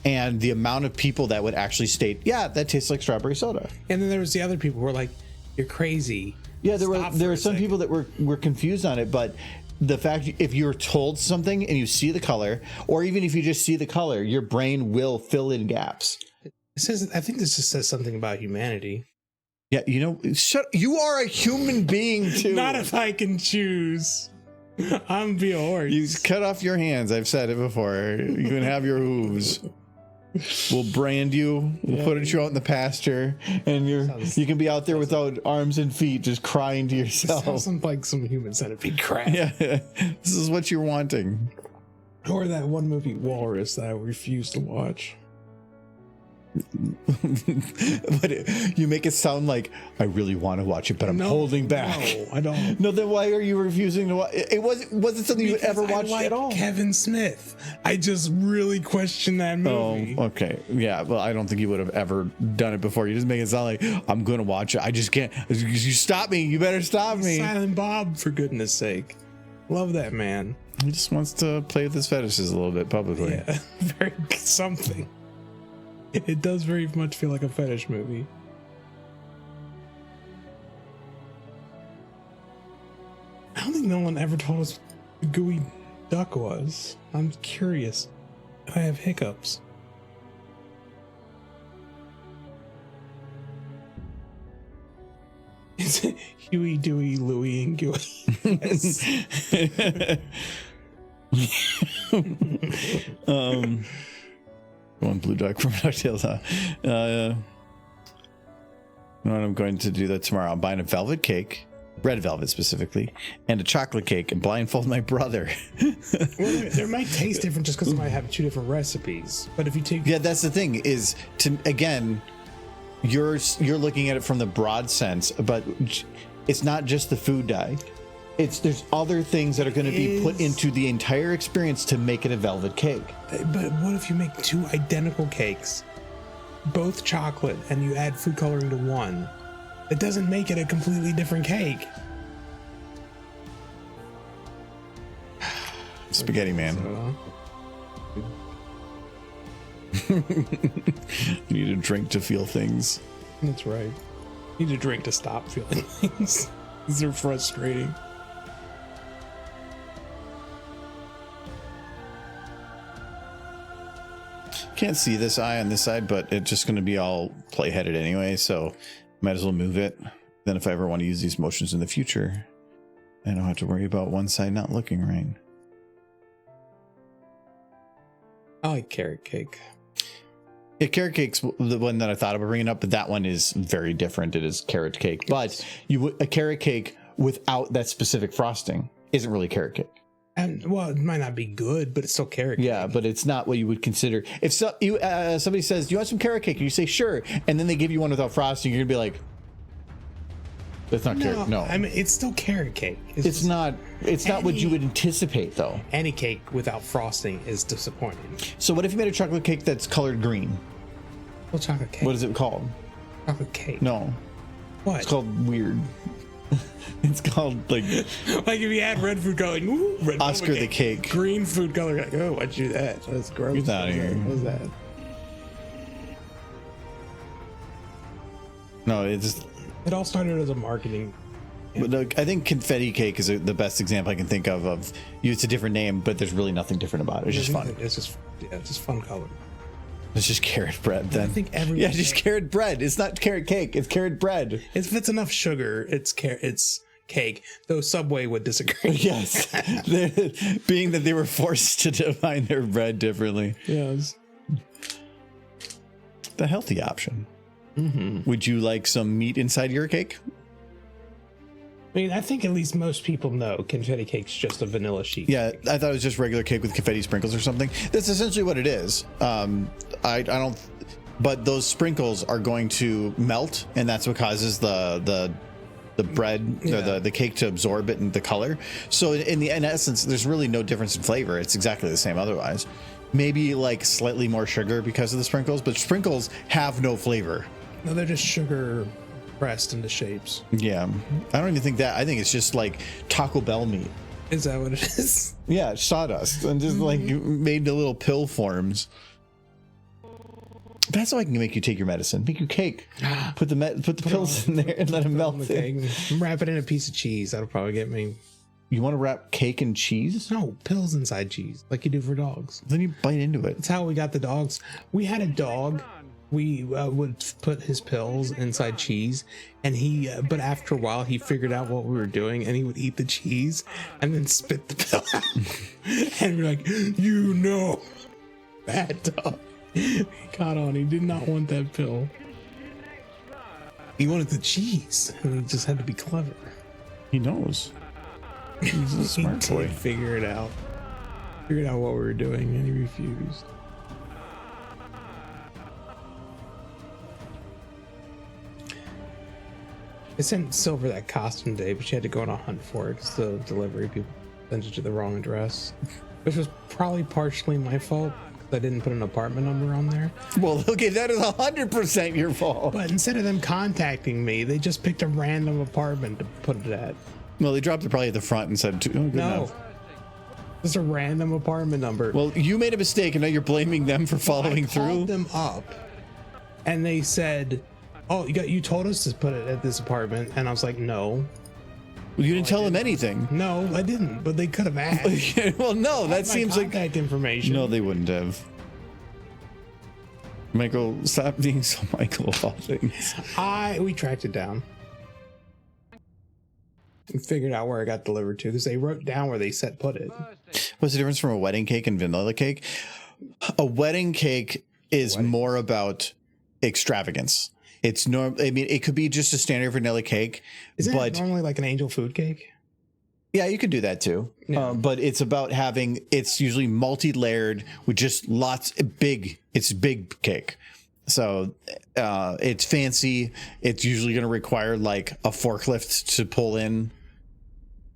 And the amount of people that would actually state, yeah, that tastes like strawberry soda. And then there was the other people who were like, you're crazy. Yeah, there were some people that were confused on it, but the fact, if you're told something and you see the color, or even if you just see the color, your brain will fill in gaps. I think this just says something about humanity. Yeah, you are a human being too. Not if I can choose. I'm be a horse. You cut off your hands. I've said it before. You can have your hooves. We'll brand you. We'll put you out in the pasture, and you can be out there without arms and feet, just crying to yourself. Sounds like some human centipede crap. Yeah, this is what you're wanting. Or that one movie Walrus that I refuse to watch. But you make it sound like I really want to watch it, but I'm holding back. No, I don't. No, then why are you refusing to watch? It wasn't something you ever watched at all. Kevin Smith. I just really question that movie. Oh, okay. Yeah, well, I don't think you would have ever done it before. You just make it sound like I'm going to watch it. I just can't. You stop me. You better stop me. Silent Bob, for goodness sake. Love that man. He just wants to play with his fetishes a little bit publicly. Yeah, very something. It does very much feel like a fetish movie. I don't think no one ever told us what the gooey duck was. I'm curious. I have hiccups. Is it Huey, Dewey, Louie, and Gooey? Yes. One blue duck from DuckTales. You know what I'm going to do that tomorrow? I'm buying a velvet cake, red velvet specifically, and a chocolate cake, and blindfold my brother. Well, there might taste different just because they might have two different recipes. But if you take That's the thing is you're looking at it from the broad sense, but it's not just the food dye. There's other things that are going to be put into the entire experience to make it a velvet cake. But what if you make two identical cakes, both chocolate, and you add food coloring to one? It doesn't make it a completely different cake. Spaghetti man. You need a drink to feel things. That's right. You need a drink to stop feeling things. These are frustrating. Can't see this eye on this side, but it's just going to be all play-headed anyway, so might as well move it. Then if I ever want to use these motions in the future, I don't have to worry about one side not looking right. I like carrot cake. Yeah, carrot cake's the one that I thought about bringing up, but that one is very different. It is carrot cake, but a carrot cake without that specific frosting isn't really carrot cake. And well, it might not be good, but it's still carrot cake. Yeah, but it's not what you would consider. If somebody says, "Do you want some carrot cake?" and you say, "Sure," and then they give you one without frosting, you're gonna be like, "That's not carrot." No, I mean it's still carrot cake. It's not. It's not what you would anticipate, though. Any cake without frosting is disappointing. So, what if you made a chocolate cake that's colored green? Well, chocolate cake. What is it called? Chocolate cake. No. What? It's called weird. It's called like if you add red food coloring, ooh, red Oscar the cake. Green food coloring, like, oh, why'd you do that? That's gross. Get out of here. What was that? No, it's. It all started as a marketing. But I think confetti cake is the best example I can think of it's a different name, but there's really nothing different about it. It's just fun. It's just fun color. It's just carrot bread then. I think everyone. Yeah, just carrot bread. It's not carrot cake. It's carrot bread. If it's enough sugar, it's cake. Though Subway would disagree. Yes, being that they were forced to define their bread differently. Yes. The healthy option. Mm-hmm. Would you like some meat inside your cake? I mean, I think at least most people know confetti cake's just a vanilla sheet. Yeah, I thought it was just regular cake with confetti sprinkles or something. That's essentially what it is. I don't, but those sprinkles are going to melt, and that's what causes the bread or the cake to absorb it and the color. So in essence, there's really no difference in flavor. It's exactly the same otherwise. Maybe like slightly more sugar because of the sprinkles, but sprinkles have no flavor. No, they're just sugar pressed into shapes. Yeah, I don't even think that. I think it's just like Taco Bell meat. Is that what it is? Yeah, sawdust and just like made the little pill forms. That's how I can make you take your medicine. Make you cake. Put the pills in there and let them melt. Wrap it in a piece of cheese. That'll probably get me. You want to wrap cake in cheese? No, pills inside cheese, like you do for dogs. Then you bite into it. That's how we got the dogs. We had a dog. We would put his pills inside cheese, and but after a while, he figured out what we were doing, and he would eat the cheese and then spit the pill out. And we're like, bad dog. He caught on. He did not want that pill. He wanted the cheese, and he just had to be clever. He knows. He's a smart He boy. did figure it out. Figured out what we were doing, and he refused. I sent Silver that costume today, but she had to go on a hunt for it because the delivery people sent it to the wrong address, which was probably partially my fault because I didn't put an apartment number on there. Well, okay, that is 100% your fault. But instead of them contacting me, they just picked a random apartment to put it at. Well, they dropped it probably at the front and said, oh, good No, enough. just a random apartment number. Well, you made a mistake and now you're blaming them for following I through. called them up, and they said, "Oh, you told us to put it at this apartment," and I was like, "No, Well, you didn't tell them anything. no, I didn't." But they could have asked. Well, no, that My seems like contact information. no, they wouldn't have. Michael, stop being so Michael of all things. We tracked it down. We figured out where it got delivered to because they wrote down where they said put it. What's the difference from a wedding cake and vanilla cake? A wedding cake is more about extravagance. It's normal. I mean, it could be just a standard vanilla cake, Isn't but it normally like an angel food cake? yeah, you could do that too. Yeah. But it's about having. It's usually multi-layered with just lots big. It's big cake, so it's fancy. It's usually going to require like a forklift to pull in.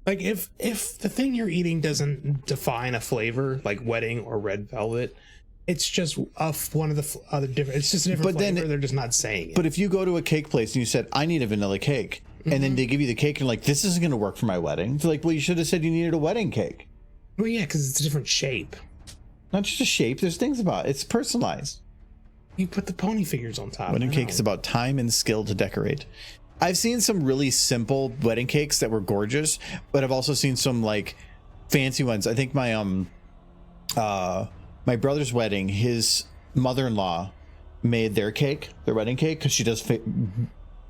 Like if the thing you're eating doesn't define a flavor, like wedding or red velvet, it's just one of the other different. It's just a different But then- flavor. They're just not saying it. But if you go to a cake place and you said, I need a vanilla cake, and then they give you the cake and like, this isn't going to work for my wedding. They're like, well, you should have said you needed a wedding cake. Well, yeah, because it's a different shape. Not just a shape. There's things about it. It's personalized. You put the pony figures on top. Wedding I cake know. is about time and skill to decorate. I've seen some really simple wedding cakes that were gorgeous, but I've also seen some like fancy ones. I think my my brother's wedding, his mother-in-law made their wedding cake, because she does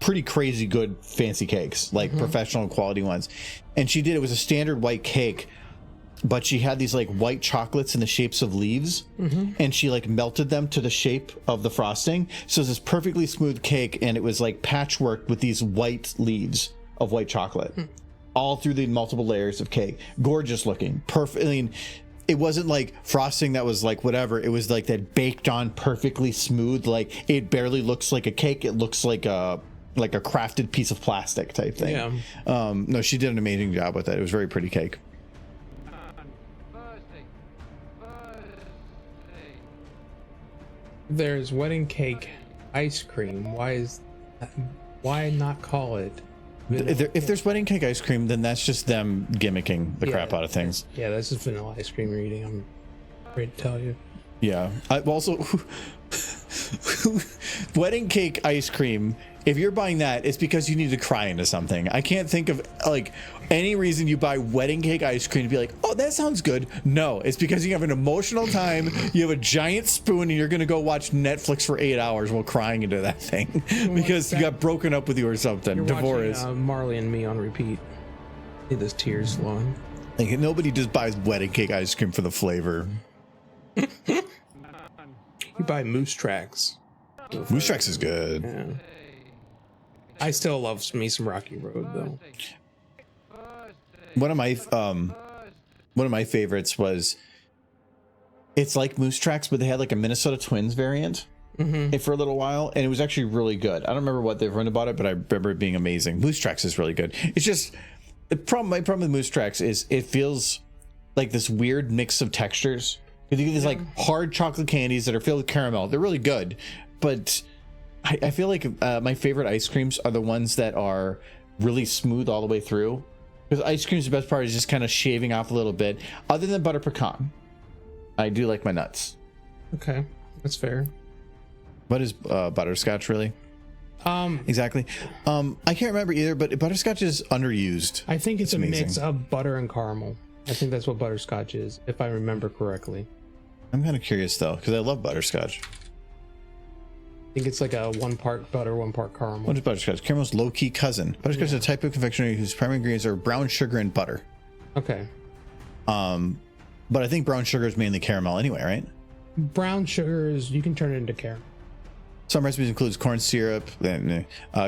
pretty crazy good fancy cakes, like professional quality ones. And she did, it was a standard white cake, but she had these like white chocolates in the shapes of leaves, and she like melted them to the shape of the frosting. So it's this perfectly smooth cake, and it was like patchwork with these white leaves of white chocolate all through the multiple layers of cake. Gorgeous looking, perfect. I mean, it wasn't like frosting that was like whatever. It was like that baked on perfectly smooth. Like it barely looks like a cake. It looks like a crafted piece of plastic type thing. Yeah. No, she did an amazing job with it. It was a very pretty cake. There's wedding cake ice cream. Why not call it? If there's wedding cake ice cream, then that's just them gimmicking the Yeah. crap out of things. Yeah, that's just vanilla ice cream you're eating. I'm afraid to tell you. Yeah. I also wedding cake ice cream. If you're buying that, it's because you need to cry into something. I can't think of like any reason you buy wedding cake ice cream to be like, oh, that sounds good. No, it's because you have an emotional time. You have a giant spoon and you're going to go watch Netflix for 8 hours while crying into that thing because you got broken up with you or something. You're Divorce. watching Marley and Me on repeat. See those tears flowing. Like, nobody just buys wedding cake ice cream for the flavor. You buy Moose Tracks. Moose Tracks is good. Yeah. I still love me some Rocky Road though. One of my favorites was, it's like Moose Tracks, but they had like a Minnesota Twins variant for a little while, and it was actually really good. I don't remember what they've written about it, but I remember it being amazing. Moose Tracks is really good. It's just my problem with Moose Tracks is it feels like this weird mix of textures. Because you get these like hard chocolate candies that are filled with caramel. They're really good, but I feel like my favorite ice creams are the ones that are really smooth all the way through. Because ice cream's the best part is just kind of shaving off a little bit. Other than butter pecan, I do like my nuts. Okay, that's fair. What is butterscotch really? Exactly. I can't remember either, but butterscotch is underused. I think it's a amazing. mix of butter and caramel. I think that's what butterscotch is, if I remember correctly. I'm kind of curious though, because I love butterscotch. I think it's like a 1 part butter, 1 part caramel. What is butterscotch? Caramel's low-key cousin. Butterscotch is a type of confectionery whose primary ingredients are brown sugar and butter. Okay. But I think brown sugar is mainly caramel anyway, right? brown sugar is, you can turn it into caramel. Some recipes includes corn syrup,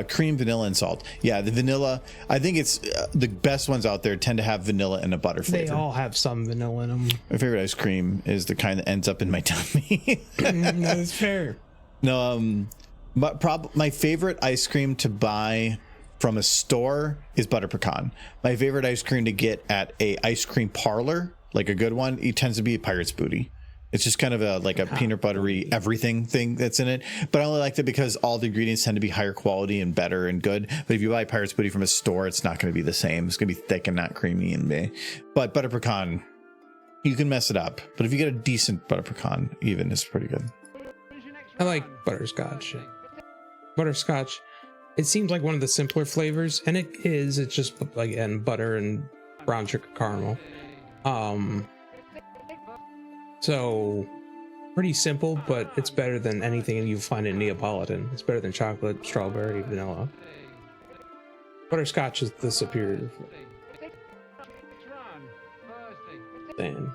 cream, vanilla, and salt. Yeah, the vanilla. I think it's the best ones out there tend to have vanilla and a butter flavor. They all have some vanilla in them. My favorite ice cream is the kind that ends up in my tummy. That's fair. No, but my favorite ice cream to buy from a store is butter pecan. My favorite ice cream to get at a ice cream parlor, like a good one, it tends to be a Pirate's Booty. It's just kind of a peanut buttery everything thing that's in it. But I only like that because all the ingredients tend to be higher quality and better and good. But if you buy Pirate's Booty from a store, it's not going to be the same. It's going to be thick and not creamy and meh. But butter pecan, you can mess it up. But if you get a decent butter pecan, even, it's pretty good. I like butterscotch. Butterscotch, it seems like one of the simpler flavors, and it is. It's just, again, butter and brown sugar caramel. So pretty simple, but it's better than anything you find in Neapolitan. It's better than chocolate, strawberry, vanilla. Butterscotch is the superior thing.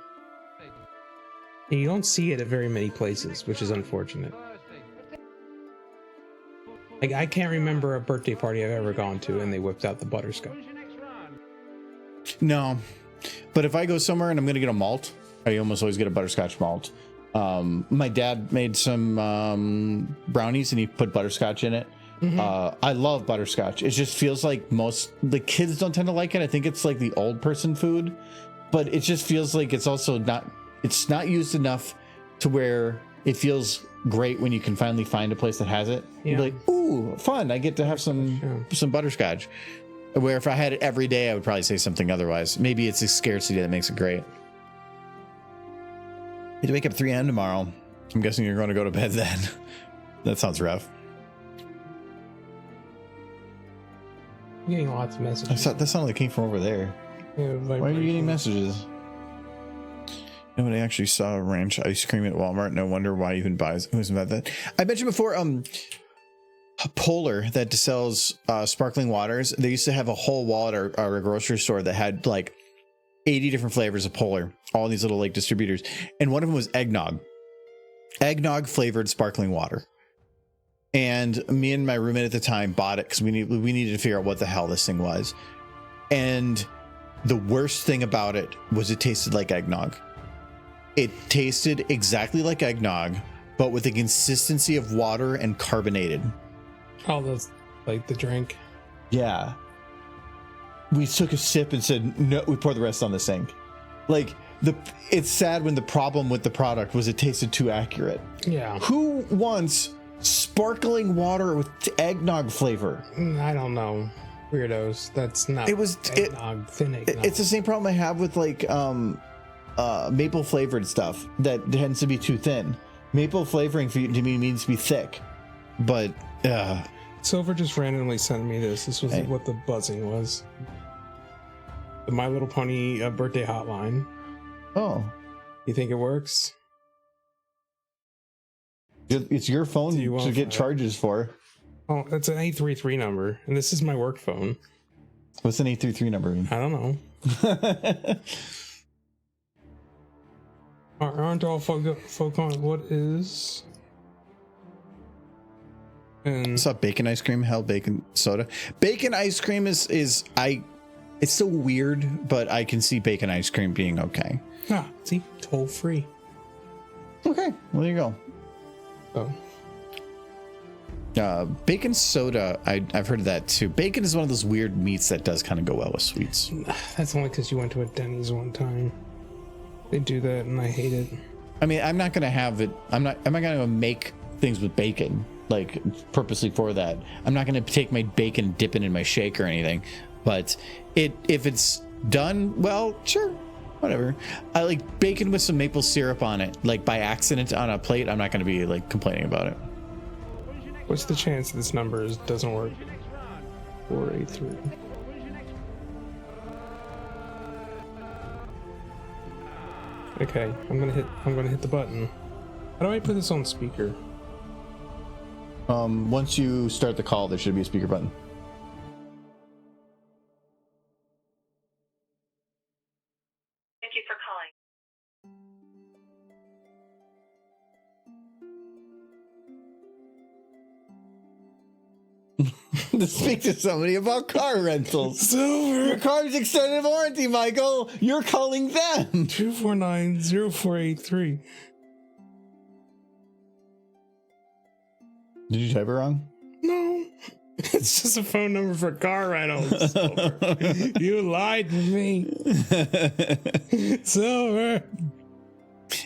And you don't see it at very many places, which is unfortunate. Like, I can't remember a birthday party I've ever gone to and they whipped out the butterscotch. No, but if I go somewhere and I'm going to get a malt, I almost always get a butterscotch malt. My dad made some brownies and he put butterscotch in it. I love butterscotch. It just feels like most the kids don't tend to like it. I think it's like the old person food, but it just feels like it's also not used enough to where it feels great when you can finally find a place that has it. Yeah. You're like, ooh, fun. I get to have some butterscotch. Where if I had it every day, I would probably say something otherwise. Maybe it's a scarcity that makes it great. You have to wake up 3 a.m. tomorrow. I'm guessing you're going to go to bed then. That sounds rough. I'm getting lots of messages. That sounded like it came from over there. Yeah, why are you getting messages? Nobody actually saw ranch ice cream at Walmart. No wonder why even buys. Who's about that? I mentioned before, Polar that sells sparkling waters. They used to have a whole wall at our grocery store that had like 80 different flavors of Polar, all these little like distributors, and one of them was eggnog flavored sparkling water. And me and my roommate at the time bought it because we needed to figure out what the hell this thing was. And the worst thing about it was it tasted like eggnog. It tasted exactly like eggnog, but with the consistency of water and carbonated. Oh, that's like the drink. Yeah. We took a sip and said, no, we poured the rest on the sink. Like, it's sad when the problem with the product was it tasted too accurate. Yeah. Who wants sparkling water with eggnog flavor? I don't know. Weirdos. That's not eggnog, thin eggnog. It's the same problem I have with like maple flavored stuff that tends to be too thin. Maple flavoring to me means to be thick. But Silver just randomly sent me this. This was what the buzzing was. The My Little Pony birthday hotline. Oh. You think it works? It's your phone to get charges for. Oh, it's an 833 number, and this is my work phone. What's an 833 number mean? I don't know. Aren't all folk on what is? And What's up, bacon ice cream? Hell, bacon soda. Bacon ice cream is it's so weird, but I can see bacon ice cream being okay. See, toll free. Okay, well, there you go. Bacon soda, I've heard of that too. Bacon is one of those weird meats that does kind of go well with sweets. That's only because you went to a Denny's one time. They do that, and I hate it. I mean, I'm not gonna have it. I'm not gonna make things with bacon like purposely for that. I'm not gonna take my bacon, dip it in my shake or anything. But if it's done well, sure, whatever. I like bacon with some maple syrup on it, like by accident on a plate. I'm not gonna be like complaining about it. What's the chance this number doesn't work? 483. Okay, I'm gonna hit the button. How do I put this on speaker? Once you start the call, there should be a speaker button. Thank you for calling. To speak to somebody about car rentals. Silver. Your car's extended warranty, Michael. You're calling them. 249-0483. Did you type it wrong? No. It's just a phone number for car rentals. Silver. You lied to me. Silver.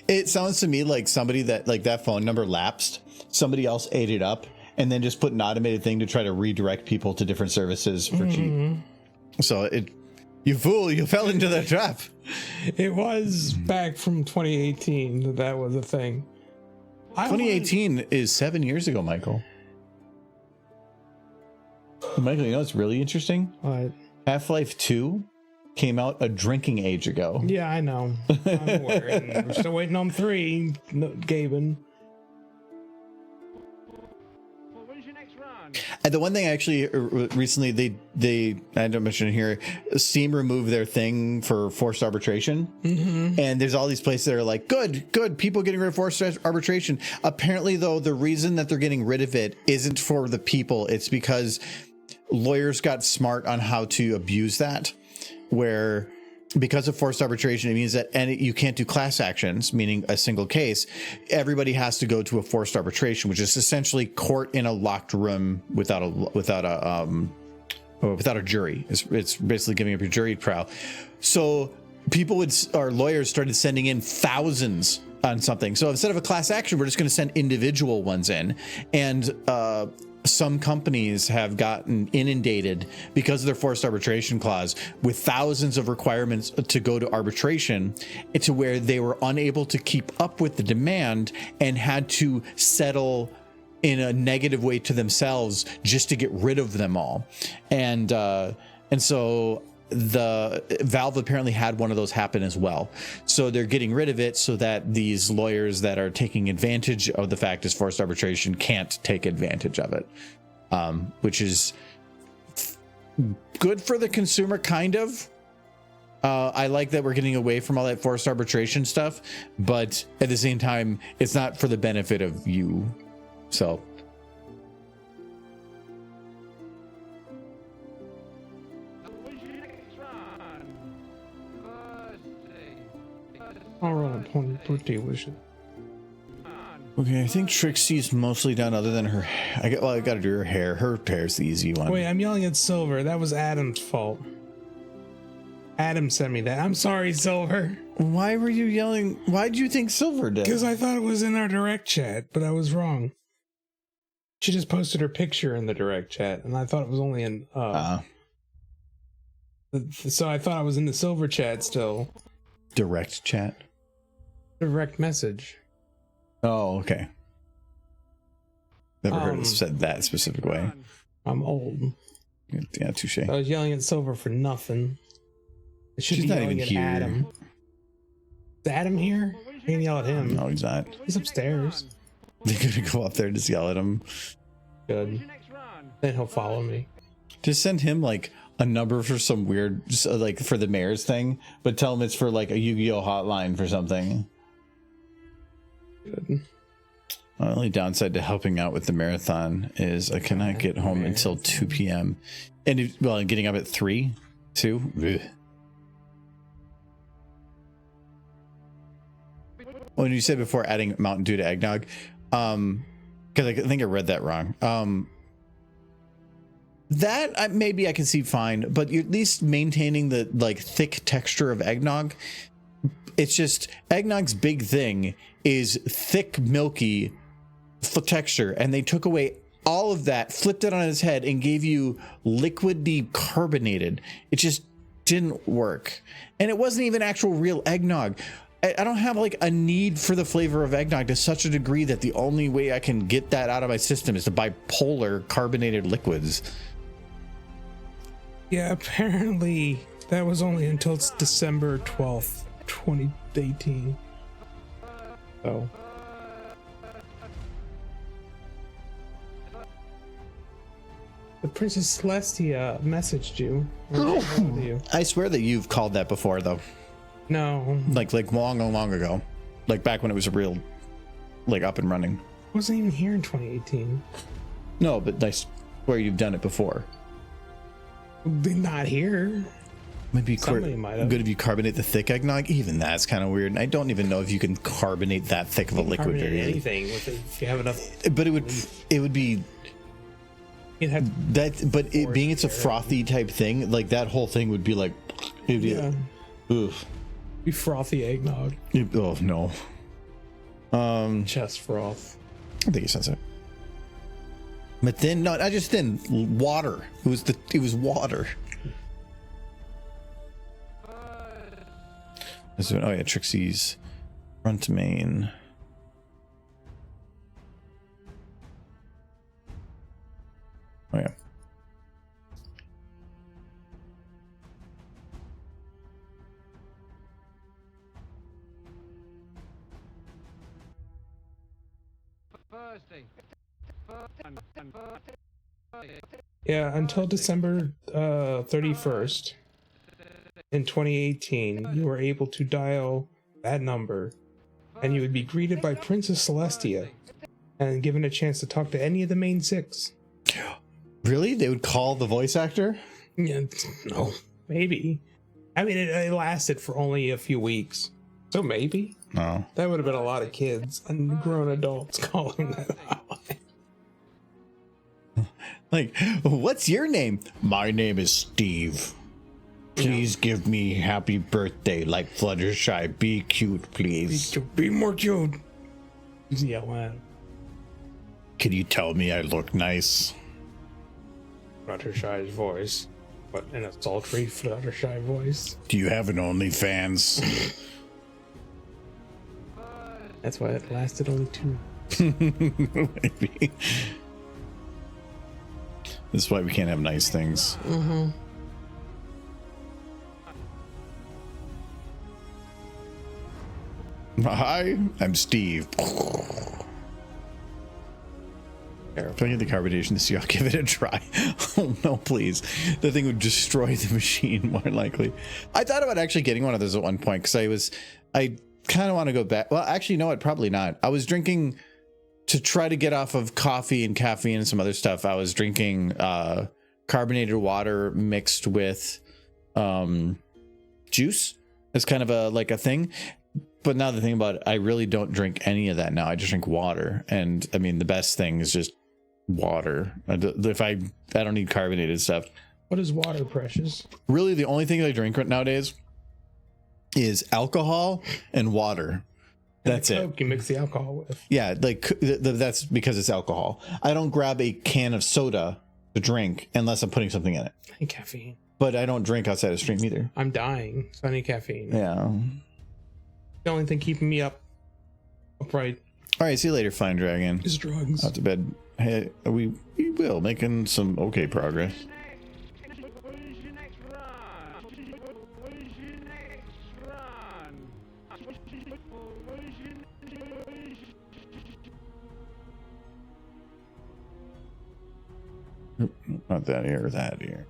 It sounds to me like somebody that phone number lapsed. Somebody else ate it up and then just put an automated thing to try to redirect people to different services for cheap. So you fool, you fell into the trap. It was back from 2018 that was a thing. 2018 is 7 years ago, Michael. Michael, you know what's really interesting? What? Half-Life 2 came out a drinking age ago. Yeah, I know. I'm aware. And we're still waiting on 3, Gaben. Well, when's your next run? And the one thing actually recently they I don't mention it here, Steam removed their thing for forced arbitration. And there's all these places that are like, good, people getting rid of forced arbitration. Apparently, though, the reason that they're getting rid of it isn't for the people. It's because lawyers got smart on how to abuse that, where because of forced arbitration, it means that you can't do class actions, meaning a single case. Everybody has to go to a forced arbitration, which is essentially court in a locked room without a jury. It's basically giving up your jury trial. So lawyers started sending in thousands on something. So instead of a class action, we're just going to send individual ones in. And some companies have gotten inundated because of their forced arbitration clause with thousands of requirements to go to arbitration, to where they were unable to keep up with the demand and had to settle in a negative way to themselves just to get rid of them all. And so the Valve apparently had one of those happen as well. So they're getting rid of it so that these lawyers that are taking advantage of the fact is forced arbitration can't take advantage of it, which is good for the consumer, kind of. I like that we're getting away from all that forced arbitration stuff, but at the same time, it's not for the benefit of you. So I'll run a 20 birthday wish. okay, I think Trixie's mostly done, other than her. I got to do her hair. Her hair's the easy one. Wait, I'm yelling at Silver. That was Adam's fault. Adam sent me that. I'm sorry, Silver. Why were you yelling? Why did you think Silver did? Because I thought it was in our direct chat, but I was wrong. She just posted her picture in the direct chat, and I thought it was only in. So I thought I was in the Silver chat still. Direct chat. Direct message. Oh, okay. Never heard it said that specific way. I'm old. Yeah, touche. I was yelling at Silver for nothing. It should She's be not yelling even at here. Adam. Is Adam here? I can yell at him. No, he's not. He's upstairs. They're gonna go up there and just yell at him. Good. Then he'll follow me. Just send him like a number for some weird, just, like for the mayor's thing, but tell him it's for like a Yu-Gi-Oh hotline for something. Good. The only downside to helping out with the marathon is I cannot get home until 2 p.m. And getting up at 3 too. Ugh. When you said before adding Mountain Dew to eggnog, because I think I read that wrong. That maybe I can see fine, but you're at least maintaining the like thick texture of eggnog. It's just eggnog's big thing is thick, milky texture, and they took away all of that, flipped it on its head, and gave you liquidy carbonated. It just didn't work, and it wasn't even actual real eggnog. I don't have like a need for the flavor of eggnog to such a degree that the only way I can get that out of my system is to buy polar carbonated liquids. Yeah, apparently that was only until it's December 12th, 2018. So. The Princess Celestia messaged you. I swear that you've called that before, though. No. Like long ago. Like back when it was a real, like up and running. I wasn't even here in 2018. No, but nice. where you've done it before. They're not here. Maybe Somebody might have. good if you carbonate the thick eggnog. Even that's kind of weird. And I don't even know if you can carbonate that thick of a liquid. Carbonate Very easily. anything with it, if you have enough. But it would be It had that. But it being it's a frothy type thing, like that whole thing would be like, it'd be yeah, oof. be frothy eggnog, Oh no. chest froth. I think he says it. But then no, I just then water. It was water. Oh yeah, Trixie's front main. Oh yeah. Yeah, until December 31st in 2018, you were able to dial that number, and you would be greeted by Princess Celestia and given a chance to talk to any of the main 6. Really? They would call the voice actor? Yeah, no, maybe. I mean, it lasted for only a few weeks, so maybe. No. That would have been a lot of kids and grown adults calling that out. Like, what's your name? My name is Steve. Please give me happy birthday like Fluttershy. Be cute, please. Be more cute. Yeah, wow. Can you tell me I look nice? Fluttershy's voice, but in a sultry Fluttershy voice. Do you have an OnlyFans? That's why it lasted only 2. Maybe. This is why we can't have nice things. Mm-hmm. Hi, I'm Steve. If I get the carbonation this year, I'll give it a try. Oh no, please. The thing would destroy the machine more likely. I thought about actually getting one of those at one point because I kind of want to go back. Well, actually, no, probably not. I was drinking to try to get off of coffee and caffeine and some other stuff. I was drinking carbonated water mixed with juice as kind of a thing. But now the thing about it, I really don't drink any of that now. I just drink water. And I mean, the best thing is just water. I don't need carbonated stuff. What is water, Precious? Really, the only thing I drink nowadays is alcohol and water. That's it. Coke you mix the alcohol with. Yeah, like that's because it's alcohol. I don't grab a can of soda to drink unless I'm putting something in it. I need caffeine. But I don't drink outside of stream either. I'm dying, so I need caffeine. Yeah. The only thing keeping me upright. All right, see you later, Fine Dragon. Is drugs. Out to bed. Hey, we will making some okay progress. When's your next run? When's your next run? Nope, not that ear, that ear.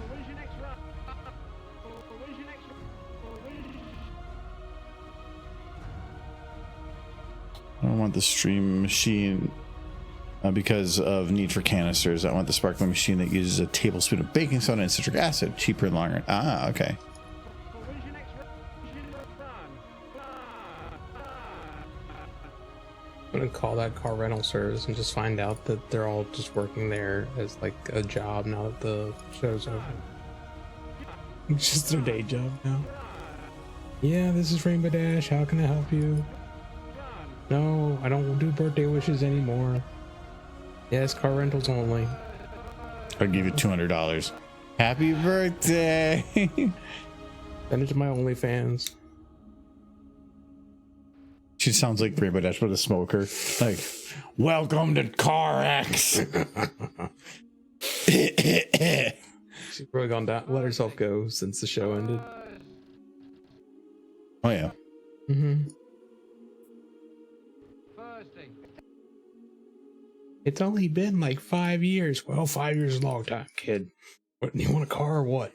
When's your next run? When's your next run? I don't want the stream machine because of need for canisters. I want the sparkling machine that uses a tablespoon of baking soda and citric acid, cheaper and longer. Ah, okay. When's your next run? I'm gonna call that car rental service and just find out that they're all just working there as like a job now that the show's over. It's just their day job now. Yeah, this is Rainbow Dash. How can I help you? No, I don't do birthday wishes anymore. Yes, car rentals only. I'll give you $200. Happy birthday! Send it to my OnlyFans. She sounds like Rainbow Dash with a smoker. Like, welcome to Car X. She's really gone down. Let herself go since the show ended. Oh yeah. Mm-hmm. It's only been like 5 years. Well, 5 years is a long time, kid. What, you want a car or what?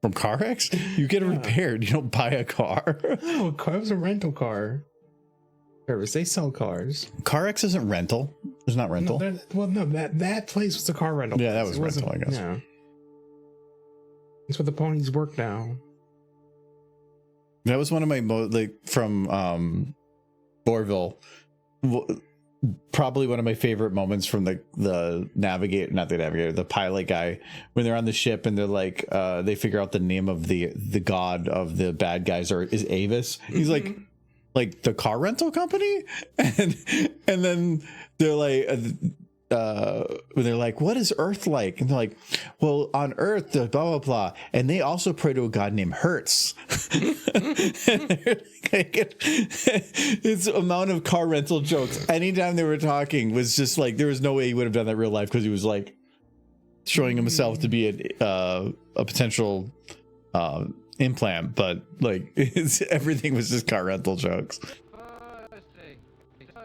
From Car X? You get it repaired. You don't buy a car. No, a car was a rental car service. They sell cars. Car X isn't rental. It's not rental. That place was a car rental. Yeah, that place. was It rental, I guess. Yeah. That's where the ponies work now. That was one of my from Bourville. Probably one of my favorite moments from the navigator, the pilot guy, when they're on the ship and they're like, they figure out the name of the god of the bad guys is Avis. He's like the car rental company, and then they're like. When they're like, what is Earth like? And they're like, well, on Earth, the blah, blah, blah. And they also pray to a god named Hertz. Its amount of car rental jokes, anytime they were talking, was just like, there was no way he would have done that in real life because he was like showing himself to be a potential implant. But like, everything was just car rental jokes.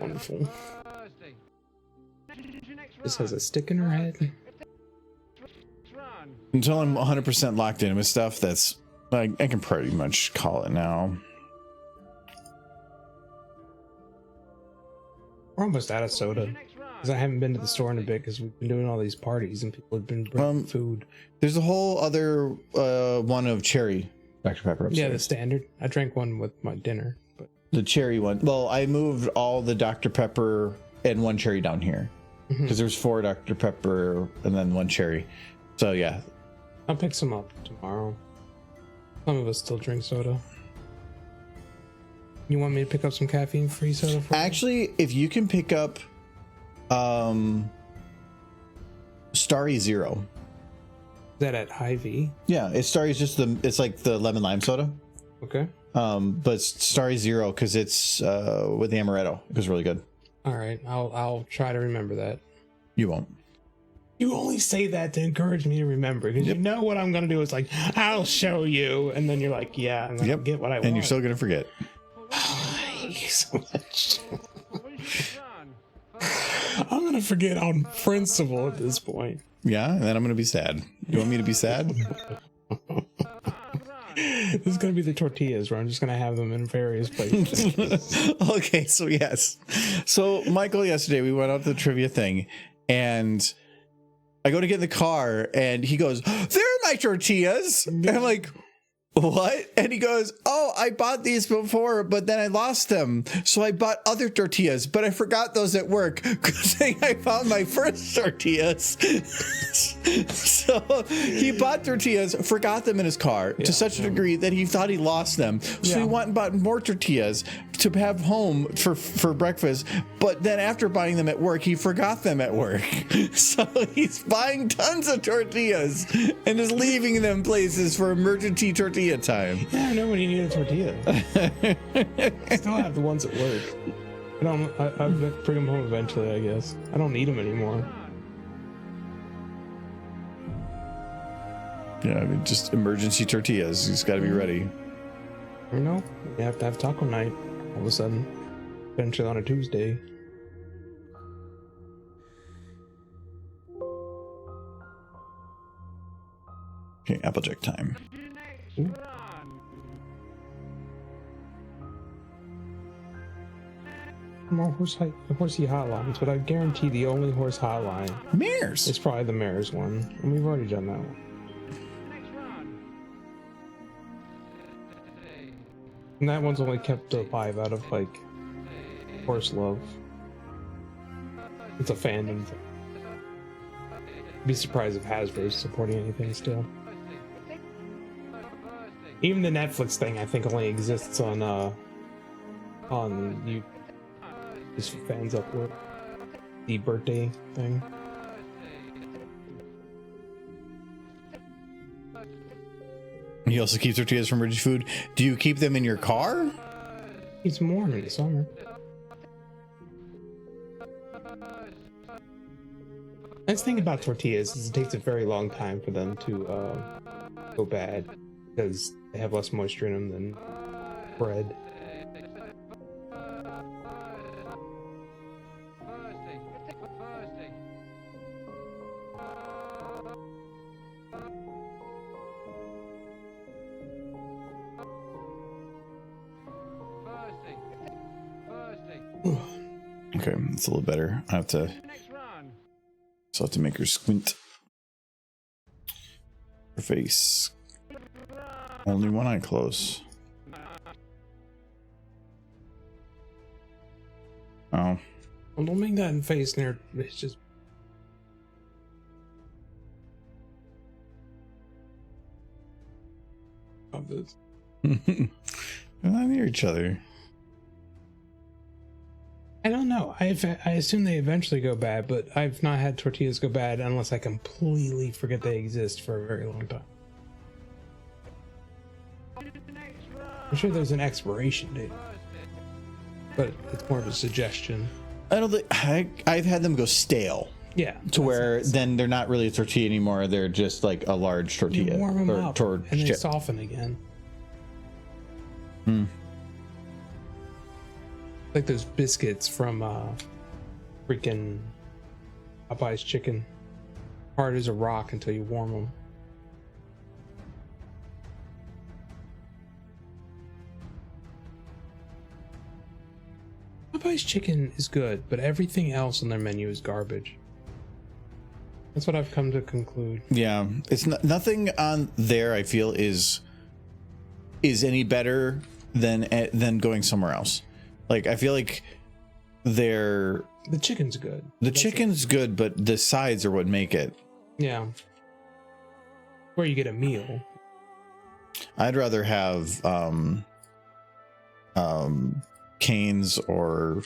Wonderful. This has a stick in her head. Until I'm 100% locked in with stuff, that's like I can pretty much call it now. We're almost out of soda because I haven't been to the store in a bit because we've been doing all these parties and people have been bringing food. There's a whole other one of cherry Dr. Pepper upstairs. Yeah, the standard. I drank one with my dinner, but the cherry one. Well, I moved all the Dr. Pepper and one cherry down here. Because there's 4 Dr. Pepper and then 1 cherry. So yeah. I'll pick some up tomorrow. Some of us still drink soda. You want me to pick up some caffeine-free soda for Actually, if you can pick up Starry Zero. Is that at Hy-Vee? Yeah, Starry's just it's like the lemon lime soda. Okay. But Starry Zero because it's with the amaretto. It was really good. All right, I'll try to remember that. You won't. You only say that to encourage me to remember because you know what I'm gonna do is like I'll show you, and then you're like, yeah, and then I'll get what I want. And you're still gonna forget. Thank you so much. I'm gonna forget on principle at this point. Yeah, and then I'm gonna be sad. You want me to be sad? This is gonna be the tortillas where I'm just gonna have them in various places. Okay, so yes. So Michael, yesterday we went out to the trivia thing and I go to get in the car and he goes, "They're my tortillas." And I'm like, "What?" And he goes, "Oh, I bought these before, but then I lost them. So I bought other tortillas, but I forgot those at work. Good thing I found my first tortillas." So he bought tortillas, forgot them in his car to such a degree that he thought he lost them. So he went and bought more tortillas to have home for breakfast. But then after buying them at work, he forgot them at work. So he's buying tons of tortillas and is leaving them places for emergency tortilla time. Yeah, I know when you need a tortilla. I still have the ones at work. I'll bring them home eventually, I guess. I don't need them anymore. Yeah, I mean, just emergency tortillas. He's got to be ready. You know, you have to have taco night all of a sudden. Eventually on a Tuesday. Okay, Applejack time. Ooh. More horsey hotlines, but I guarantee the only horse hotline Mares. is probably the mayor's one, and we've already done that one. And that one's only kept alive out of like horse love. It's a fandom thing. Be surprised if Hasbro's supporting anything still. Even the Netflix thing, I think, only exists on you. Just fans upload the birthday thing. He also keeps tortillas from emergency food. Do you keep them in your car? It's more in the summer. Nice thing about tortillas is it takes a very long time for them to go bad because they have less moisture in them than bread. Okay, that's a little better. I have to Next run. so I have to make her squint. Her face. Only one eye close. Oh. Well, don't make that in face near. It's just. Of this. They're not near each other. I don't know. I assume they eventually go bad, but I've not had tortillas go bad unless I completely forget they exist for a very long time. I'm sure there's an expiration date, but it's more of a suggestion. I don't think I've had them go stale. Yeah. To where sense. then they're not really a tortilla anymore. They're just like a large tortilla. You warm them or up and they chip. soften again. Hmm. Like those biscuits from freaking Popeye's chicken. Hard as a rock until you warm them. Popeye's chicken is good, but everything else on their menu is garbage. That's what I've come to conclude. Yeah, it's nothing on there. I feel is any better than going somewhere else. Like I feel like the chicken's good. The chicken's good, but the sides are what make it. Yeah. Where you get a meal. I'd rather have Cane's or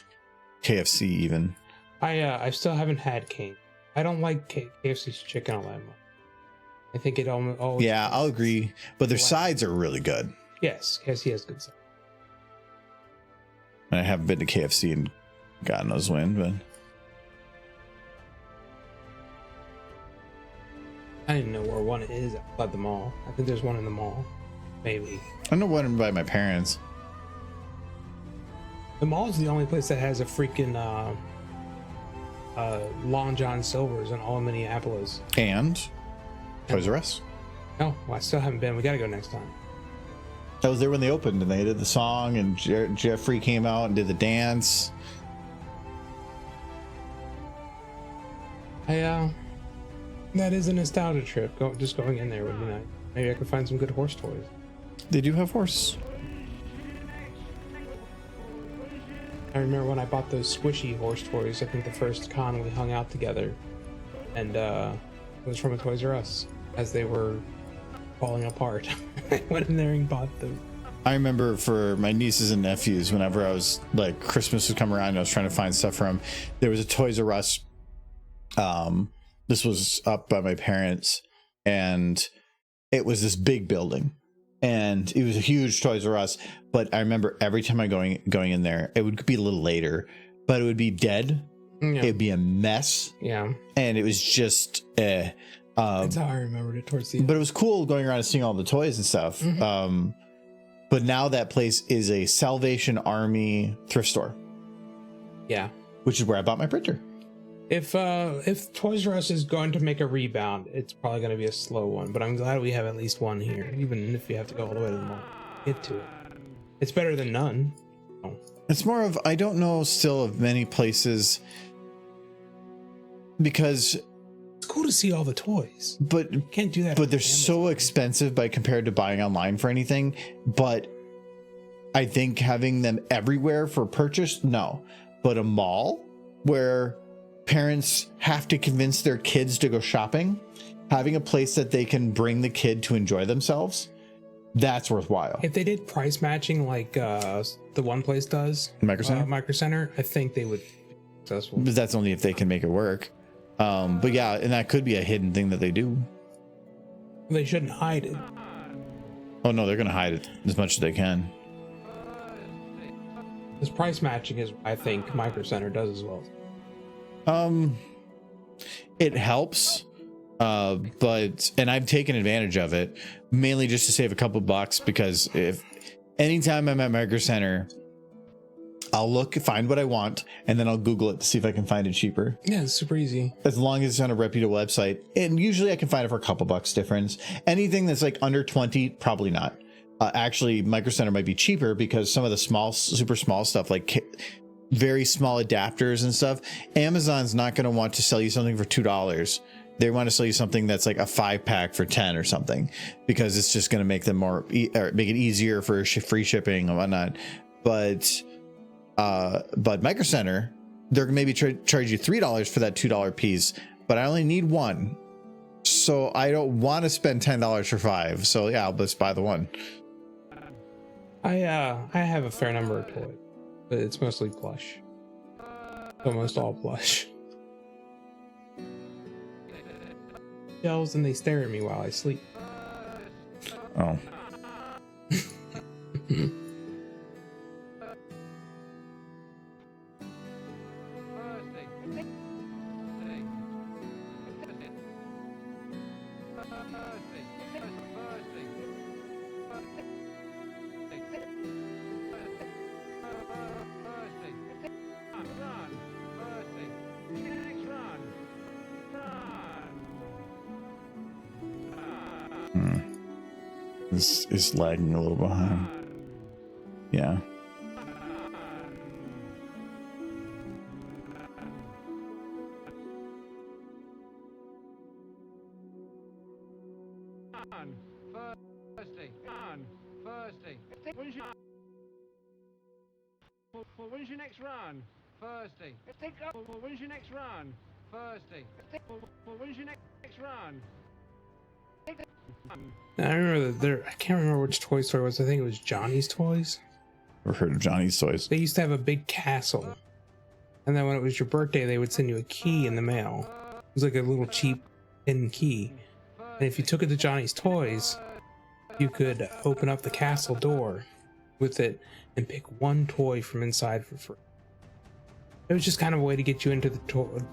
KFC even. I still haven't had Cane. I don't like KFC's chicken all that much. I think it always. Yeah, I'll agree, but their sides are really good. Yes, KFC has good sides. I haven't been to KFC and God knows when, but I didn't know where one is outside the mall. I think there's one in the mall. Maybe. I know one by my parents. The mall is the only place that has a freaking Long John Silver's in all of Minneapolis. And Toys R Us. Oh, well, I still haven't been. We gotta go next time. I was there when they opened and they did the song and Jeffrey came out and did the dance. That is a nostalgia trip. Just going in there would be nice. Maybe I could find some good horse toys. They do have horse. I remember when I bought those squishy horse toys. I think the first con we hung out together, and it was from a Toys R Us as they were falling apart. I went in there and bought them. I remember for my nieces and nephews, whenever I was like Christmas would come around and I was trying to find stuff for them, there was a Toys R Us. This was up by my parents, and it was this big building, and it was a huge Toys R Us. But I remember every time I going in there, it would be a little later, but it would be dead. Yeah. It'd be a mess. Yeah, and it was just that's how I remembered it towards the end. But it was cool going around and seeing all the toys and stuff. Mm-hmm. But now that place is a Salvation Army thrift store. Yeah, which is where I bought my printer. If Toys R Us is going to make a rebound, it's probably going to be a slow one. But I'm glad we have at least one here, even if you have to go all the way to the mall. Get to it. It's better than none. Oh. It's more of, I don't know still of many places, because it's cool to see all the toys, but you can't do that. But they're so expensive by compared to buying online for anything. But I think having them everywhere for purchase, no. But a mall where parents have to convince their kids to go shopping, having a place that they can bring the kid to enjoy themselves, that's worthwhile. If they did price matching like the one place does, Micro Center, I think they would be successful. But that's only if they can make it work. But yeah, and that could be a hidden thing that they do. They shouldn't hide it. Oh no, they're gonna hide it as much as they can. This price matching is, I think, Micro Center does as well. It helps, but I've taken advantage of it mainly just to save a couple bucks, because if anytime I'm at Micro Center, I'll find what I want, and then I'll Google it to see if I can find it cheaper. Yeah, it's super easy. As long as it's on a reputable website, and usually I can find it for a couple bucks difference. Anything that's like under 20, probably not. Actually, Micro Center might be cheaper because some of the super small stuff, like very small adapters and stuff, Amazon's not going to want to sell you something for $2. They want to sell you something that's like a 5-pack for 10 or something, because it's just going to make them or make it easier for free shipping and whatnot. But Micro Center, they're maybe charge you $3 for that $2 piece, but I only need one, so I don't want to spend $10 for 5. So yeah, I'll just buy the one. I have a fair number of toys, but it's mostly plush. Almost all plush. Shells, and they stare at me while I sleep. Oh. This is lagging a little behind. Yeah. When's your next run? Thursday. When's your next run? Thursday. When's your next run? I remember that there. I can't remember which toy store it was. I think it was Johnny's Toys. I've heard of Johnny's Toys. They used to have a big castle, and then when it was your birthday, they would send you a key in the mail. It was like a little cheap tin key, and if you took it to Johnny's Toys, you could open up the castle door with it and pick one toy from inside for free. It was just kind of a way to get you into the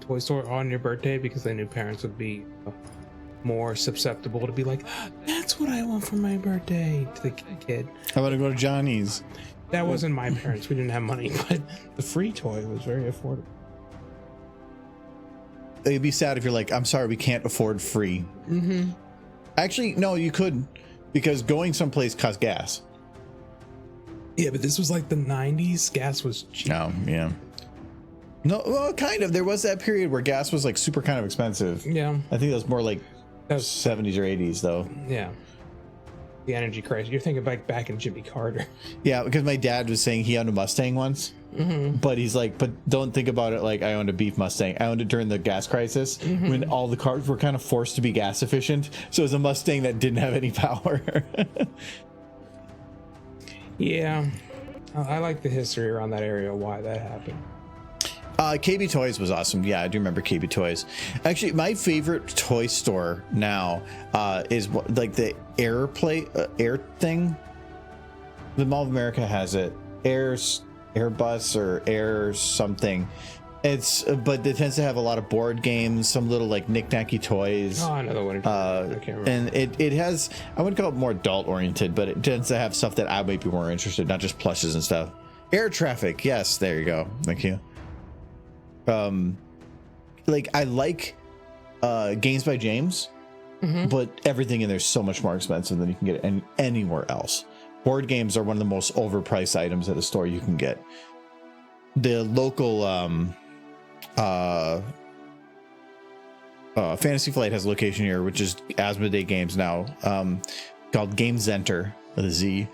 toy store on your birthday, because they knew parents would be more susceptible to be like, that's what I want for my birthday, to the kid. I want to go to Johnny's. That wasn't my parents. We didn't have money, but the free toy was very affordable. It'd be sad if you're like, I'm sorry, we can't afford free. Mm-hmm. Actually, no, you could, because going someplace costs gas. Yeah, but this was like the 90s. Gas was cheap. No, yeah. No, well, kind of. There was that period where gas was like super kind of expensive. Yeah. I think that was more like 70s or 80s, though. Yeah. The energy crisis. You're thinking back in Jimmy Carter. Yeah, because my dad was saying he owned a Mustang once, but he's like, but don't think about it like I owned a beef Mustang. I owned it during the gas crisis when all the cars were kind of forced to be gas efficient. So it was a Mustang that didn't have any power. Yeah. I like the history around that area, why that happened. KB Toys was awesome. Yeah, I do remember KB Toys. Actually, my favorite toy store now is like the Air thing. The Mall of America has it. Airbus or Air something. But it tends to have a lot of board games, some little like knick-knacky toys. Oh, I know the one. I can't remember. And it has, I wouldn't call it more adult oriented, but it tends to have stuff that I might be more interested, not just plushes and stuff. Air Traffic, yes, there you go. Thank you. Like I like Games by James, but everything in there is so much more expensive than you can get anywhere else. Board games are one of the most overpriced items at a store you can get. The local Fantasy Flight has a location here, which is Asmodee Games now, called Game Center with a Z.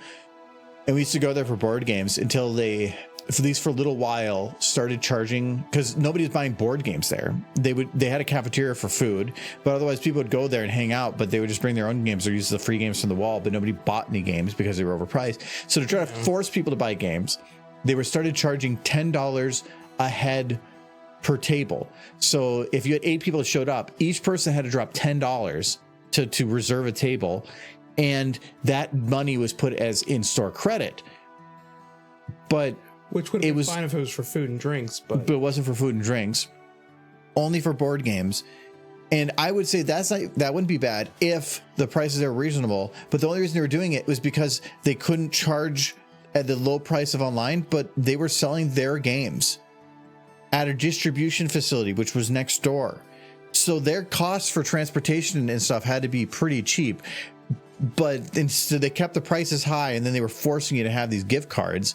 And we used to go there for board games until they, at least for a little while, started charging, because nobody's buying board games there. They had a cafeteria for food, but otherwise people would go there and hang out, but they would just bring their own games or use the free games from the wall, but nobody bought any games because they were overpriced. So to try to force people to buy games, they started charging $10 a head per table. So if you had 8 people that showed up, each person had to drop $10 to reserve a table, and that money was put as in-store credit. But which would have been fine if it was for food and drinks, but it wasn't for food and drinks, only for board games. And I would say that wouldn't be bad if the prices are reasonable. But the only reason they were doing it was because they couldn't charge at the low price of online, but they were selling their games at a distribution facility, which was next door. So their costs for transportation and stuff had to be pretty cheap. But instead they kept the prices high, and then they were forcing you to have these gift cards.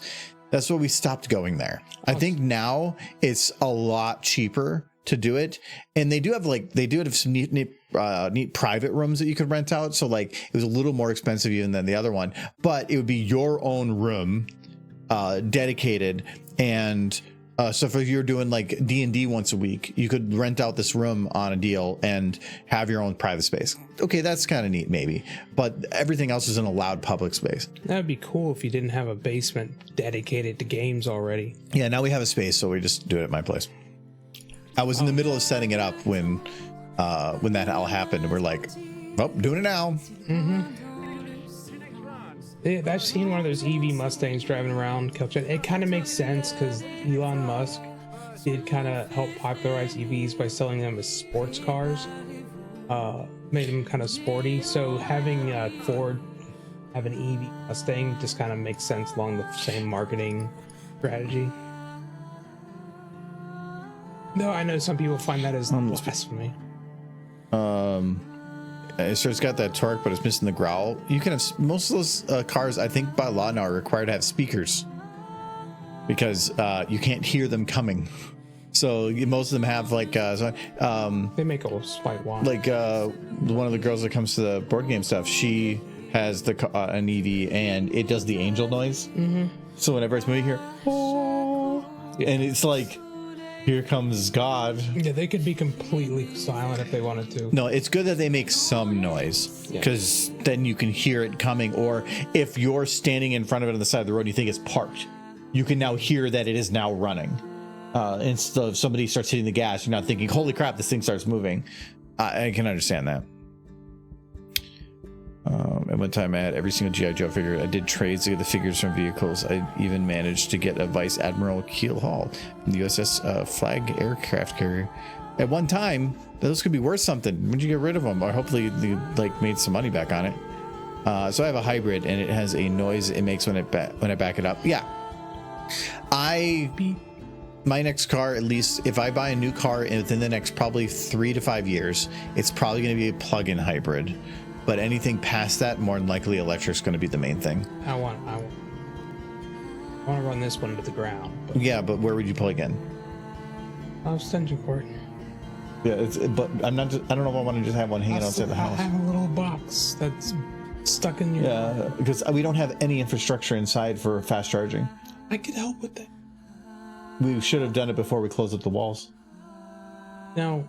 That's why we stopped going there. I think now it's a lot cheaper to do it, and they do have some neat private rooms that you could rent out. So like it was a little more expensive even than the other one, but it would be your own room, dedicated. And so if you're doing like D&D once a week, you could rent out this room on a deal and have your own private space. Okay, that's kind of neat maybe, but everything else is in a loud public space. That'd be cool if you didn't have a basement dedicated to games already. Yeah, now we have a space, so we just do it at my place. I was in the middle of setting it up when that all happened, and we're like, "Oh, doing it now." I've seen one of those EV Mustangs driving around. It kind of makes sense because Elon Musk did kind of help popularize EVs by selling them as sports cars. Made them kind of sporty. So having Ford have an EV Mustang just kind of makes sense along the same marketing strategy. No, I know some people find that as blasphemy. So it's got that torque, but it's missing the growl. You can have most of those cars, I think by law now, are required to have speakers because you can't hear them coming. So most of them have like they make a slight one. Like one of the girls that comes to the board game stuff, she has an EV and it does the angel noise. So whenever it's moving here, and it's like, here comes God. Yeah, they could be completely silent if they wanted to. No, it's good that they make some noise because then you can hear it coming. Or if you're standing in front of it on the side of the road and you think it's parked, you can now hear that it is now running. Instead of somebody starts hitting the gas, you're not thinking, holy crap, this thing starts moving. I can understand that. At one time I had every single G.I. Joe figure. I did trades to get the figures from vehicles. I even managed to get a Vice Admiral Keel Hall from the USS Flag aircraft carrier. At one time, those could be worth something. When you get rid of them, or hopefully you like made some money back on it. So I have a hybrid, and it has a noise it makes when I back it up. Yeah, my next car, at least if I buy a new car within the next probably 3 to 5 years, it's probably going to be a plug-in hybrid. But anything past that, more than likely, electric's going to be the main thing. I want to run this one into the ground. Yeah, but where would you plug in? Extension cord. Yeah, but I'm not. I don't know if I want to just have one hanging outside the house. I have a little box that's stuck in your. Yeah, because we don't have any infrastructure inside for fast charging. I could help with that. We should have done it before we closed up the walls. No,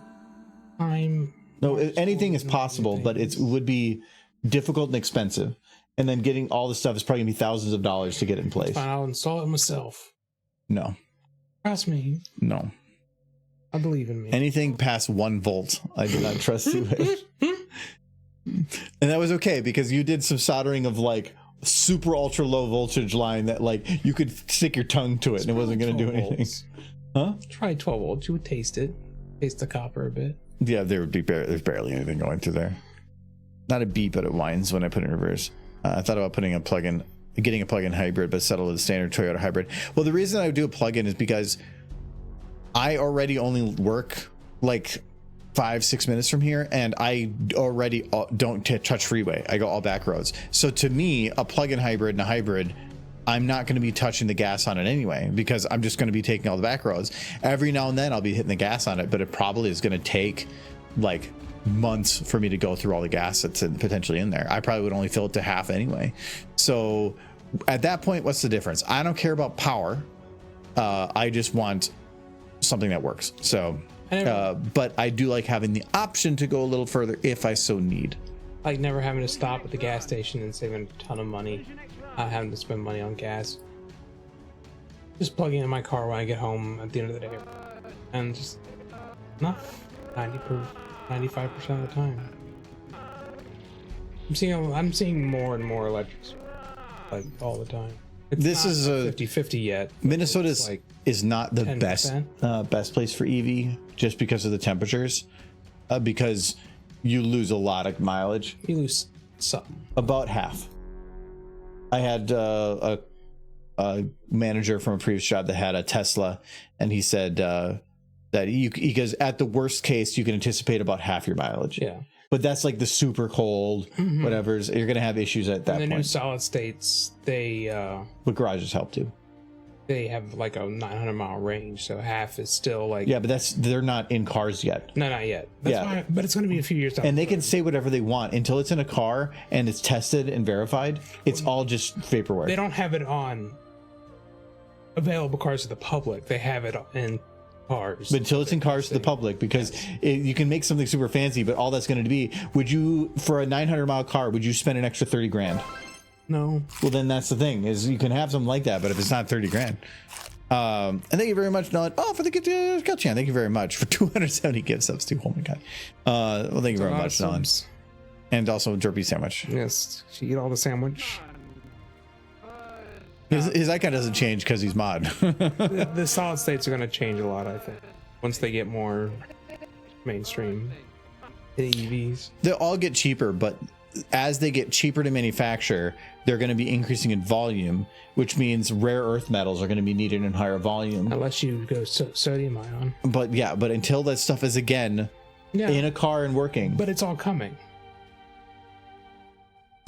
anything is possible, but it would be difficult and expensive. And then getting all the stuff is probably gonna be thousands of dollars to get it in place. Fine, I'll install it myself. No. Trust me. No. I believe in me. Anything past 1 volt, I do not trust you with. And that was okay because you did some soldering of like super ultra low voltage line that like you could stick your tongue to it and it wasn't going to do anything. Volts. Huh? Try 12 volts. You would taste the copper a bit. Yeah, there's barely anything going through there. Not a beep, but it whines when I put it in reverse. I thought about getting a plug-in hybrid, but settle with a standard Toyota hybrid. Well, the reason I would do a plug-in is because I already only work like 5-6 minutes from here, and I already don't touch freeway. I go all back roads. So to me, a plug-in hybrid and a hybrid, I'm not going to be touching the gas on it anyway, because I'm just going to be taking all the back roads. Every now and then I'll be hitting the gas on it, but it probably is going to take like months for me to go through all the gas that's potentially in there. I probably would only fill it to half anyway. So at that point, what's the difference? I don't care about power. I just want something that works. So but I do like having the option to go a little further if I so need. Like never having to stop at the gas station and saving a ton of money, not having to spend money on gas. Just plugging in my car when I get home at the end of the day, and just not 95% of the time. I'm seeing more and more electrics like all the time. This is a 50-50 yet. Minnesota like is not the 10%. best place for EV just because of the temperatures, because you lose a lot of mileage. You lose something. About half. I had a manager from a previous job that had a Tesla, and he said that he goes, at the worst case, you can anticipate about half your mileage. Yeah. But that's like the super cold, whatever's. You're going to have issues at that point. The new solid states, but garages help too. they have like a 900-mile range, so half is still like Yeah, but they're not in cars yet. no, not yet. That's Yeah. why, but it's going to be a few years down. And they the can road. say whatever they want until it's in a car and it's tested and verified. It's all just paperwork. They don't have it on available cars to the public. They have it in cars. But until it's in cars to the public, because you can make something super fancy, but all that's going to be, would you, for a 900-mile car, would you spend an extra 30 grand? No. Well, then that's the thing, is you can have something like that, but if it's not 30 grand. And thank you very much, Nolan. Oh, for the gift, Chan, thank you very much for 270 gift subs too. Oh my god. Well, thank you very much, Nolan. And also Derpy sandwich. Yes, she eat all the sandwich. His icon doesn't change because he's mod. The solid states are going to change a lot, I think, once they get more mainstream. The EVs. They'll all get cheaper, but as they get cheaper to manufacture, they're going to be increasing in volume, which means rare earth metals are going to be needed in higher volume. Unless you go sodium ion. But yeah, but until that stuff is again in a car and working, But it's all coming.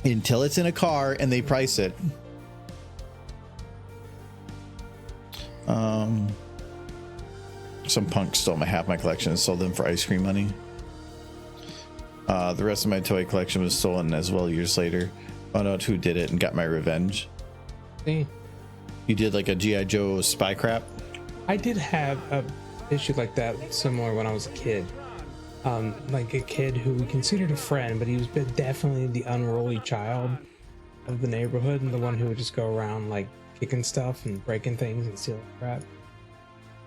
until it's in a car and they price it. Some punk stole half my collection and sold them for ice cream money. The rest of my toy collection was stolen as well years later. Found out who did it and got my revenge. See, You did like a G.I. Joe spy crap? I did have a issue like that similar when I was a kid. Like a kid who we considered a friend, but he was definitely the unruly child of the neighborhood and the one who would just go around like kicking stuff and breaking things and stealing crap.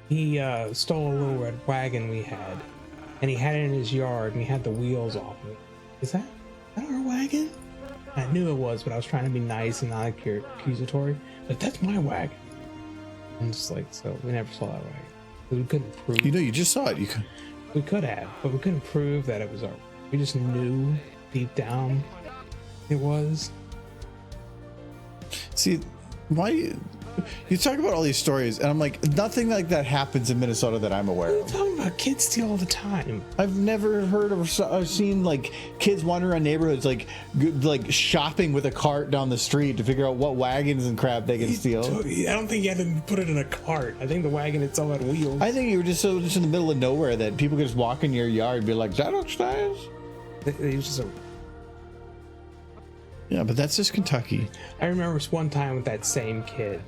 He stole a little red wagon we had, and he had it in his yard, and he had the wheels off of it. Is that our wagon? I knew it was, but I was trying to be nice and not accusatory. But that's my wagon. And just like, so we never saw that wagon. We couldn't prove. You know, you just saw it. We could have, but we couldn't prove that it was our. We just knew deep down it was. See, why you talk about all these stories, and I'm like, nothing like that happens in Minnesota that I'm aware What are of. you talking about? Kids steal all the time. I've never heard of. I've seen like kids wandering around neighborhoods, like shopping with a cart down the street to figure out what wagons and crap they can steal. I don't think you had to put it in a cart. I think the wagon itself had wheels. I think you were just in the middle of nowhere that people could just walk in your yard and be like, "That looks nice." It was just a. Yeah, but that's just Kentucky. I remember one time with that same kid.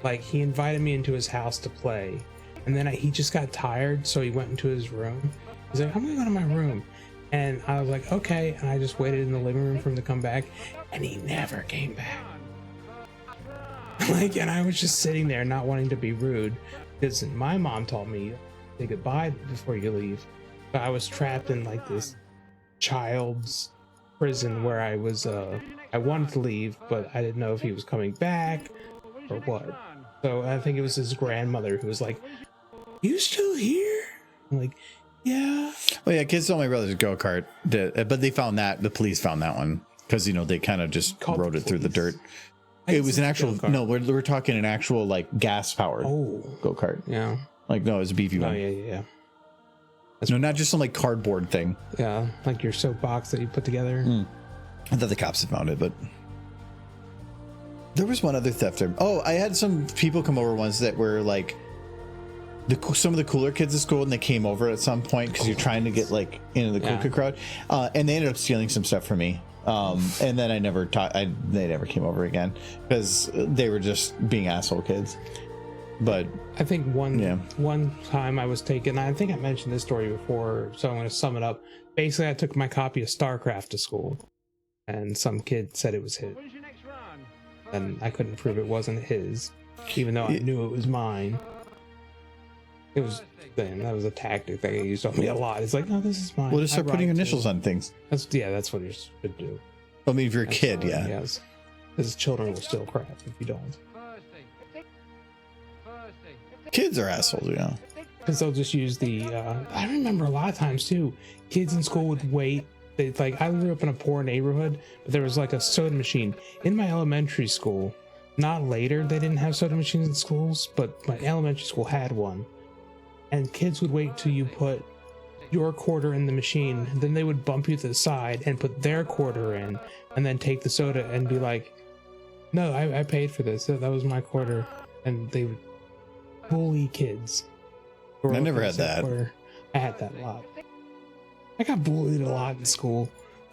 Like, he invited me into his house to play, and then he just got tired, so he went into his room. He's like, I'm gonna go to my room. And I was like, okay. And I just waited in the living room for him to come back, and he never came back. Like, and I was just sitting there not wanting to be rude, because my mom told me, say goodbye before you leave. But I was trapped in like this child's prison where I was, I wanted to leave, but I didn't know if he was coming back or what. So I think it was his grandmother who was like, "You still here?" I'm like, "Yeah." Oh yeah, kids stole my brother's go-kart, but they found that the police found that one because they kind of just Called rode the it through the police. dirt. I It was an guess actual go-kart. no. We're talking an actual like gas-powered Oh, go-kart. yeah. Like no, it was a beefy Oh one. yeah. No, not just some like cardboard thing. Yeah, like your soapbox that you put together. I thought the cops had found it, but there was one other theft. I had some people come over once that were like some of the cooler kids at school, and they came over at some point because you're trying to get like into the cool Yeah. kid crowd, and they ended up stealing some stuff from me. And then I never they never came over again because they were just being asshole kids. But I think Yeah. one time I was taken. I think I mentioned this story before, so I'm going to sum it up. Basically, I took my copy of StarCraft to school, and some kid said it was his, When's your next run? and I couldn't prove it wasn't his, even though I knew it was mine. It was that was a tactic that they used on me a lot. It's like, no, this is mine. we'll just start I putting ride initials too. on things. That's what you should do. I mean, if you're a kid, Absolutely, yeah. Yes, because children will steal crap if you don't. Kids are assholes, yeah. Because they'll just use the I remember a lot of times too, kids in school would wait. They like, I grew up in a poor neighborhood, but there was like a soda machine in my elementary school. Not later, they didn't have soda machines in schools, but my elementary school had one. And kids would wait till you put your quarter in the machine, then they would bump you to the side and put their quarter in, and then take the soda and be like, no, I paid for this, that was my quarter. and they would bully kids. I never had that. I had that a lot. I got bullied a lot in school.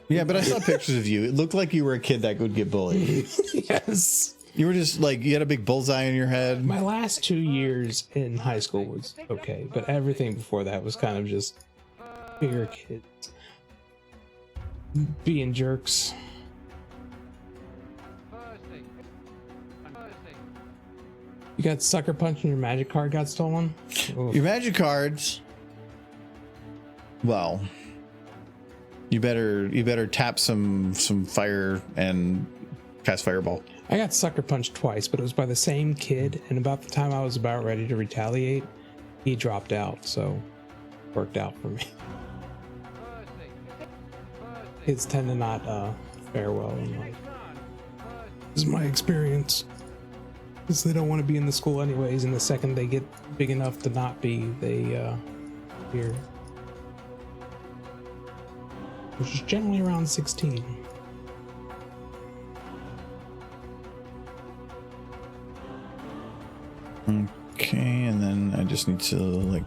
Yeah, but I saw pictures of you. It looked like you were a kid that would get bullied. Yes. You were just like, you had a big bullseye in your head. My last 2 years in high school was okay, but everything before that was kind of just bigger kids being jerks. You got sucker punch and your magic card got stolen? Oof. Your magic cards. Well, you better tap some fire and cast fireball. I got sucker punched twice, but it was by the same kid, and about the time I was about ready to retaliate, he dropped out, so it worked out for me. Kids tend to not fare well in life. This is my experience. Because they don't want to be in the school anyways, and the second they get big enough to not be, they fear. Which is generally around 16. Okay, and then I just need to like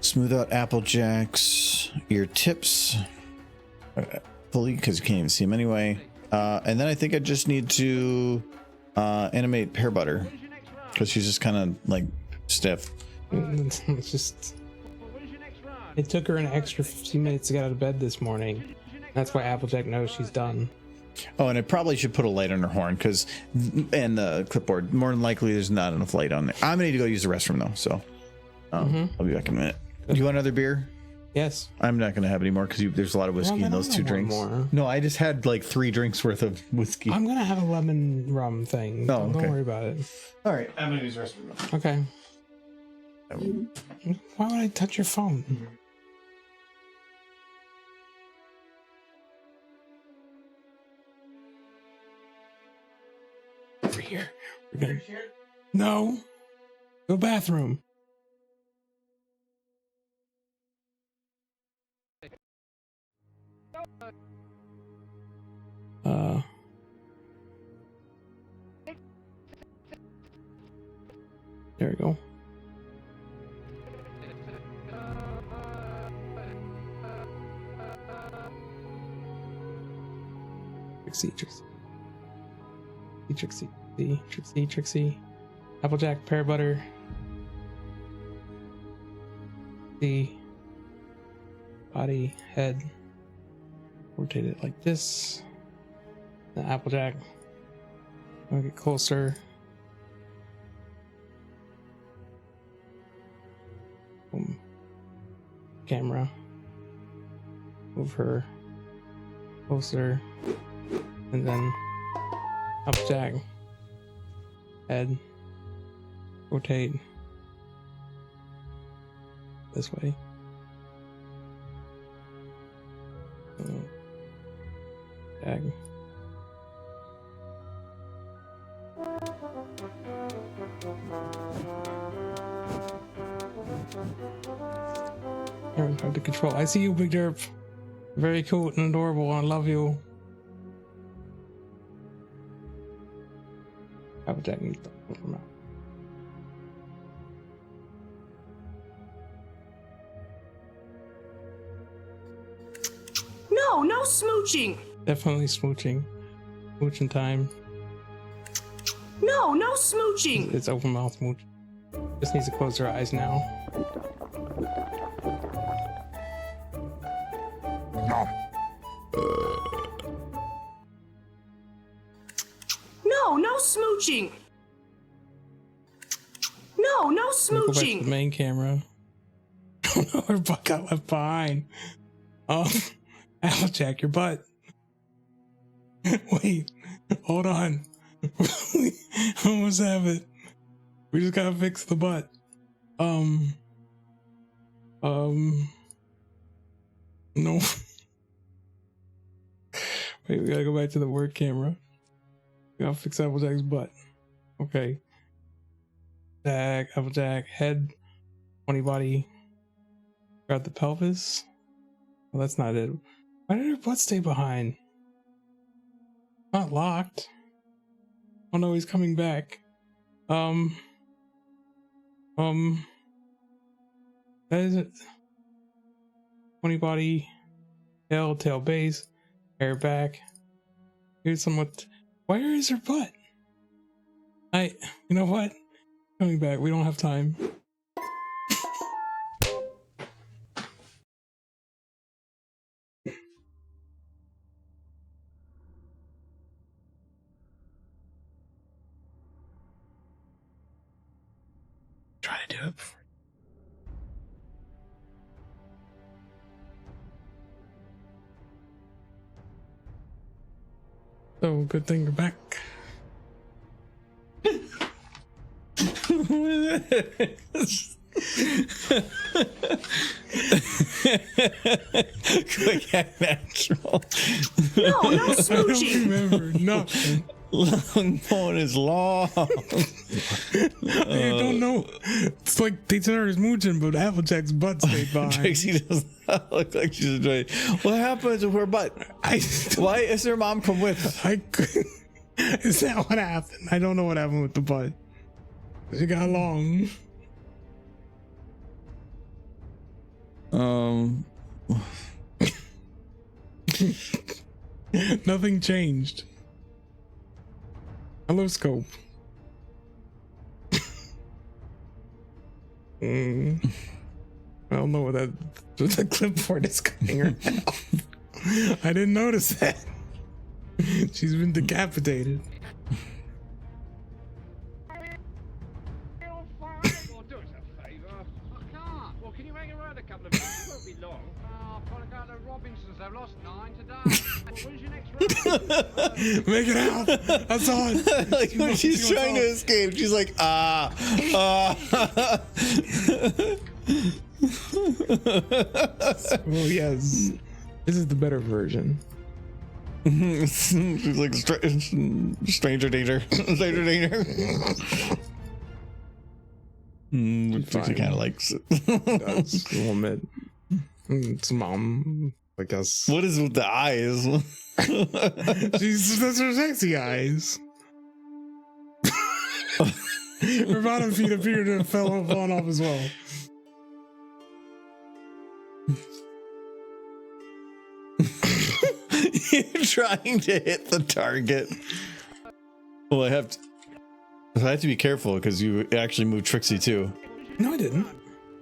smooth out Applejack's ear tips fully because you can't even see them anyway. And then I think I just need to animate Pear Butter because she's just kind of like stiff. It's just, it took her an extra 15 minutes to get out of bed this morning. That's why Applejack knows she's done. Oh, and I probably should put a light on her horn because, and the clipboard, more than likely there's not enough light on there. I'm gonna need to go use the restroom though, so I'll be back in a minute. Do you want another beer? Yes. I'm not gonna have any more because there's a lot of whiskey in those 2 drinks. More. No, I just had like 3 drinks worth of whiskey. I'm gonna have a lemon rum thing. Oh, okay. Don't worry about it. All right, I'm gonna use the restroom. Okay. Why would I touch your phone? Over here. We're gonna... No. Go bathroom. There we go. Trixie. Applejack, pear butter. The body, head. Rotate it like this. The Applejack. I'll get closer. Boom. Camera. Move her closer. And then Applejack. Head. Rotate. This way. Tag. Hard to control. I see you, Big Derp. Very cute and adorable. I love you. Applejack needs to open her mouth. No smooching. Definitely smooching. Smooching time. No smooching. It's open mouth smooch. Just needs to close her eyes now. No smooching. No Go back to smooching. the main camera. Oh no, her butt got left behind. Applejack, your butt. Wait, hold on. We almost have it. We just gotta fix the butt. No. Wait, we gotta go back to the word camera. We gotta fix Applejack's butt. Okay. Applejack, head, 20 body. Grab the pelvis. Well, that's not it. Why did her butt stay behind? Not locked. Oh no, he's coming back. Um, that is it. 20 body, tail base, hair back. Here's somewhat. Where is her butt? You know what? Coming back. We don't have time. Try to do it before. So good thing you're back. Quick and natural. No, no I don't smooching. remember nothing. Long phone is long. I don't know. It's like they started smooching, but Applejack's butt stayed behind. Trixie does not look like she's enjoying it. What happened to her butt? Why is her mom come with? Is that what happened? I don't know what happened with the butt. She got long. Nothing changed. Hello, Scope. I don't know what the clipboard is cutting her now. I didn't notice that. She's been decapitated. You're fine. Well, do us a favour. I can't. Well, can you hang around a couple of minutes? It won't be long. Oh, I've got to go to Robinson's. They've lost 9 today. Well, when's your next round? Make it out. That's on. Like when she's trying to escape, she's like, Oh yes, this is the better version. she's like stranger danger, stranger danger. She kind of likes it. That's a little bit. It's mom, I guess. What is with the eyes? That's her sexy eyes. Her bottom feet appear to have fallen off as well. You're trying to hit the target. Well, I have to be careful because you actually moved Trixie too. No, I didn't.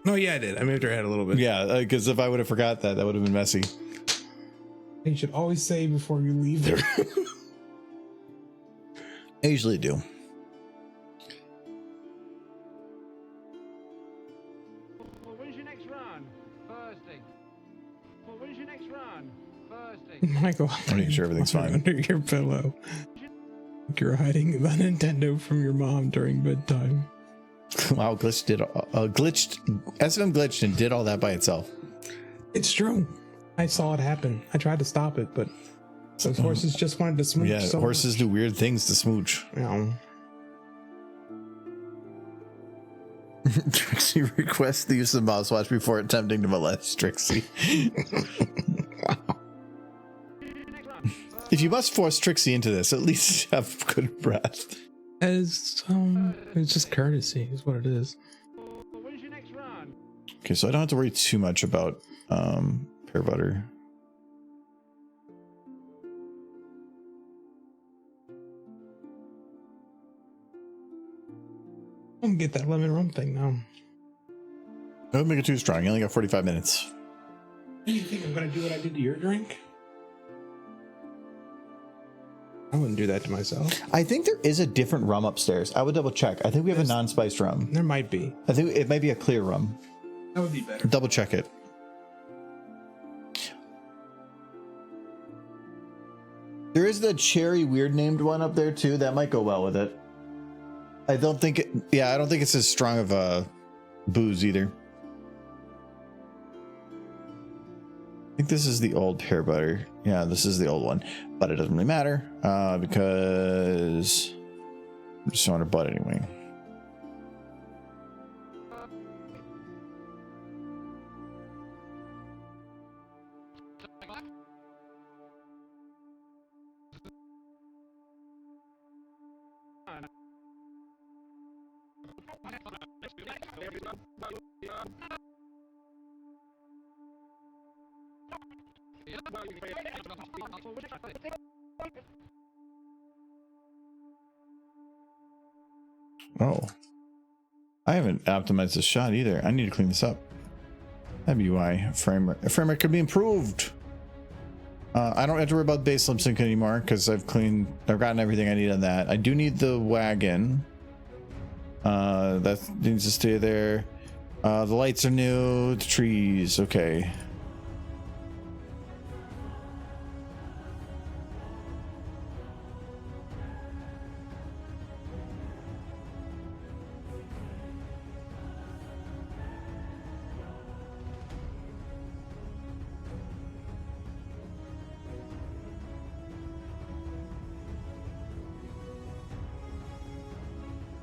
No, yeah, I did. I moved her head a little bit. Yeah, because if I would have forgot that, that would have been messy. You should always say before you leave there. I usually do. Well, when's your next run? Thursday. Well, when's your next run? Thursday. Michael, I'm making sure everything's fine. Under your pillow. You're hiding the Nintendo from your mom during bedtime. Wow, glitched. SFM glitched and did all that by itself. It's true. I saw it happen. I tried to stop it, but those horses just wanted to smooch. Yeah, so horses much. do weird things to smooch. Yeah. Trixie requests the use of mouse watch before attempting to molest Trixie. If you must force Trixie into this, at least have good breath. It's just courtesy is what it is. Well, when's your next run? Okay, so I don't have to worry too much about pear butter. I'm gonna get that lemon rum thing now. Don't make it too strong. You only got 45 minutes. Do you think I'm gonna do what I did to your drink? I wouldn't do that to myself. I think there is a different rum upstairs. I would double check. I think we have a non-spiced rum. There might be. I think it might be a clear rum. That would be better. Double check it. There is the cherry weird named one up there too. That might go well with it. I don't think it. Yeah, I don't think it's as strong of a booze either. I think this is the old pear butter. Yeah, this is the old one, but it doesn't really matter because I'm just on her butt anyway. Oh, I haven't optimized this shot either. I need to clean this up. That'd be why frame rate could be improved. I don't have to worry about base lip sync anymore because I've gotten everything I need on that. I do need the wagon. That needs to stay there. The lights are new. The trees, okay.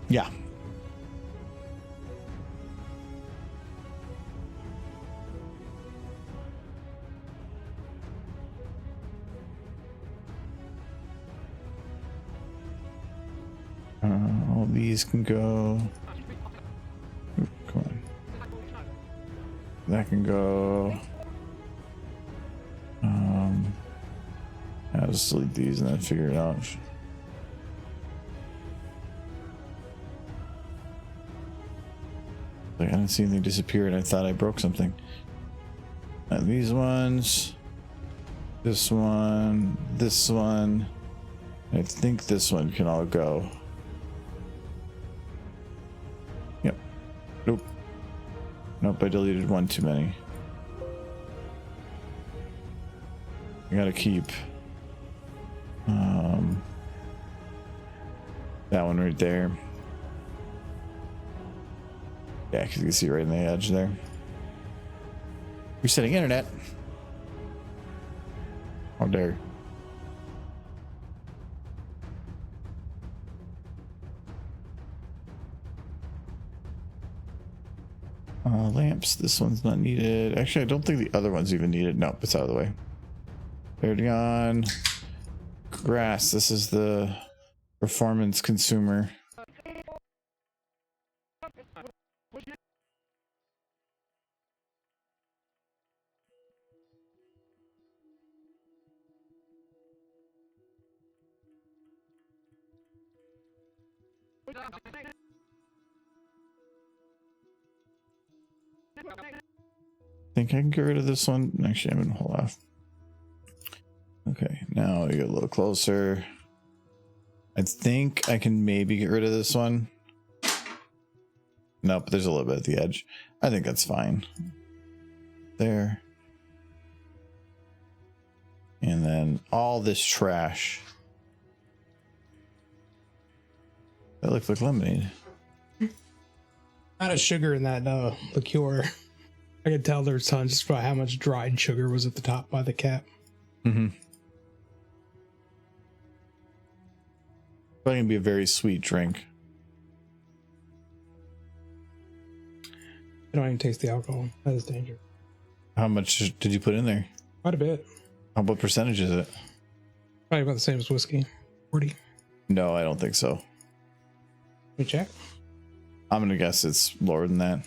Yeah. All these can go. Oop, come on. That can go. I'll just delete these and then figure it out. Like, I didn't see anything disappear and I thought I broke something. These ones, this one, I think this one can all go. Yep. Nope. Nope, I deleted one too many. I gotta keep that one right there. Yeah, because you can see right in the edge there. Resetting internet. How dare. Lamps, this one's not needed. Actually, I don't think the other one's even needed. Nope, it's out of the way. Already on. Grass, this is the performance consumer. I think I can get rid of this one. Actually, I'm gonna hold off. Okay, now we get a little closer. I think I can maybe get rid of this one. Nope, there's a little bit at the edge. I think that's fine. There. And then all this trash. That looks like lemonade. Not a sugar in that liqueur. I could tell there was tons just by how much dried sugar was at the top by the cap. Mm-hmm. Probably gonna be a very sweet drink. I don't even taste the alcohol. That is dangerous. How much did you put in there? Quite a bit. What percentage is it? Probably about the same as whiskey. 40. No, I don't think so. Let me check. I'm gonna guess it's lower than that.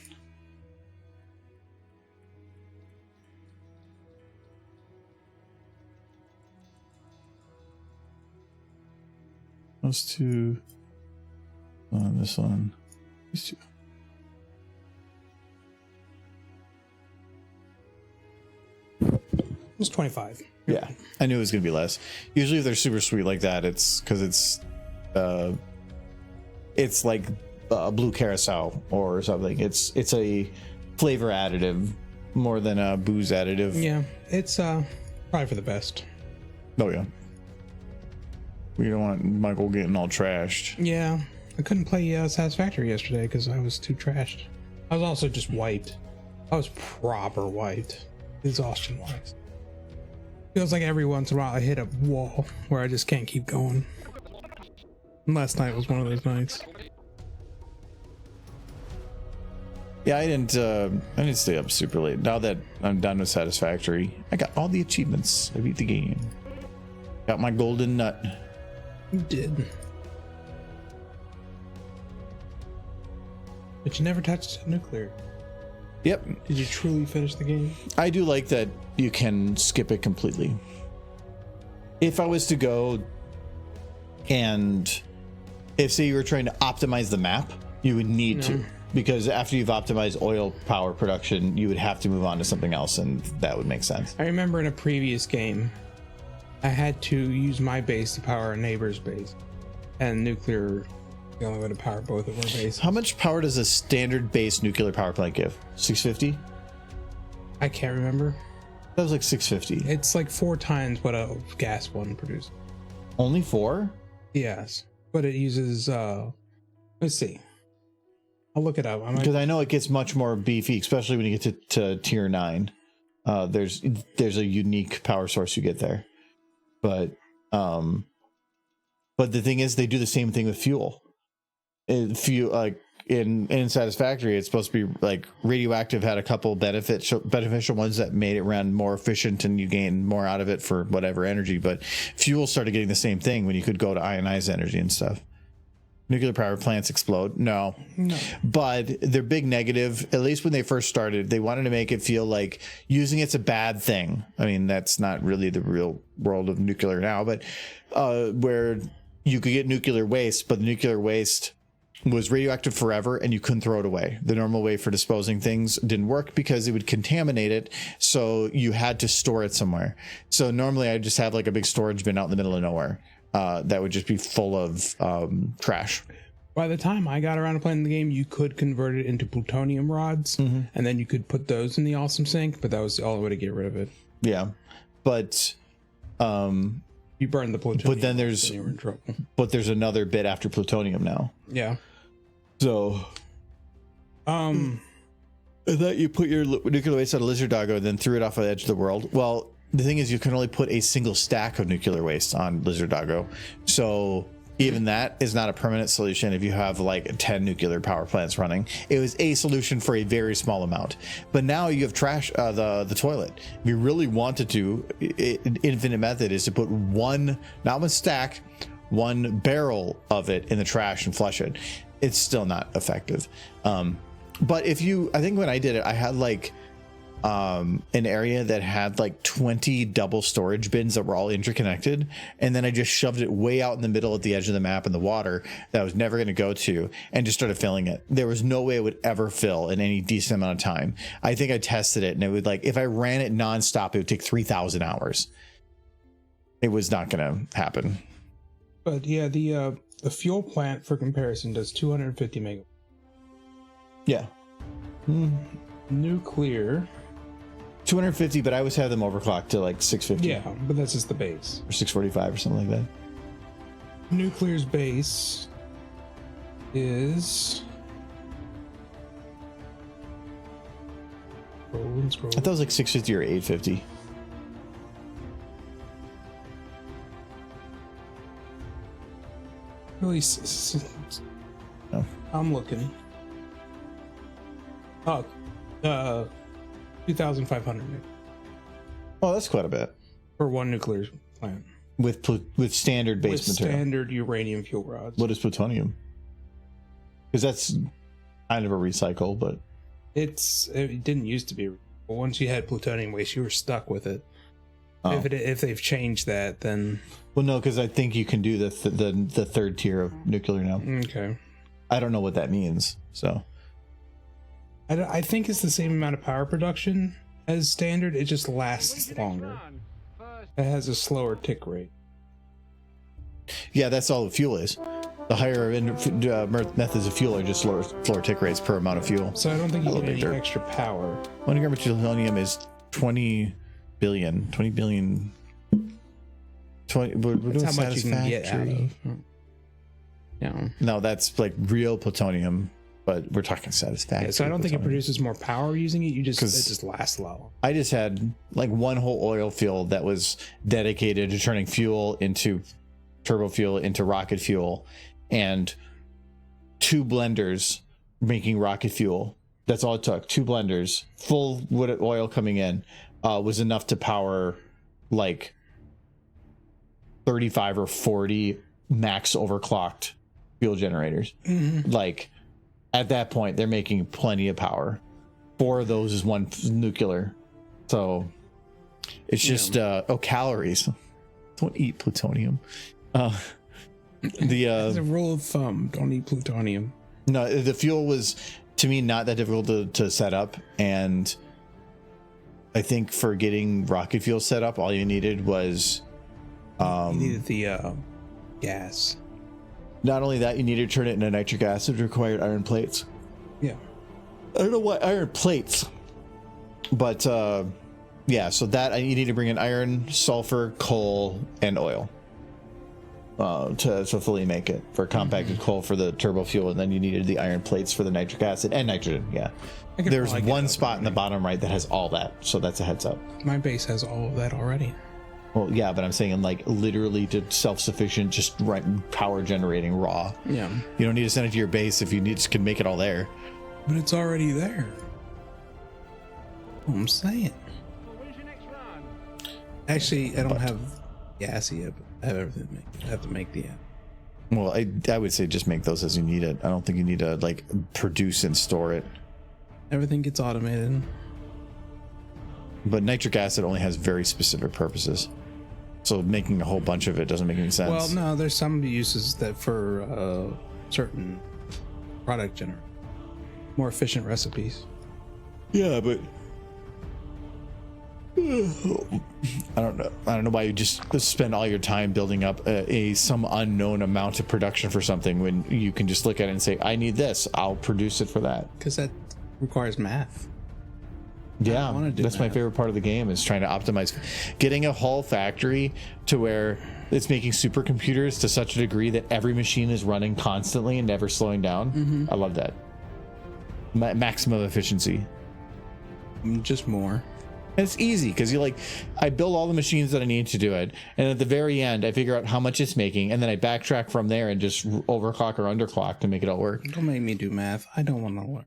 Those two. This one. These two. It's 25. Yeah, I knew it was gonna be less. Usually, if they're super sweet like that, it's because it's like blue carousel or something. It's a flavor additive more than a booze additive. Yeah, it's probably for the best. Oh yeah. We don't want Michael getting all trashed. Yeah, I couldn't play Satisfactory yesterday because I was too trashed. I was also just wiped. I was proper wiped, exhaustion wise. Feels like every once in a while I hit a wall where I just can't keep going. And last night was one of those nights. Yeah, I didn't stay up super late. Now that I'm done with Satisfactory, I got all the achievements. I beat the game. Got my golden nut. You did. But you never touched nuclear. Yep. Did you truly finish the game? I do like that you can skip it completely. If I was to go and if say you were trying to optimize the map, you would need to, because after you've optimized oil power production, you would have to move on to something else, and that would make sense. I remember in a previous game, I had to use my base to power a neighbor's base, and nuclear the only way to power both of our bases. How much power does a standard base nuclear power plant give? 650? I can't remember. That was like 650. It's like 4 times what a gas one produces. Only 4? Yes, but it uses. Let's see. I'll look it up. Because I know it gets much more beefy, especially when you get to tier 9. There's a unique power source you get there, but the thing is, they do the same thing with fuel. Fuel, like in Satisfactory, it's supposed to be like radioactive had a couple beneficial ones that made it run more efficient and you gain more out of it for whatever energy. But fuel started getting the same thing when you could go to ionized energy and stuff. Nuclear power plants explode. No. But their big negative, at least when they first started, they wanted to make it feel like using it's a bad thing. I mean, that's not really the real world of nuclear now, but where you could get nuclear waste, but the nuclear waste was radioactive forever and you couldn't throw it away. The normal way for disposing things didn't work because it would contaminate it, so you had to store it somewhere. So normally I just have like a big storage bin out in the middle of nowhere that would just be full of trash. By the time I got around to playing the game, you could convert it into plutonium rods, and then you could put those in the awesome sink, but that was the only way to get rid of it. Yeah, but you burn the plutonium, but then there's you were in trouble. But there's another bit after plutonium now. Yeah. So I thought you put your nuclear waste on a lizard doggo and then threw it off the edge of the world. Well, the thing is, you can only put a single stack of nuclear waste on lizard doggo, so even that is not a permanent solution if you have like 10 nuclear power plants running. It was a solution for a very small amount, but now you have trash, the toilet. If you really wanted to, infinite method is to put not one stack, one barrel of it in the trash and flush it. It's still not effective. But if you, I think when I did it, I had like an area that had like 20 double storage bins that were all interconnected, and then I just shoved it way out in the middle at the edge of the map in the water that I was never going to go to, and just started filling it. There was no way it would ever fill in any decent amount of time. I think I tested it, and it would, like, if I ran it nonstop, it would take 3,000 hours. It was not going to happen. But yeah, the fuel plant, for comparison, does 250 megawatt. Yeah. Nuclear 250, but I always have them overclocked to like 650. Yeah, but that's just the base. Or 645 or something like that. Nuclear's base is scroll. I thought it was like 650 or 850. Really, No. I'm looking. Oh, 2,500 Oh, that's quite a bit. for one nuclear plant With standard base with material. standard uranium fuel rods. What is plutonium? Because that's kind of a recycle, but It didn't used to be. But once you had plutonium waste, you were stuck with it. Oh. If they've changed that, then well, no, because I think you can do the third tier of nuclear now. okay. I don't know what that means. So I think it's the same amount of power production as standard. It just lasts longer. It has a slower tick rate. yeah, that's all the fuel is. The higher methods of fuel are just slower tick rates per amount of fuel. So I don't think you Hello, get any Victor. extra power. 1 gram of plutonium is 20 billion. 20 billion. 20. We're That's doing how much you can get out Satisfactory. of. Yeah. No, that's like real plutonium, but we're talking Satisfactory. Yeah, so I don't think it plutonium. produces more power using it. It 'Cause- just lasts a lot longer. I just had like one whole oil field that was dedicated to turning fuel into turbo fuel into rocket fuel, and 2 blenders making rocket fuel. That's all it took. 2 blenders, full wood oil coming in, was enough to power like 35 or 40 max overclocked fuel generators. Like at that point, they're making plenty of power. 4 of those is 1 nuclear. So it's just, calories. Don't eat plutonium. As a rule of thumb, don't eat plutonium. No, the fuel was, to me, not that difficult to set up. And I think for getting rocket fuel set up, all you needed was... you needed the gas. Not only that, you needed to turn it into nitric acid, required iron plates. Yeah. I don't know what iron plates, but yeah, so that you need to bring in iron, sulfur, coal, and oil to fully make it. For compacted coal for the turbo fuel, and then you needed the iron plates for the nitric acid and nitrogen. Yeah, there's one spot in the bottom right that has all that, so that's a heads up. My base has all of that already. Well, yeah, but I'm saying like literally to self-sufficient, just right power generating raw. Yeah, you don't need to send it to your base if you need just can make it all there. But it's already there. I'm saying. When's your next run? Actually, I don't have gas yet, but I have everything to make. I have to make the Well, I would say just make those as you need it. I don't think you need to like produce and store it. Everything gets automated. But nitric acid only has very specific purposes. So making a whole bunch of it doesn't make any sense. Well, no, there's some uses that for certain product generation. More efficient recipes. Yeah, but I don't know why you just spend all your time building up some unknown amount of production for something when you can just look at it and say, I need this, I'll produce it for that. Because that requires math. Yeah, that's my favorite part of the game, is trying to optimize, getting a whole factory to where it's making supercomputers to such a degree that every machine is running constantly and never slowing down. I love that. Maximum efficiency. Just more. And it's easy because I build all the machines that I need to do it, and at the very end I figure out how much it's making, and then I backtrack from there and just overclock or underclock to make it all work. Don't make me do math. I don't want to learn.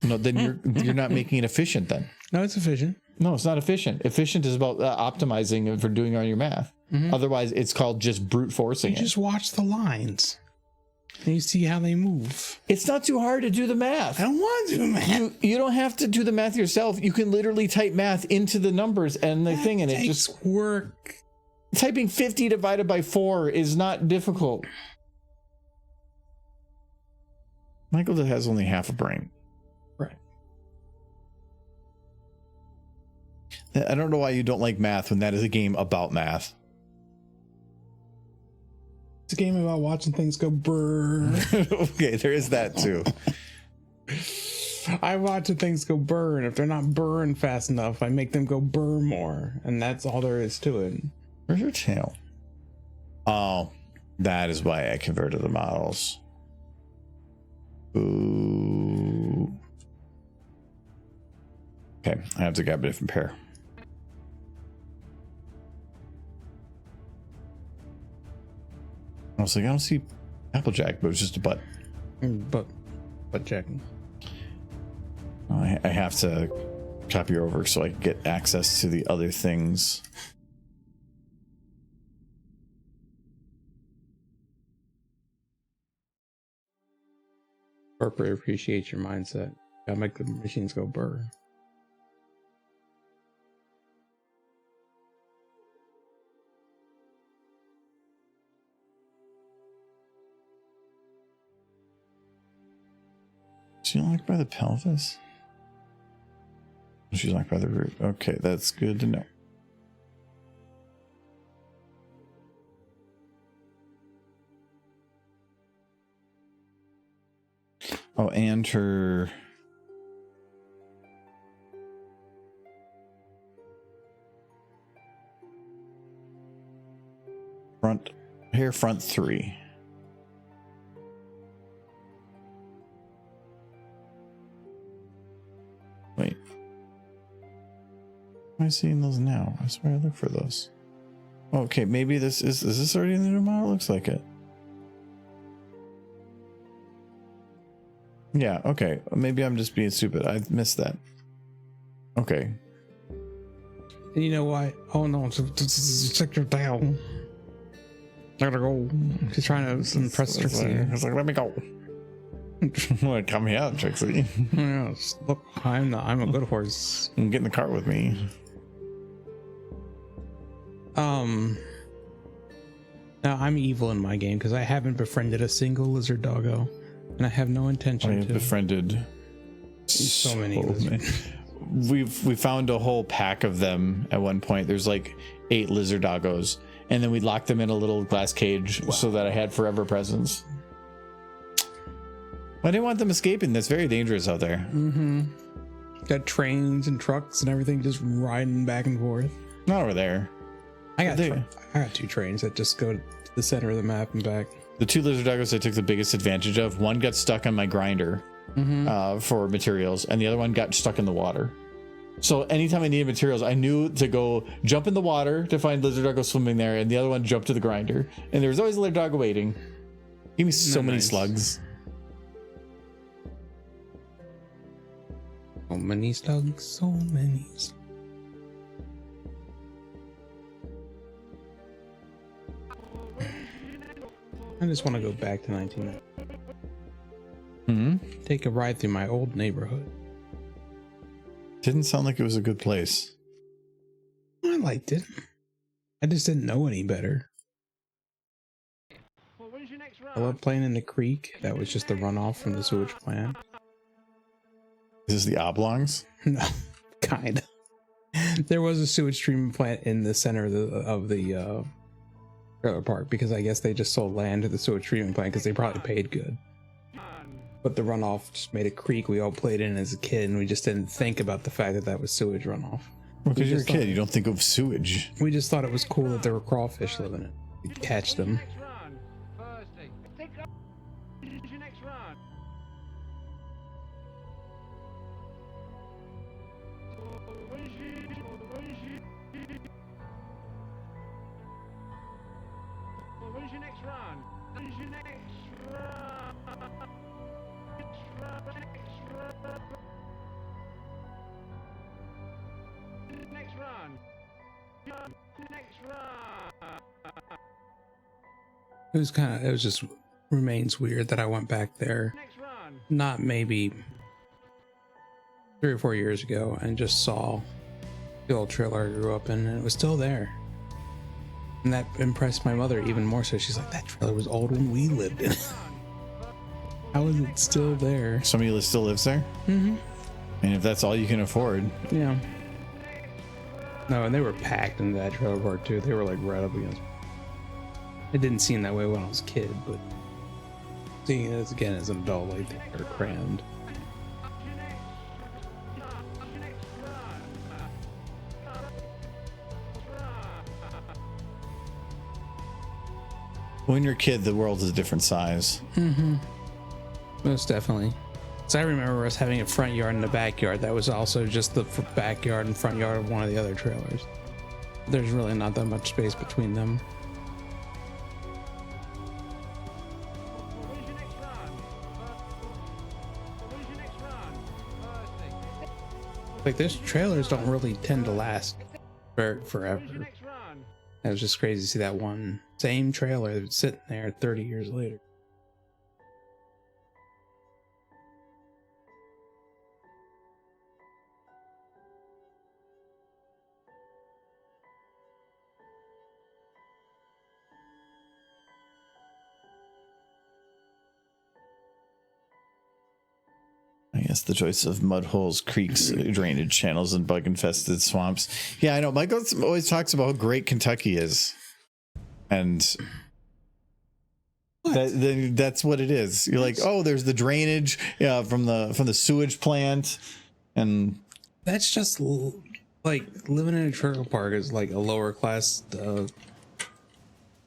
No, then you're not making it efficient then. No, it's efficient. No, it's not efficient. Efficient is about optimizing and for doing all your math. Otherwise it's called just brute forcing. You just watch the lines and you see how they move. It's not too hard to do the math. I don't want to do math. You don't have to do the math yourself. You can literally type math into the numbers and the thing, and it just work. Typing 50 divided by 4 is not difficult. Michael has only half a brain. Right. I don't know why you don't like math when that is a game about math. It's a game about watching things go brr. Okay, there is that too. I watch things go burr, and if they're not burring fast enough, I make them go burr more, and that's all there is to it. Where's your tail? Oh, that is why I converted the models. Ooh. Okay, I have to grab a different pair. I was like, I don't see Applejack, but it's just a butt. But checking. I have to copy her over so I can get access to the other things. Corporate appreciates your mindset. Gotta make the machines go burr. She's locked by the pelvis? She's locked by the root. Okay, that's good to know. Oh, and her... front 3. Wait. Am I seeing those now? I swear I look for those. Okay, maybe this is this already in the new model? Looks like it. Yeah, okay. Maybe I'm just being stupid. I missed that. Okay. And you know why? Oh no, check your tail. I gotta go. She's trying to impress Trixie. It's like, let me go. Wanna come here out, Trixie? Yes, look, I'm a good horse. Get in the car with me. Now I'm evil in my game because I haven't befriended a single lizard doggo, and I have no intention I have to. befriended So many lizards. We found a whole pack of them at one point. There's like 8 lizard doggos, and then we locked them in a little glass cage so that I had forever presence. I didn't want them escaping. That's very dangerous out there. Mm-hmm. Got trains and trucks and everything just riding back and forth. Not over there. I got 2 trains that just go to the center of the map and back. The 2 lizard doggos I took the biggest advantage of. One got stuck on my grinder for materials, and the other one got stuck in the water. So anytime I needed materials, I knew to go jump in the water to find lizard doggo swimming there, and the other one jumped to the grinder. And there was always a lizard doggo waiting. Give me so many slugs. So many slugs, so many slugs. I just want to go back to 1990. Take a ride through my old neighborhood. Didn't sound like it was a good place. I liked it. I just didn't know any better. I love playing in the creek. That was just the runoff from the sewage plant. Is this the oblongs? No, kind of. There was a sewage treatment plant in the center of the trailer park because I guess they just sold land to the sewage treatment plant because they probably paid good. But the runoff just made a creek we all played in as a kid, and we just didn't think about the fact that that was sewage runoff. Well, because you're a kid, you don't think of sewage. We just thought it was cool that there were crawfish living in it. We'd catch them. When's your next run? When's your next run? Next run. Next run. It was just remains weird that I went back there, Next run. not maybe 3 or 4 years ago, and just saw the old trailer I grew up in, and it was still there. And that impressed my mother even more so. She's like, that trailer was old when we lived in it. How is it still there? Somebody still lives there? Mm-hmm. And if that's all you can afford. Yeah. No, and they were packed into that trailer park too. They were like right up against. It didn't seem that way when I was a kid, but seeing it again as an adult, like they're crammed. When you're a kid, the world is a different size. Mm-hmm. Most definitely. So I remember us having a front yard and a backyard that was also just the backyard and front yard of one of the other trailers. There's really not that much space between them. Like, those trailers don't really tend to last forever. It was just crazy to see that one same trailer sitting there 30 years later. I guess the choice of mud holes, creeks, drainage channels, and bug-infested swamps. Yeah, I know. Michael always talks about how great Kentucky is. And that's what it is. You're like, oh, there's the drainage from the sewage plant. And that's just like living in a trailer park is like a lower class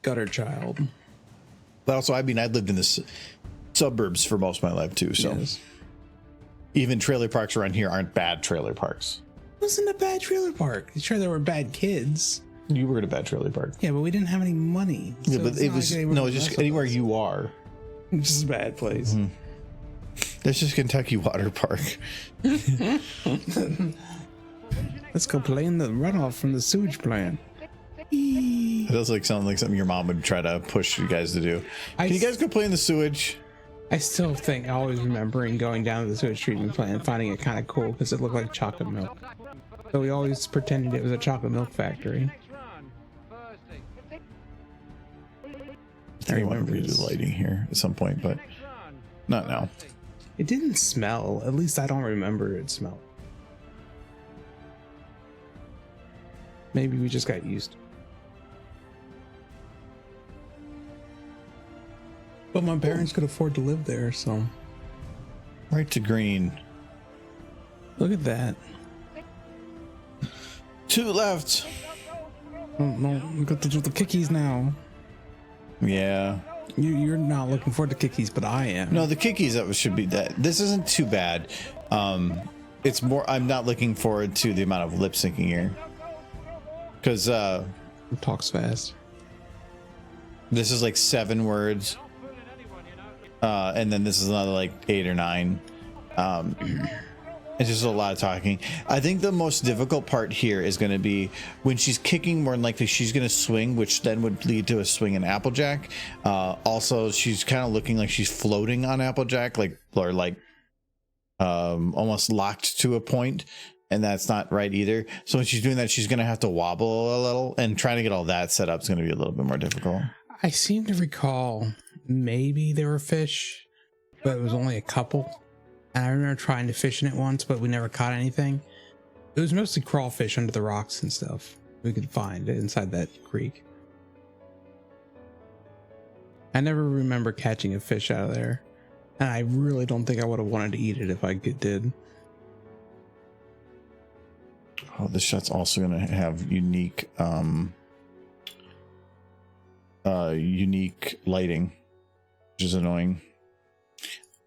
gutter child. But also, I mean, I lived in the suburbs for most of my life, too. So Yes. even trailer parks around here aren't bad trailer parks. It wasn't a bad trailer park. Sure, there were bad kids. You were at a bad trailer park. Yeah, but we didn't have any money. Yeah, so but it's it not was like they were no, just mess with anywhere us. you are. It's just a bad place. Mm-hmm. That's just Kentucky Water Park. Let's go play in the runoff from the sewage plant. It does like sound like something your mom would try to push you guys to do. Can you guys go play in the sewage? I still think always remembering going down to the sewage treatment plant and finding it kind of cool because it looked like chocolate milk. So we always pretended it was a chocolate milk factory. I think I want to redo the lighting here at some point, but not now. It didn't smell. At least I don't remember it smelled. Maybe we just got used to it. But my parents could afford to live there, so. Right to green. Look at that. 2 left. Oh, no, we got to do the kickies now. Yeah. You're not looking forward to kickies, but I am. No, the kickies that should be that. This isn't too bad. It's more. I'm not looking forward to the amount of lip syncing here, because Talks fast. this is like 7 words, and then this is another like 8 or 9. It's just a lot of talking. I think the most difficult part here is going to be when she's kicking. More than likely, she's going to swing, which then would lead to a swing in Applejack. Also, she's kind of looking like she's floating on Applejack, almost locked to a point, and that's not right either. So when she's doing that, she's going to have to wobble a little, and trying to get all that set up is going to be a little bit more difficult. I seem to recall maybe there were fish, but it was only a couple. And I remember trying to fish in it once, but we never caught anything. It was mostly crawfish under the rocks and stuff we could find inside that creek. I never remember catching a fish out of there. And I really don't think I would have wanted to eat it if I did. Oh, this shot's also going to have unique lighting, which is annoying.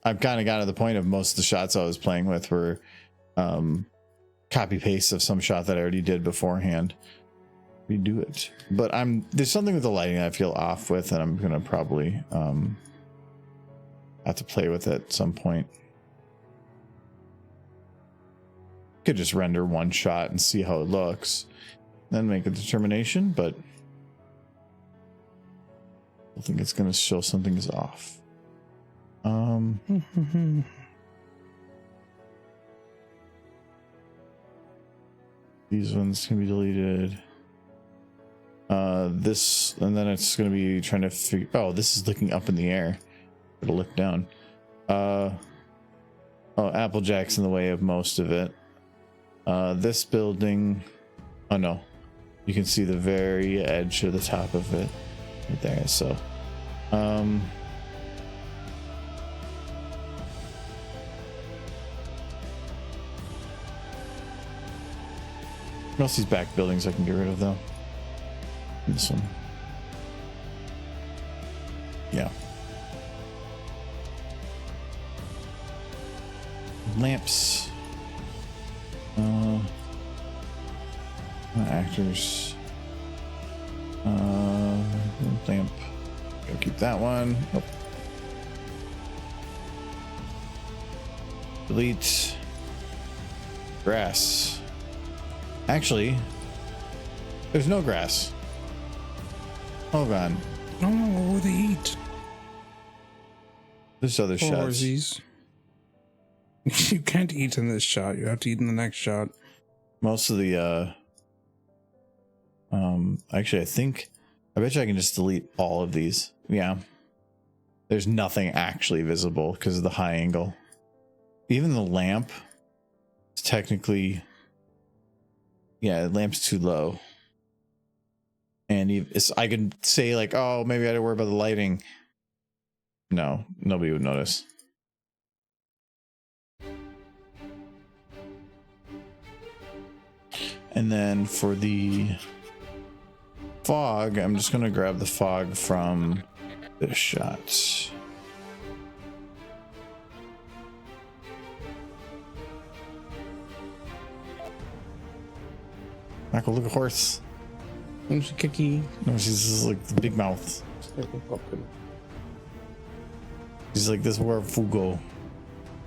I've kind of got to the point of most of the shots I was playing with were copy paste of some shot that I already did beforehand. Redo it, but there's something with the lighting that I feel off with, and I'm gonna probably have to play with it at some point. Could just render one shot and see how it looks, then make a determination, but I think it's gonna show something is off. These ones can be deleted. This, and then it's going to be trying to figure. Oh, this is looking up in the air. It'll look down. Oh, Applejack's in the way of most of it. This building. Oh no, you can see the very edge of the top of it right there. So, most of these back buildings I can get rid of though. This one. Yeah. Lamps. Actors. Lamp. Gotta keep that one. Oh. Delete. Grass. Actually, there's no grass. Hold on. No, what would they eat? There's other shots. These. You can't eat in this shot. You have to eat in the next shot. Most of the actually I bet you I can just delete all of these. Yeah. There's nothing actually visible because of the high angle. Even the lamp is technically, yeah, the lamp's too low. And I could say like, oh, maybe I had to worry about the lighting. No, nobody would notice. And then for the fog, I'm just going to grab the fog from this shot. Michael, look at horse. Who's Kiki? No, she's just like the big mouth. She's like this where Fugo.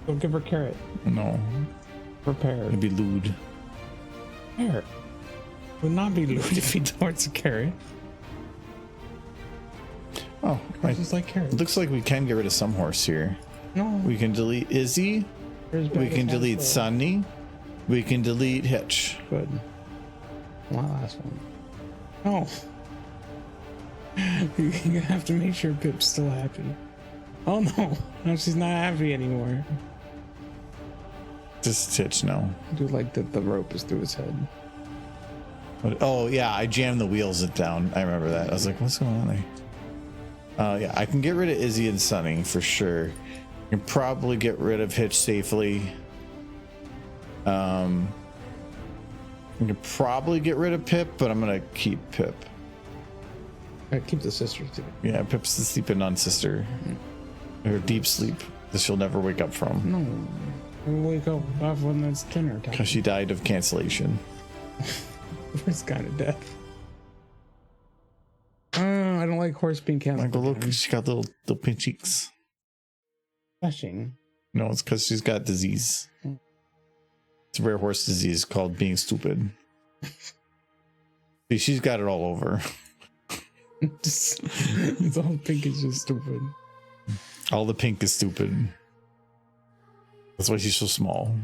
Don't give her carrot. No. Prepare. It'd be lewd. Carrot. Would not be lewd if he towards a carrot. Oh, I right. just like carrots. Looks like we can get rid of some horse here. No. We can delete Izzy. We can delete Sunny. We can delete Hitch. Good. My last one. No. You're gonna have to make sure Pip's still happy. Oh no. No, she's not happy anymore. Just Hitch, no. Dude, like the rope is through his head. Oh, yeah, I jammed the wheels down. I remember that. I was like, what's going on there? Yeah, I can get rid of Izzy and Sunny for sure. I can probably get rid of Hitch safely. I can probably get rid of Pip, but I'm gonna keep Pip. I keep the sisters too. Yeah, Pip's sleeping on sister. Her deep sleep that she'll never wake up from No. We'll wake up off when it's dinner time. because she died of cancellation. First kind of death. I don't like horse being canceled. Michael, look, she got little pink cheeks. Flashing. No, it's because she's got disease. It's a rare horse disease called being stupid. See, she's got it all over. It's all pink is just stupid. All the pink is stupid. That's why she's so small.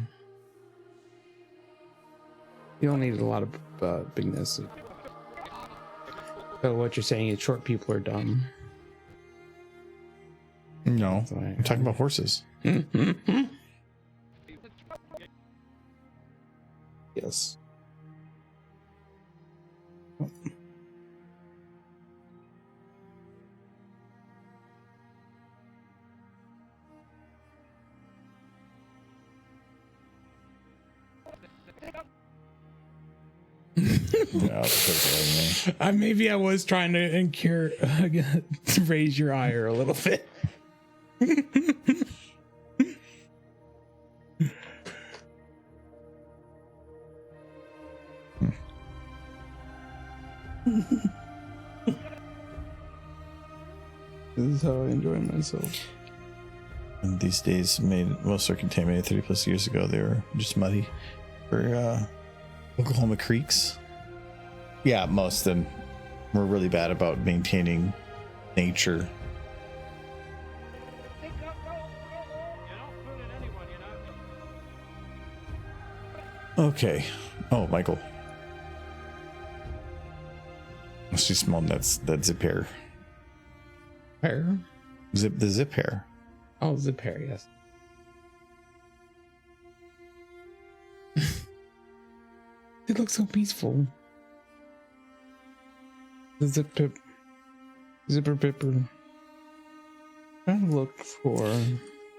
You don't need a lot of bigness. So what you're saying is short people are dumb. No, That's why- I'm talking about horses. Yes. Yeah, that's okay. Maybe I was trying to incur to raise your ire a little bit. This is how I enjoy myself. And these days, most are contaminated 30 plus years ago. They were just muddy for Oklahoma creeks. Yeah, most of them were really bad about maintaining nature. You're not fooling anyone, you know. Okay. Oh, Michael. She's small. That zip hair. Hair? The zip hair. Oh, zip hair, yes. It looks so peaceful. The zipper pipper. Trying to look for.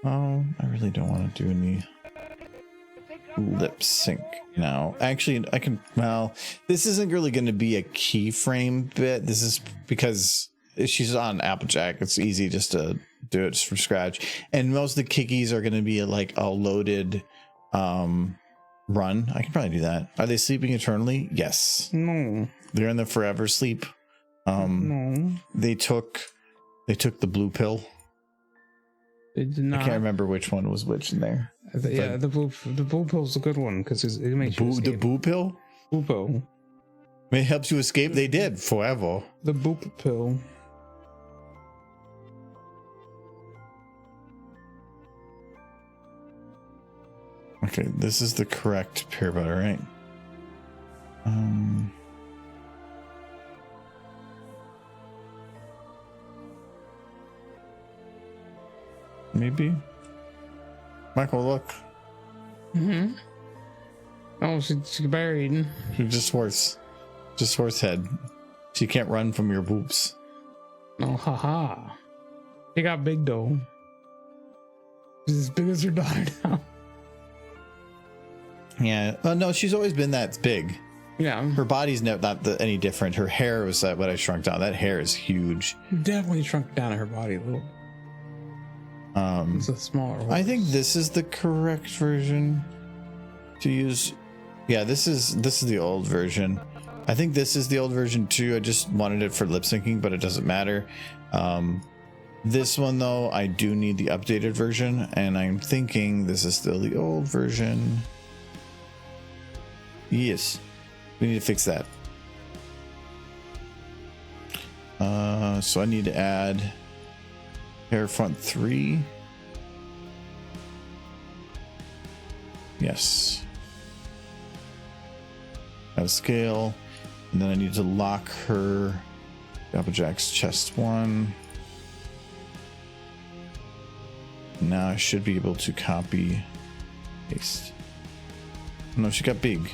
Oh, I really don't want to do any lip sync now. Actually, I can. Well, this isn't really going to be a keyframe bit. This is because she's on Applejack. It's easy just to do it just from scratch. And most of the kickies are going to be like a loaded run. I can probably do that. Are they sleeping eternally? Yes. No. They're in the forever sleep. No. They took the blue pill. They did not. I can't remember which one was which in there. Yeah, the blue pill's a good one because it makes you The escape. boo pill? Blue pill. It helps you escape. They did forever. The boop pill. Okay, this is the correct pear butter, right? Maybe. Michael, look. Mm-hmm. Oh, she's buried. You're just horse head. She can't run from your boobs. Oh, haha. She got big though. She's as big as her daughter now. Yeah. Oh no, she's always been that big. Yeah, Her body's not any different. Her hair was what I shrunk down. That hair is huge. definitely shrunk down her body a little. It's a smaller horse. I think this is the correct version to use. Yeah, this is the old version. I think this is the old version too. I just wanted it for lip syncing, but it doesn't matter. This one though, I do need the updated version, and I'm thinking this is still the old version. Yes, we need to fix that. So I need to add hair front 3. Yes. Have scale. And then I need to lock her Applejack's chest 1. Now I should be able to copy paste. No, she got big.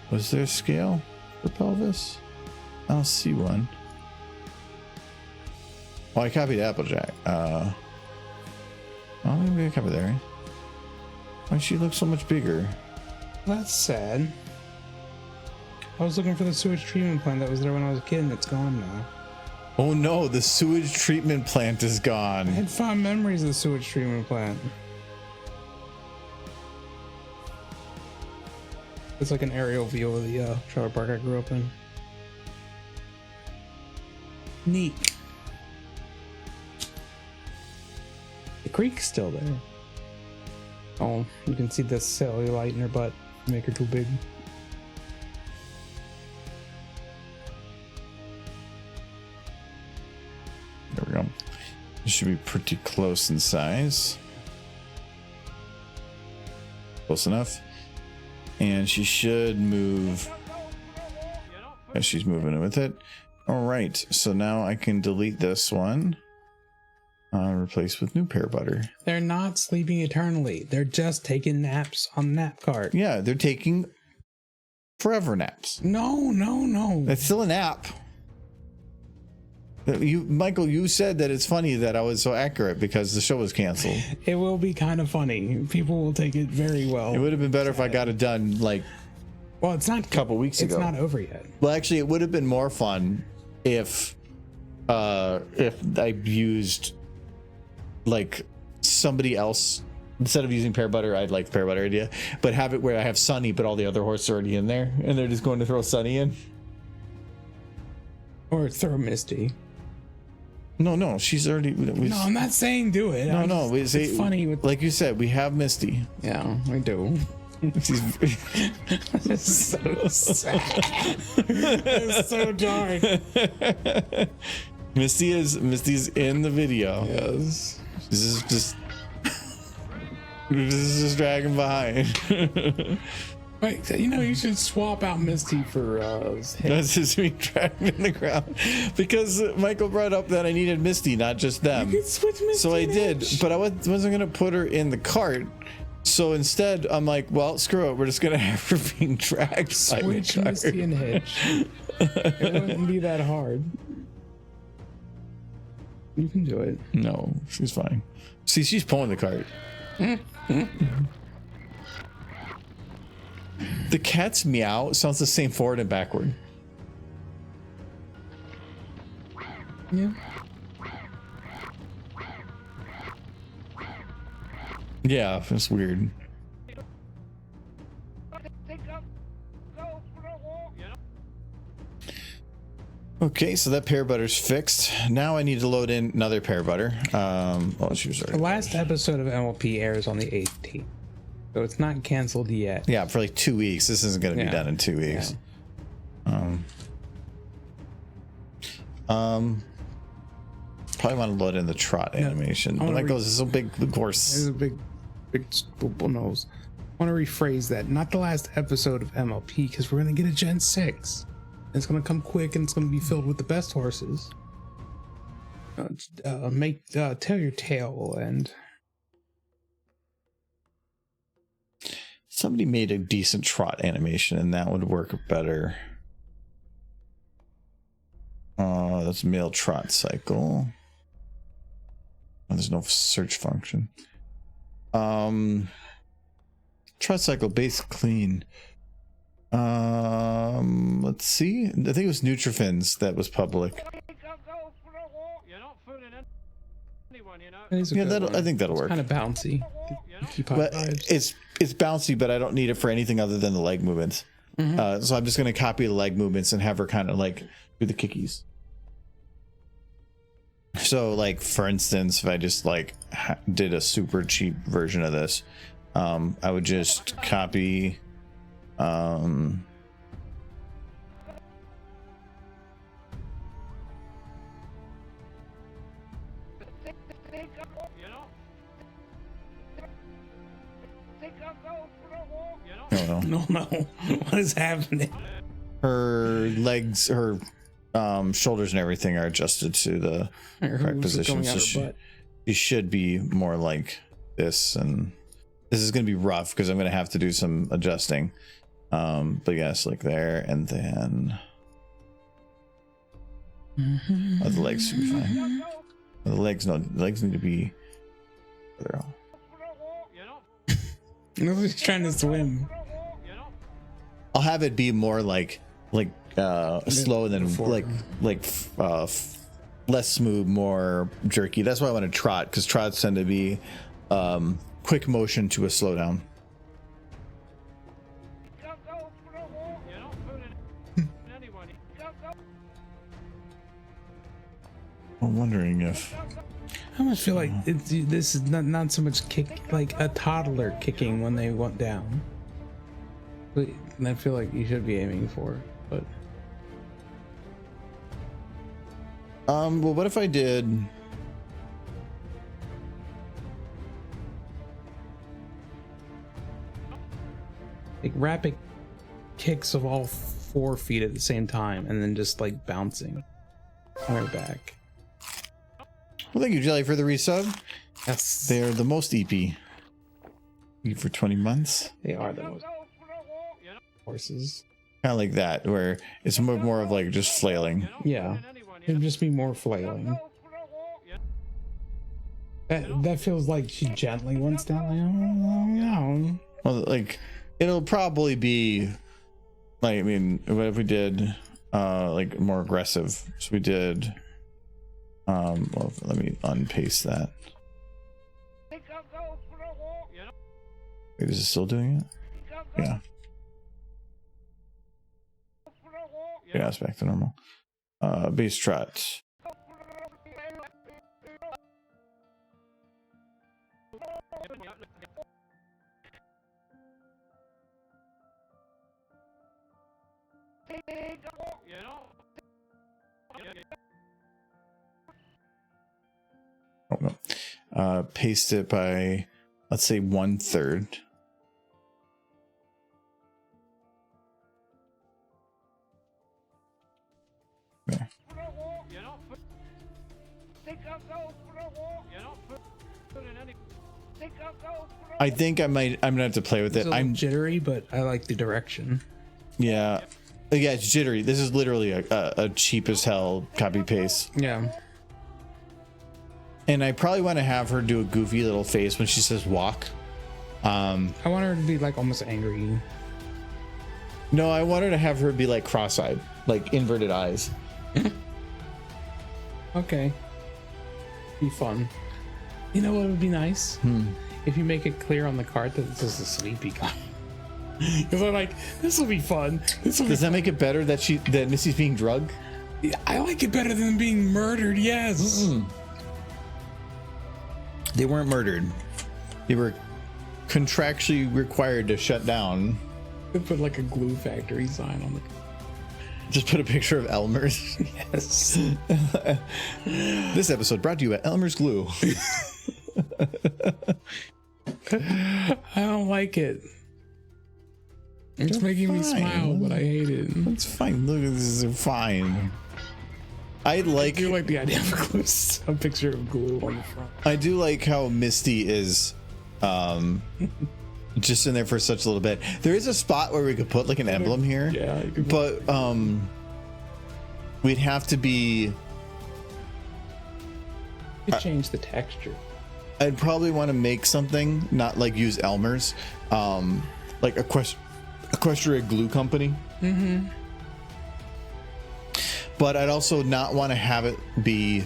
Was there a scale for pelvis? I don't see one. Oh, I copied Applejack. Oh, maybe I copied there. Why she looks so much bigger? That's sad. I was looking for the sewage treatment plant that was there when I was a kid, and it's gone now. Oh no, the sewage treatment plant is gone. I had fond memories of the sewage treatment plant. It's like an aerial view of the trailer park I grew up in. Neat. The creek's still there. Oh, you can see the cellulite in her butt. Make her too big. There we go. This should be pretty close in size. Close enough. And she should move as she's moving with it. All right, so now I can delete this one. Replace with new pear butter. They're not sleeping eternally. They're just taking naps on the nap cart. Yeah, they're taking forever naps. No. It's still a nap. Michael, you said that it's funny that I was so accurate because the show was canceled. It will be kind of funny. People will take it very well. It would have been better if I got it done like Well, it's not a couple weeks ago. It's not over yet. Well, actually, it would have been more fun if I used like somebody else instead of using pear butter. I'd like the pear butter idea, but have it where I have Sunny, but all the other horses are already in there, and they're just going to throw Sunny in. Or throw Misty. No, she's already. No, I'm not saying do it. No. It's funny with, like you said, we have Misty. yeah, we do. She's It's so sad. It's so dark. Misty's in the video. Yes. This is just dragging behind. Wait, you should swap out Misty for That's just me dragging in the ground because Michael brought up that I needed Misty, not just them. You could switch Misty. So I and did, Edge. but I wasn't gonna put her in the cart. So instead, I'm like, well, screw it. We're just gonna have her being dragged. Switch Misty and Hedge. It wouldn't be that hard. You can do it. No, she's fine. See, she's pulling the cart. The cat's meow sounds the same forward and backward. Yeah. Yeah, it's weird. Okay, so that pear butter's fixed. Now I need to load in another pear butter. Oh, she was The already. last episode of MLP airs on the 18th, so it's not canceled yet. Yeah, for like 2 weeks. This isn't going to be Yeah. done in 2 weeks. Probably want to load in the trot animation. I But wanna that goes so big, of course. There's a big nose. I want to rephrase that. Not the last episode of MLP, because we're going to get a Gen 6. It's going to come quick, and it's going to be filled with the best horses. Tell your tale, and Somebody made a decent trot animation, and that would work better. That's male trot cycle. Oh, there's no search function. Trot cycle base clean. Let's see. I think it was Nutrifins that was public. You're not fooling anyone, you know. it's a Yeah, good one. I think that'll work. Kind of bouncy. Keep high But vibes. it's bouncy, but I don't need it for anything other than the leg movements. So I'm just going to copy the leg movements and have her kind of like do the kickies. So like, for instance, if I just like did a super cheap version of this, I would just copy no, no. What is happening? Her legs, her shoulders and everything are adjusted to the correct position. So she should be more like this, and this is going to be rough because I'm going to have to do some adjusting. But yes, like there, and then the legs should be fine. The legs, no, the legs need to be further out. Nobody's trying to swim. I'll have it be more like slow than less smooth, more jerky. That's why I want to trot, because trots tend to be quick motion to a slowdown. I'm wondering if I almost feel like this is not so much kick, like a toddler kicking when they went down. But I feel like you should be aiming for it, but well, what if I did like rapid kicks of all 4 feet at the same time, and then just like bouncing right back. Well, thank you, Jelly, for the resub. Yes, They're the most EP. For 20 months. they are the most horses. Kind of like that, where it's more of like just flailing. Yeah, it'd just be more flailing. That feels like she gently went down. Well, like it'll probably be like, I mean, what if we did like more aggressive? So we did well, let me unpaste that. Wait, is it still doing it? Yeah. Yeah, it's back to normal. Base trot. Oh no. Paste it by, let's say, 1/3. Okay. I think I'm gonna have to play with it. I'm jittery, but I like the direction. Yeah, it's jittery. This is literally a cheap as hell copy paste. Yeah. And I probably want to have her do a goofy little face when she says walk. I want her to be like almost angry. No, I want her to have her be like cross-eyed, like inverted eyes. Okay. Be fun. You know what would be nice? If you make it clear on the card that this is a sleepy guy. Because I'm like, this will be fun. Does that make it better that Missy's being drugged? Yeah, I like it better than being murdered. Yes. They weren't murdered. They were contractually required to shut down. They put like a glue factory sign on the. Just put a picture of Elmer's. Yes. This episode brought to you by Elmer's Glue. I don't like it. It's making me smile, but I hate it. It's fine. Look, this is fine. I do like the idea of a picture of glue on the front. I do like how Misty is just in there for such a little bit. There is a spot where we could put like an emblem here. Yeah, you could but we'd have to be. You could change the texture. I'd probably want to make something, not like use Elmer's, like Equestria Glue Company. Mm-hmm. But I'd also not want to have it be.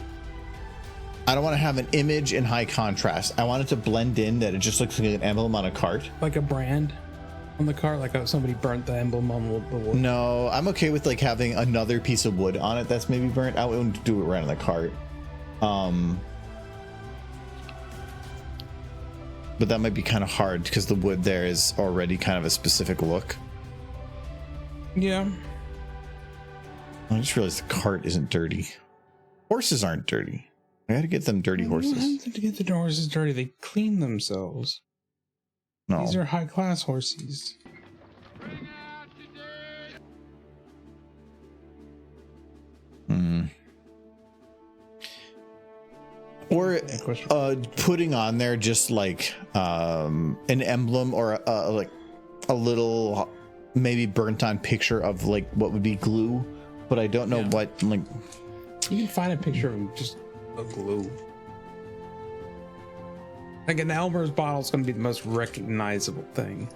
I don't want to have an image in high contrast. I want it to blend in, that it just looks like an emblem on a cart. Like a brand on the cart, like somebody burnt the emblem on the wood. No, I'm okay with like having another piece of wood on it that's maybe burnt. I wouldn't do it right on the cart. But that might be kind of hard because the wood there is already kind of a specific look. Yeah. I just realized the cart isn't dirty. Horses aren't dirty. I gotta get them dirty horses. To get the horses dirty, they clean themselves. No. These are high class horses. Or putting on there just like an emblem or like a little maybe burnt on picture of like what would be glue, but I don't know what, like, you can find a picture of just a glue. Like an Elmer's bottle is going to be the most recognizable thing.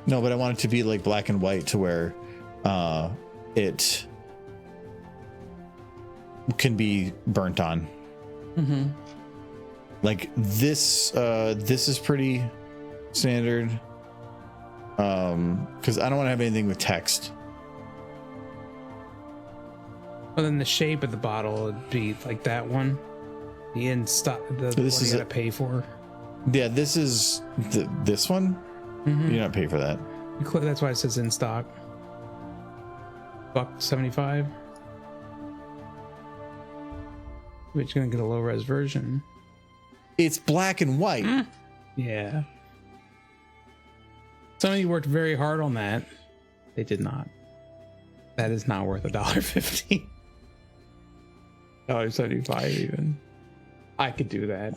no, but I want it to be like black and white to where it can be burnt on. Like this is pretty standard, because I don't want to have anything with text. Well, then the shape of the bottle would be like that one. The in stock, the This one is you gotta pay for. Yeah, this is this one. You don't pay for that. You click, that's why it says in stock. $1.75. But you're gonna get a low res version. It's black and white. Yeah. Somebody worked very hard on that. They did not. That is not worth $1.50. $1.75 even. I could do that.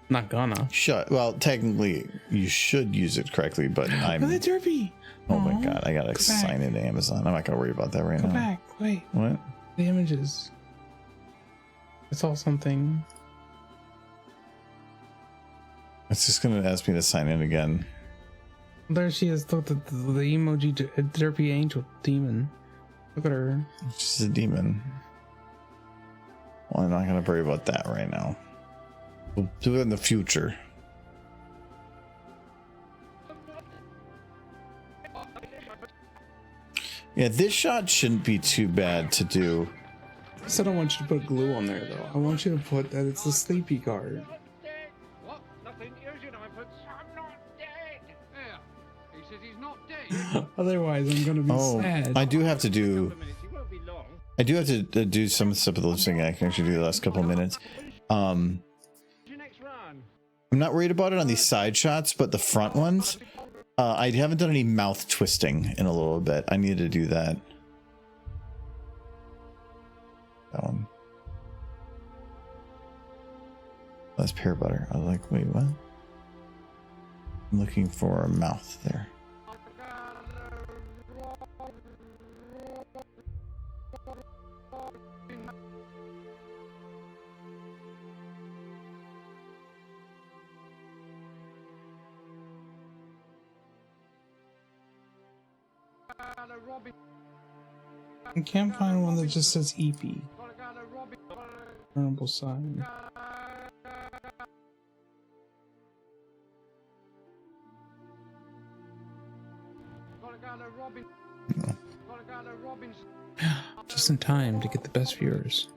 Not gonna. Well, technically, you should use it correctly, but I'm. Oh, the derpy. Oh my god, I gotta sign into Amazon. I'm not gonna worry about that right Go now. back. Wait. What? The images. I saw something. It's just gonna ask me to sign in again. There she is. Look, the emoji derpy angel demon. Look at her. She's a demon. Well, I'm not gonna worry about that right now. We'll do it in the future. Yeah, this shot shouldn't be too bad to do. I still don't want you to put glue on there though. I want you to put that it's the sleepy card. What? Nothing. Use your ninepence. I'm not dead. Yeah. He says he's not dead. Otherwise, I'm gonna be sad. I do have to do. He won't be long. I do have to do some stuff with the lip sync. I can actually do the last couple of minutes. Your next run. I'm not worried about it on these side shots, but the front ones, I haven't done any mouth twisting in a little bit. I need to do that. That one. That's pear butter. I was like, wait, what? I'm looking for a mouth there. I can't find one that just says EP. Turnable sign. Just in time to get the best viewers.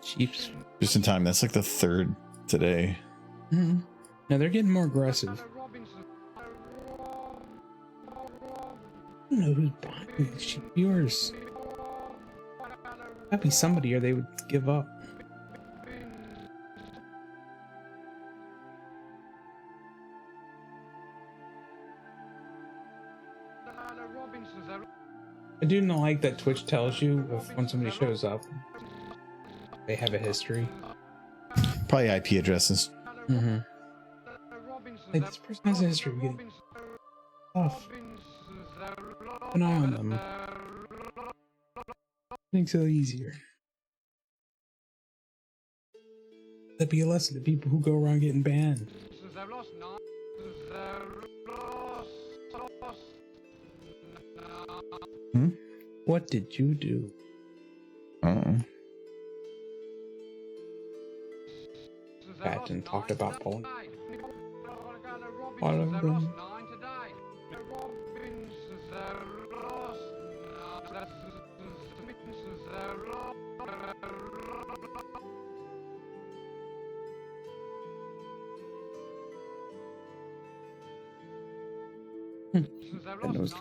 Chiefs. Just in time. That's like the third today. Mm-hmm. Now they're getting more aggressive. I don't know who's buying these cheap viewers. That'd be somebody, or they would give up. I do not like that Twitch tells you if when somebody shows up, they have a history. Probably IP addresses. Mm-hmm. Like, this person has a history of getting stuff. Keep an eye on them. Makes it easier. That'd be a lesson to people who go around getting banned. Hmm? What did you do? Patton talked about pony. All of them. That knows.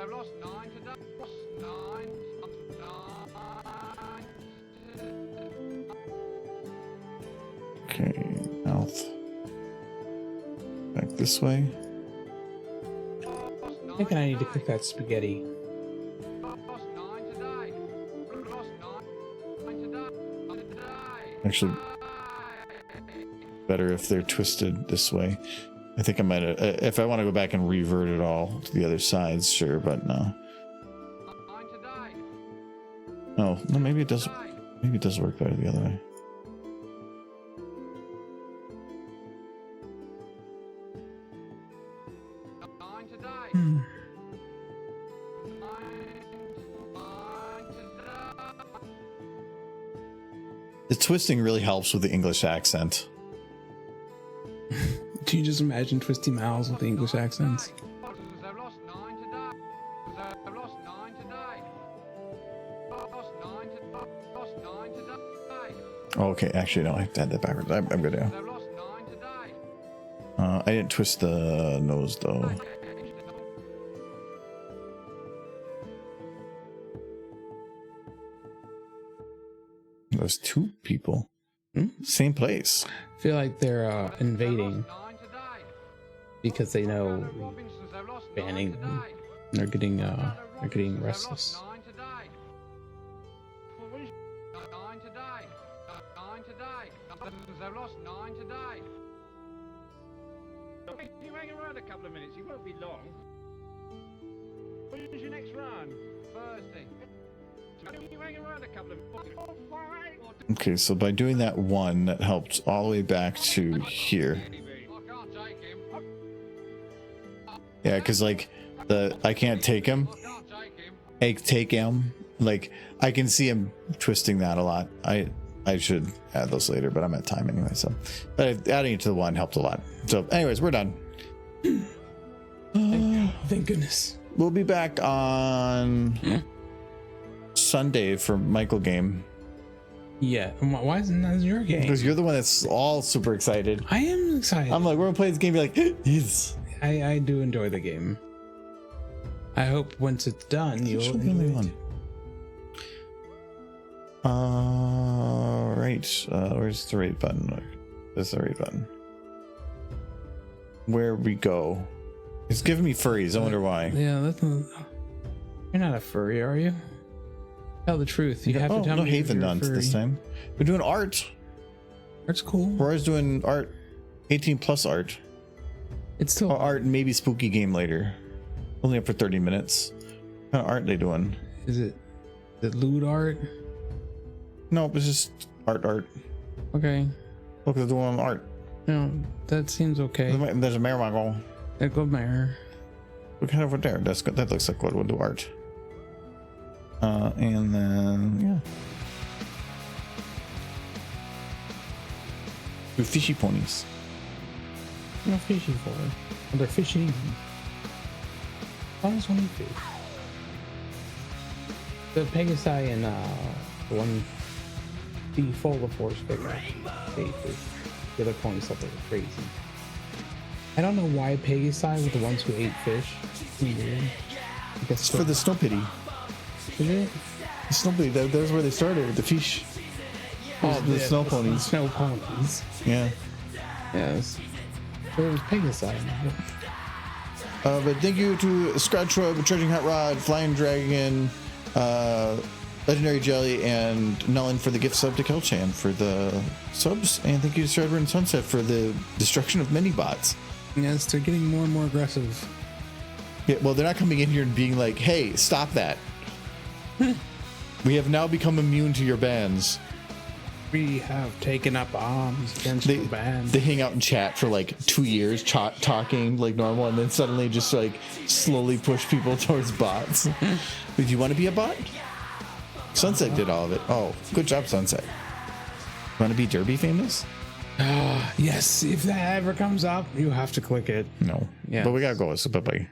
I've lost 9 today. Lost 9. Okay, mouth. Back this way. I think I need to cook that spaghetti. Lost 9 today. Lost 9 today. Actually, better if they're twisted this way. I think I might have, if I want to go back and revert it all to the other sides, sure, but no. 9 today. Oh, no, maybe it does. Maybe it does work better the other way. The twisting really helps with the English accent. Do you just imagine twisty mouths with the English accents? I've lost 9 today. I've lost 9 today. Lost 9 today. Oh, okay, actually, no, I had that backwards. I'm good now. I've lost 9 today. I didn't twist the nose, though. There's 2 people. Same place. I feel like they're invading because they know banning them. They're getting restless. I've lost 9 today. You hang around a couple of minutes, you won't be long. When's your next run? Thursday. You hang around a couple of minutes. Okay, so by doing that one, that helped all the way back to here. I can't take him. Yeah, because like I can't take him. I can't take him. Take him. Like I can see him twisting that a lot. I should add those later, but I'm at time anyway. So, but adding it to the one helped a lot. So, anyways, we're done. Thank goodness. We'll be back on Sunday for Michael game. Yeah. Why isn't that your game? Because you're the one that's all super excited. I am excited. I'm like, we're gonna play this game. Be like, yes. I do enjoy the game. I hope once it's done, you'll enjoy it. Right. Where's the right button? There's the right button. Where we go? It's giving me furries. I wonder why. Yeah, that's not, you're not a furry, are you? Tell the truth. You have to tell no me. Haven dunce this time. We're doing art. Art's cool. We're always doing art, 18 plus art. It's still Or art and maybe spooky game later. Only up for 30 minutes. What kind of art they doing? Is it lewd art? No, it's just art. Okay. Look, they're doing art. No, that seems okay. There's a mayor go. Yeah, go mayor. Look kind of over there. That's good. That looks like what we'll do art. And then yeah. Do fishy ponies. No fishy for it. They're fishing. Why does one eat fish? The Pegasi and one the Fola Force figure. They eat fish. The other ponies thought they were crazy. I don't know why Pegasi were the ones who ate fish. Weird. I guess It's for the snow pity. Is it? The snow pity. That's where they started with the fish. The snow ponies. Snow ponies. Yeah. Yes. So it was Pegasi. But thank you to Scratch Shrub, Charging Hot Rod, Flying Dragon, Legendary Jelly, and Nullin for the gift sub to Kelchan for the subs. And thank you to Strider and Sunset for the destruction of many bots. Yes, they're getting more and more aggressive. Yeah, well, they're not coming in here and being like, hey, stop that. We have now become immune to your bans. We have taken up arms against the band. They hang out and chat for like 2 years, talking like normal, and then suddenly just like slowly push people towards bots. Do you want to be a bot? Sunset did all of it. Oh, good job, Sunset. Want to be Derby famous? Yes, if that ever comes up, you have to click it. No. Yeah. But we gotta go. So bye bye.